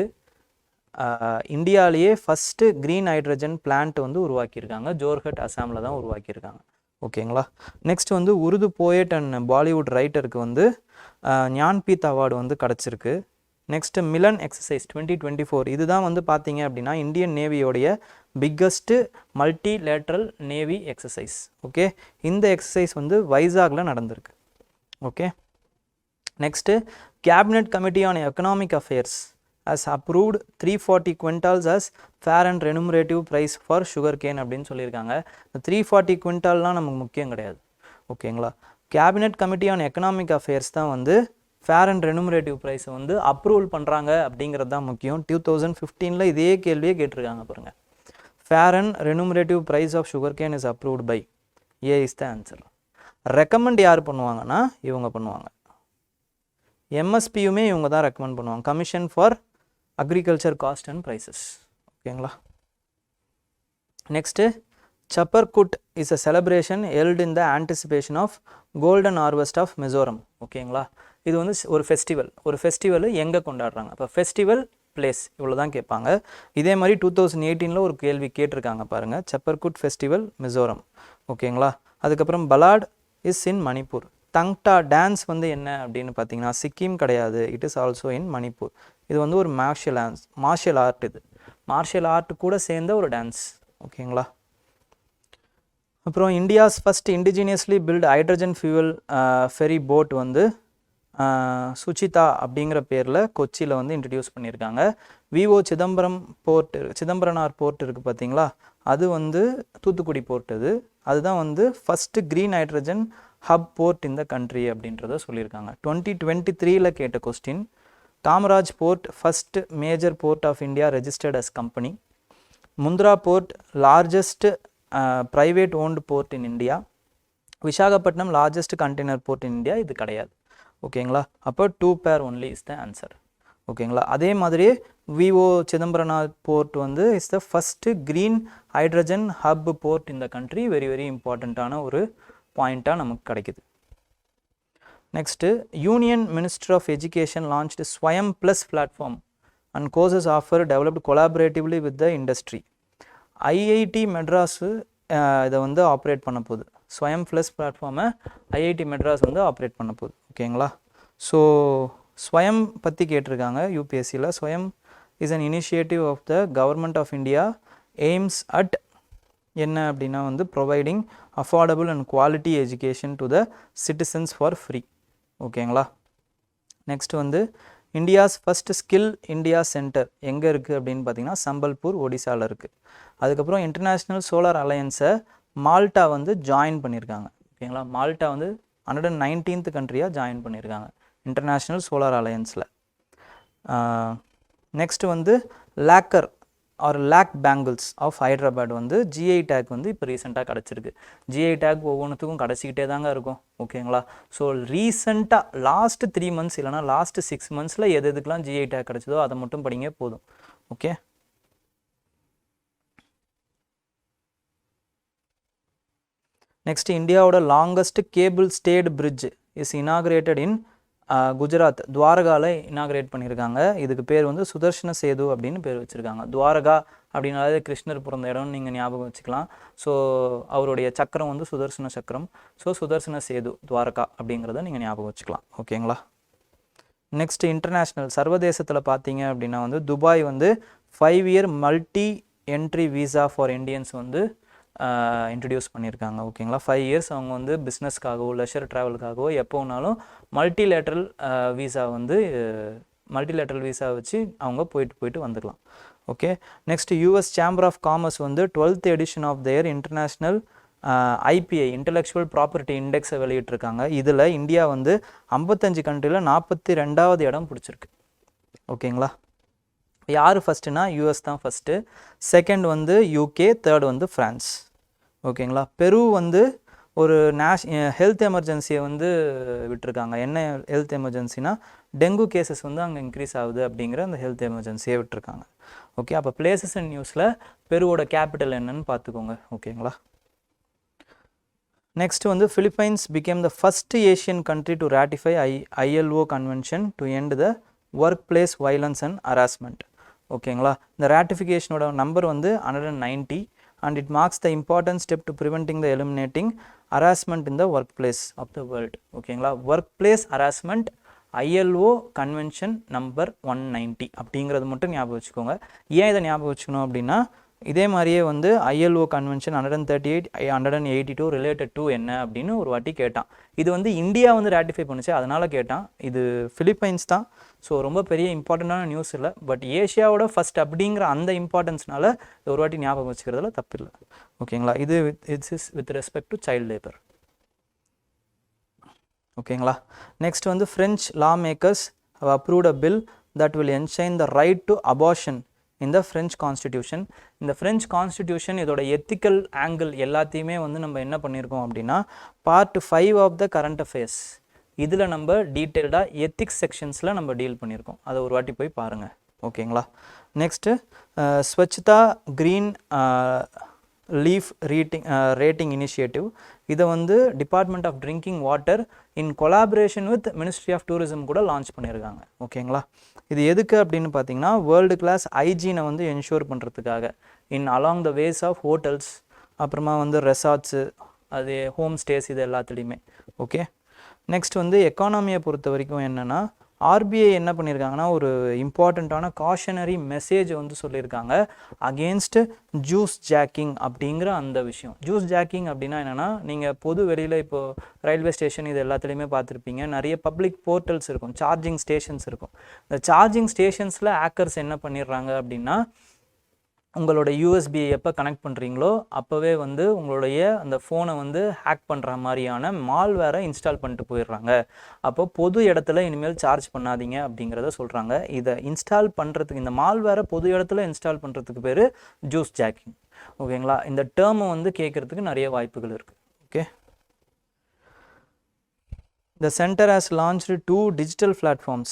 இந்தியாவிலேயே ஃபஸ்ட்டு க்ரீன் ஹைட்ரஜன் பிளான்ட் வந்து உருவாக்கியிருக்காங்க. ஜோர்ஹட் அசாமில் தான் உருவாக்கியிருக்காங்க. ஓகேங்களா, நெக்ஸ்ட் வந்து உருது போயட் அண்ட் பாலிவுட் ரைட்டருக்கு வந்து ஞான்பீத் அவார்டு வந்து கிடச்சிருக்கு. நெக்ஸ்ட்டு மிலன் எக்ஸசைஸ் 2024 இதுதான் வந்து பார்த்தீங்க அப்படின்னா இந்தியன் நேவியோடைய biggest multi lateral navy exercise. Okay, இந்த எக்ஸசைஸ் வந்து வைசாகில் நடந்திருக்கு. Okay, next cabinet committee on economic affairs has approved 340 quintals as fair and remunerative price for sugar cane அப்படின்னு சொல்லியிருக்காங்க. இந்த 340 குவிண்டால்லாம் நமக்கு முக்கியம் கிடையாது. ஓகேங்களா, cabinet committee on economic affairs தான் வந்து ஃபேர் அண்ட் ரெனுமரேட்டிவ் ப்ரைஸை வந்து அப்ரூவல் பண்ணுறாங்க அப்படிங்கிறது தான் முக்கியம். 2015 இதே கேள்வியே கேட்டிருக்காங்க பாருங்கள். Fair and remunerative price of sugar cane is approved by A is the answer. Recommend யார் பண்ணுவாங்கன்னா இவங்க பண்ணுவாங்க. எம்எஸ்பியுமே இவங்க தான் ரெக்கமெண்ட் பண்ணுவாங்க, commission for agriculture cost and prices. ஓகேங்களா, next Chapchar Kut is a celebration held in the anticipation of golden harvest of Mizoram. ஓகேங்களா, இது வந்து ஒரு ஃபெஸ்டிவல் எங்கே கொண்டாடுறாங்க, இப்போ ஃபெஸ்டிவல் பிளேஸ் இவ்வளோ தான் கேட்பாங்க. இதே மாதிரி 2018 ஒரு கேள்வி கேட்டிருக்காங்க பாருங்கள், சப்பர்குட் ஃபெஸ்டிவல் மிசோரம். ஓகேங்களா, அதுக்கப்புறம் பலாட் is in Manipur. Thangta dance வந்து என்ன அப்படின்னு பார்த்தீங்கன்னா சிக்கிம் கிடையாது, it is also in Manipur. இது வந்து ஒரு மார்ஷியல் ஆர்ட். இது மார்ஷியல் ஆர்ட் கூட சேர்ந்த ஒரு டான்ஸ். ஓகேங்களா, அப்புறம் India's first indigenously built hydrogen fuel ferry boat வந்து சுச்சிதா அப்படிங்கிற பேரில் கொச்சியில் வந்து இன்ட்ரடியூஸ் பண்ணியிருக்காங்க. விஓ சிதம்பரனார் போர்ட் இருக்குது பார்த்தீங்களா, அது வந்து தூத்துக்குடி போர்ட். அதுதான் வந்து first green hydrogen hub port இந்த கண்ட்ரி அப்படின்றத சொல்லியிருக்காங்க. 2023 கேட்ட question. Kamaraj port first major port of India registered as company. Mundra port largest private owned port in India. Visakhapatnam largest container port in India. இது கிடையாது. ஓகேங்களா, அப்போ 2 பேர் ஒன்லி இஸ் த ஆன்சர். ஓகேங்களா, அதே மாதிரி விஓ சிதம்பரனார் போர்ட் வந்து is the first green hydrogen hub port இந்த கண்ட்ரி. வெரி வெரி இம்பார்ட்டண்ட்டான ஒரு பாயிண்ட்டாக நமக்கு கிடைக்குது. Next union minister of education launched Swayam plus platform and courses offer developed collaboratively with the industry. IIT Madras இதை வந்து ஆப்ரேட் பண்ண போகுது. ஸ்வயம் ப்ளஸ் பிளாட்ஃபார்மை ஐஐடி மெட்ராஸ் வந்து ஆப்ரேட் பண்ண போகுது. ஓகேங்களா, ஸோ ஸ்வயம் பற்றி கேட்டிருக்காங்க யூபிஎஸ்சியில். Swayam is an initiative of the government of India aims at என்ன அப்படின்னா வந்து providing affordable and quality education to the citizens for free. ஓகேங்களா, நெக்ஸ்ட் வந்து India's first Skill India centre எங்கே இருக்குது அப்படின்னு பார்த்தீங்கன்னா சம்பல்பூர் ஒடிசாவில் இருக்குது. அதுக்கப்புறம் இன்டர்நேஷ்னல் சோலார் அலையன்ஸை மால்டா வந்து ஜாயின் பண்ணியிருக்காங்க. ஓகேங்களா, மால்டா வந்து 119th கண்ட்ரியாக ஜாயின் பண்ணியிருக்காங்க இன்டர்நேஷ்னல் சோலார் அலையன்ஸில். நெக்ஸ்ட் வந்து lacquer or lac bangles of Hyderabad வந்து ஜிஐ டேக் வந்து இப்போ ரீசெண்டாக கிடச்சிருக்கு. ஜிஐ டேக் ஒவ்வொன்றுத்துக்கும் கிடச்சிக்கிட்டே தாங்க இருக்கும். ஓகேங்களா, ஸோ ரீசெண்டாக லாஸ்ட் 3 months இல்லைனா லாஸ்ட் 6 monthsல எதுக்கெலாம் ஜிஐ டேக் கிடச்சதோ அதை மட்டும் படிங்க போதும். ஓகே, நெக்ஸ்ட் இந்தியாவோட longest cable stayed bridge is inaugurated in Gujarat, துவாரகாவில் இனாகிரேட் பண்ணியிருக்காங்க. இதுக்கு பேர் வந்து சுதர்சன சேது அப்படின்னு பேர் வச்சுருக்காங்க. துவாரகா அப்படின்னாலே கிருஷ்ணர் பிறந்த இடம்னு நீங்கள் ஞாபகம் வச்சுக்கலாம். ஸோ அவருடைய சக்கரம் வந்து சுதர்சன சக்கரம். ஸோ சுதர்சன சேது துவாரகா அப்படிங்கிறத நீங்கள் ஞாபகம் வச்சுக்கலாம். ஓகேங்களா, நெக்ஸ்ட் இன்டர்நேஷ்னல் சர்வதேசத்தில் பார்த்தீங்க அப்படின்னா வந்து துபாய் வந்து 5-year multi entry visa for Indians வந்து இன்ட்ரடியூஸ் பண்ணியிருக்காங்க. ஓகேங்களா, 5 years அவங்க வந்து பிஸ்னஸ்க்காகவோ லெஷர் ட்ராவலுக்காகவோ எப்போ வேணாலும் மல்டிலேட்ரல் விசா வச்சு அவங்க போயிட்டு வந்துக்கலாம். Okay, next US chamber of commerce வந்து 12th edition of their international IPI intellectual property இண்டெக்ஸை வெளியிட்டிருக்காங்க. இதில் இந்தியா வந்து 55 கண்ட்ரியில் 42வது இடம் பிடிச்சிருக்கு. ஓகேங்களா, யார் ஃபஸ்ட்டுனா யூஎஸ் தான் ஃபஸ்ட்டு, செகண்ட் வந்து யூகே, தேர்ட் வந்து ஃப்ரான்ஸ். ஓகேங்களா, பெரு வந்து ஒரு ஹெல்த் எமர்ஜென்சியை வந்து விட்டுருக்காங்க. என்ன ஹெல்த் எமர்ஜென்சினா டெங்கு கேசஸ் வந்து அங்கே இன்க்ரீஸ் ஆகுது அப்படிங்கிற அந்த ஹெல்த் எமர்ஜென்சியை விட்டுருக்காங்க. ஓகே, அப்போ பிளேசஸ் அண்ட் நியூஸில் பெருவோட கேபிட்டல் என்னன்னு பார்த்துக்கோங்க. ஓகேங்களா, நெக்ஸ்ட் வந்து Philippines became the first Asian country to ratify ILO convention to end the work place violence and harassment. ஓகேங்களா, இந்த ராட்டிஃபிகேஷனோட நம்பர் வந்து 190 and it marks the important step to preventing the eliminating harassment in the workplace of the world. ஓகேங்களா, workplace harassment ILO convention number 190 அப்படிங்கிறது மட்டும் ஞாபகம் வச்சுக்கோங்க. ஏன் இதை ஞாபகம் வச்சுக்கணும் அப்படின்னா இதே மாதிரியே வந்து ILO கன்வென்ஷன் 138 182 ரிலேட்டட் டு என்ன அப்படின்னு ஒரு வாட்டி கேட்டான். இது வந்து இந்தியா வந்து ராட்டிஃபை பண்ணுச்சு, அதனால் கேட்டான். இது பிலிப்பைன்ஸ் தான். ஸோ ரொம்ப பெரிய இம்பார்ட்டண்ட்டான நியூஸ் இல்லை, பட் ஏஷியாவோட ஃபஸ்ட் அப்படிங்கிற அந்த இம்பார்ட்டன்ஸ்னால ஒரு வாட்டி ஞாபகம் வச்சுக்கிறதுல தப்பு இல்லை. ஓகேங்களா, இது it's with respect to child labour. ஓகேங்களா, நெக்ஸ்ட் வந்து French law makers have approved a bill that will enshrine the right to abortion இந்த ஃப்ரெஞ்ச் கான்ஸ்டிடியூஷன். இந்த ஃப்ரெஞ்ச் கான்ஸ்டிடியூஷன் இதோட எத்திக்கல் ஆங்கிள் எல்லாத்தையுமே வந்து நம்ம என்ன பண்ணியிருக்கோம் அப்படின்னா part 5 of the current affairs இதில் நம்ம டீட்டெயில்டாக எத்திக்ஸ் செக்ஷன்ஸில் நம்ம டீல் பண்ணியிருக்கோம். அதை ஒரு வாட்டி போய் பாருங்கள். ஓகேங்களா, next Swachhta green leaf rating initiative, இதை வந்து department of drinking water in collaboration with ministry of tourism கூட லான்ச் பண்ணியிருக்காங்க. ஓகேங்களா, இது எதுக்கு அப்படின்னு பார்த்தீங்கன்னா வேர்ல்டு கிளாஸ் ஹைஜீனை வந்து என்ஷூர் பண்ணுறதுக்காக in along the ways of hotels, அப்புறமா வந்து ரெசார்ட்ஸு, அது ஹோம் ஸ்டேஸ், இது எல்லாத்துலேயுமே. ஓகே, நெக்ஸ்ட் வந்து எக்கானமியை பொறுத்த வரைக்கும் என்னென்னா RBI என்ன பண்ணியிருக்காங்கன்னா ஒரு இம்பார்ட்டண்ட்டான காஷனரி மெசேஜ் வந்து சொல்லியிருக்காங்க அகெயின்ஸ்ட் ஜூஸ் ஜாக்கிங் அப்படிங்கிற அந்த விஷயம். ஜூஸ் ஜாக்கிங் அப்படின்னா என்னென்னா நீங்கள் பொது வெளியில் இப்போது ரயில்வே ஸ்டேஷன் இது எல்லாத்துலேயுமே பார்த்துருப்பீங்க, நிறைய பப்ளிக் போர்ட்டல்ஸ் இருக்கும், சார்ஜிங் ஸ்டேஷன்ஸ் இருக்கும். இந்த சார்ஜிங் ஸ்டேஷன்ஸில் ஹேக்கர்ஸ் என்ன பண்ணிடுறாங்க அப்படின்னா உங்களோட யூஎஸ்பியை எப்போ கனெக்ட் பண்ணுறீங்களோ அப்போவே வந்து உங்களுடைய அந்த ஃபோனை வந்து ஹேக் பண்ணுற மாதிரியான மால்வேரை இன்ஸ்டால் பண்ணிட்டு போயிடுறாங்க. அப்போ பொது இடத்துல இனிமேல் சார்ஜ் பண்ணாதீங்க அப்படிங்கிறத சொல்கிறாங்க. இதை இன்ஸ்டால் பண்ணுறதுக்கு, இந்த மால்வேரை பொது இடத்துல இன்ஸ்டால் பண்ணுறதுக்கு பேர் ஜூஸ் ஜாக்கிங். ஓகேங்களா, இந்த டேர்மை வந்து கேட்குறதுக்கு நிறைய வாய்ப்புகள் இருக்குது. Okay, the centre has launched 2 digital platforms,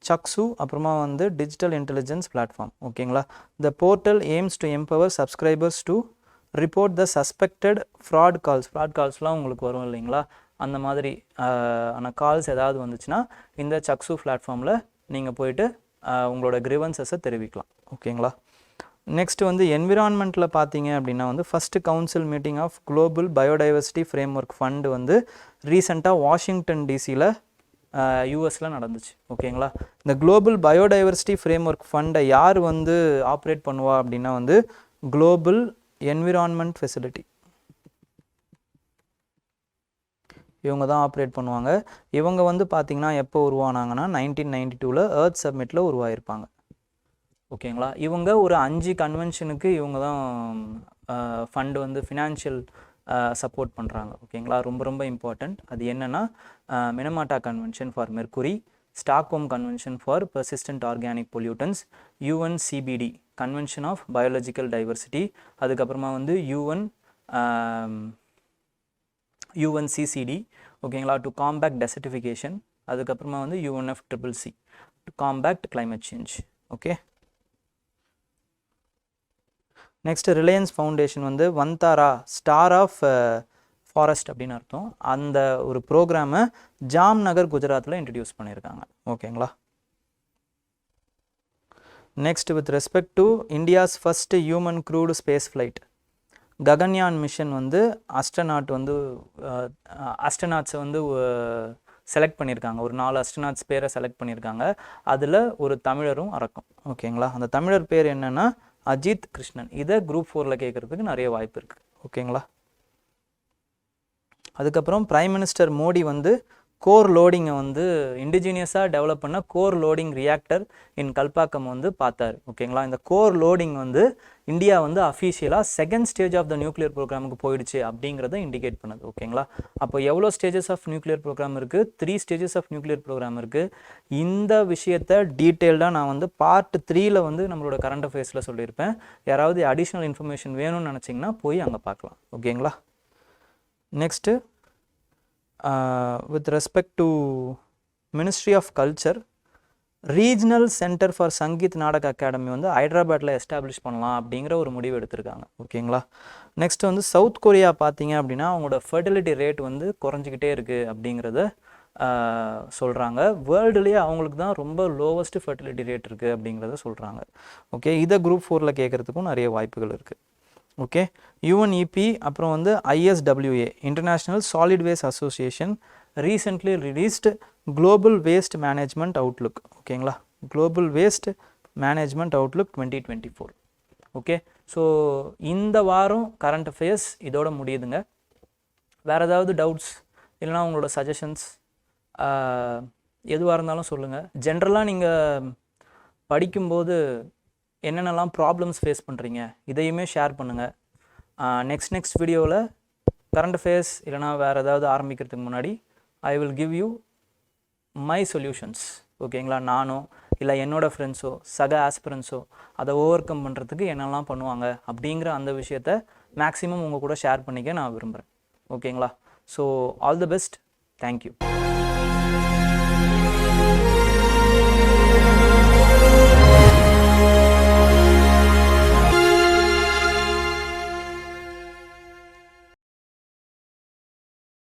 Chakshu அப்புறமா வந்து டிஜிட்டல் இன்டெலிஜென்ஸ் பிளாட்ஃபார்ம். ஓகேங்களா, the portal aims to empower subscribers to report the suspected fraud கால்ஸ்லாம் உங்களுக்கு வரும் இல்லைங்களா, அந்த மாதிரி ஆன கால்ஸ் ஏதாவது வந்துச்சுன்னா இந்த சக்ஸு பிளாட்ஃபார்மில் நீங்கள் போயிட்டு உங்களோட கிரிவன்சஸை தெரிவிக்கலாம். ஓகேங்களா, நெக்ஸ்ட் வந்து என்விரான்மெண்ட்டில் பார்த்தீங்க அப்படின்னா வந்து first council meeting of global biodiversity framework fund வந்து ரீசெண்டாக வாஷிங்டன் டிசியில் யூஎஸில் நடந்துச்சு. ஓகேங்களா, இந்த குளோபல் பயோடைவர்சிட்டி ஃப்ரேம் ஒர்க் ஃபண்டை யார் வந்து ஆப்ரேட் பண்ணுவா அப்படின்னா வந்து குளோபல் என்விரான்மெண்ட் ஃபெசிலிட்டி. இவங்க தான் ஆப்ரேட் பண்ணுவாங்க. இவங்க வந்து பார்த்திங்கன்னா எப்போ உருவானாங்கன்னா 1992 எர்த் சப்மிட்டில் உருவாயிருப்பாங்க. ஓகேங்களா. இவங்க ஒரு 5 கன்வென்ஷனுக்கு இவங்க தான் ஃபண்டு வந்து ஃபினான்ஷியல் சப்போர்ட் பண்ணுறாங்க. ஓகேங்களா. ரொம்ப ரொம்ப இம்பார்ட்டண்ட். அது என்னென்னா Minamata convention for mercury, Stockholm convention for persistent organic pollutants, UNCBD convention of biological diversity, அதுக்கப்புறமா வந்து UNCCD ஓகேங்களா டு காம்பேக்ட் டெசர்டிஃபிகேஷன், அதுக்கப்புறமா வந்து UNFCCC to compact climate change. Okay. Next Reliance foundation வந்து வந்தாரா ஸ்டார் ஆஃப் ஃபாரஸ்ட் அப்படின்னு அர்த்தம். அந்த ஒரு ப்ரோக்ராமை ஜாம்நகர் குஜராத்தில் இன்ட்ரடியூஸ் பண்ணியிருக்காங்க. ஓகேங்களா. Next with respect to India's first human crude space flight, Gaganyaan mission வந்து அஸ்ட்ரனாட்ஸை வந்து செலக்ட் பண்ணியிருக்காங்க. ஒரு 4 அஸ்ட்ரனாட்ஸ் பேரை செலக்ட் பண்ணியிருக்காங்க. அதில் ஒரு தமிழரும் அடக்கம். ஓகேங்களா. அந்த தமிழர் பேர் என்னென்னா அஜித் கிருஷ்ணன். இதை குரூப் 4ல் கேட்குறதுக்கு நிறைய வாய்ப்பு இருக்குது. ஓகேங்களா. அதுக்கப்புறம் பிரைம் மினிஸ்டர் மோடி வந்து கோர் லோடிங்கை வந்து இண்டிஜினியஸாக டெவலப் பண்ண core loading reactor in Kalpakkam வந்து பார்த்தாரு. ஓகேங்களா. இந்த கோர் லோடிங் வந்து இந்தியா வந்து அஃபீஷியலாக second stage of the nuclear ப்ரோக்ராமுக்கு போயிடுச்சு அப்படிங்கிறத இண்டிகேட் பண்ணுது. ஓகேங்களா. அப்போ எவ்வளோ ஸ்டேஜஸ் ஆஃப் நியூக்ளியர் ப்ரோக்ராம் இருக்குது? 3 ஸ்டேஜஸ் ஆஃப் நியூக்ளியர் ப்ரோக்ராம் இருக்குது. இந்த விஷயத்தை டீட்டெயில்டாக நான் வந்து பார்ட் 3ல் வந்து நம்மளோட கரண்ட் அஃபேர்ஸில் சொல்லியிருப்பேன். யாராவது அடிஷ்னல் இன்ஃபர்மேஷன் வேணும்னு நினச்சிங்கன்னா போய் அங்கே பார்க்கலாம். ஓகேங்களா. Next with respect to Ministry of Culture, regional centre for Sangeet Natak Akademi வந்து ஹைதராபாத்தில் எஸ்டாப்ளிஷ் பண்ணலாம் அப்படிங்கிற ஒரு முடிவு எடுத்திருக்காங்க. ஓகேங்களா. நெக்ஸ்ட் வந்து சவுத் கொரியா பார்த்தீங்க அப்படின்னா அவங்களோட ஃபர்டிலிட்டி ரேட் வந்து குறைஞ்சிக்கிட்டே இருக்குது அப்படிங்கிறத சொல்கிறாங்க. வேர்ல்டுலேயே அவங்களுக்கு தான் ரொம்ப லோவஸ்ட் ஃபர்டிலிட்டி ரேட் இருக்குது அப்படிங்கிறத சொல்கிறாங்க. ஓகே. இதை குரூப் 4ல் கேட்குறதுக்கும் நிறைய வாய்ப்புகள் இருக்குது. ஓகே. UNEP அப்புறம் வந்து ISWA international solid waste association recently released global waste management outlook. ஓகேங்களா. Global waste management outlook 2024. Okay. So இந்த வாரம் கரண்ட் அஃபேர்ஸ் இதோட முடியுதுங்க. வேறு ஏதாவது டவுட்ஸ் இல்லைனா உங்களோட சஜஷன்ஸ் எதுவாக இருந்தாலும் சொல்லுங்கள். ஜென்ரலாக நீங்கள் படிக்கும்போது என்னென்னலாம் ப்ராப்ளம்ஸ் ஃபேஸ் பண்ணுறீங்க இதையுமே ஷேர் பண்ணுங்கள். நெக்ஸ்ட் வீடியோவில் கரண்ட் அஃபேர்ஸ் இல்லைனா வேறு ஏதாவது ஆரம்பிக்கிறதுக்கு முன்னாடி I will give you my solutions. ஓகேங்களா. நானோ இல்லை என்னோடய ஃப்ரெண்ட்ஸோ சக ஆஸ்பிரன்ஸோ அதை ஓவர் கம் பண்ணுறதுக்கு என்னெல்லாம் பண்ணுவாங்க அப்படிங்கிற அந்த விஷயத்த மேக்ஸிமம் உங்கள் கூட ஷேர் பண்ணிக்க நான் விரும்புகிறேன். ஓகேங்களா. So all the best. Thank you.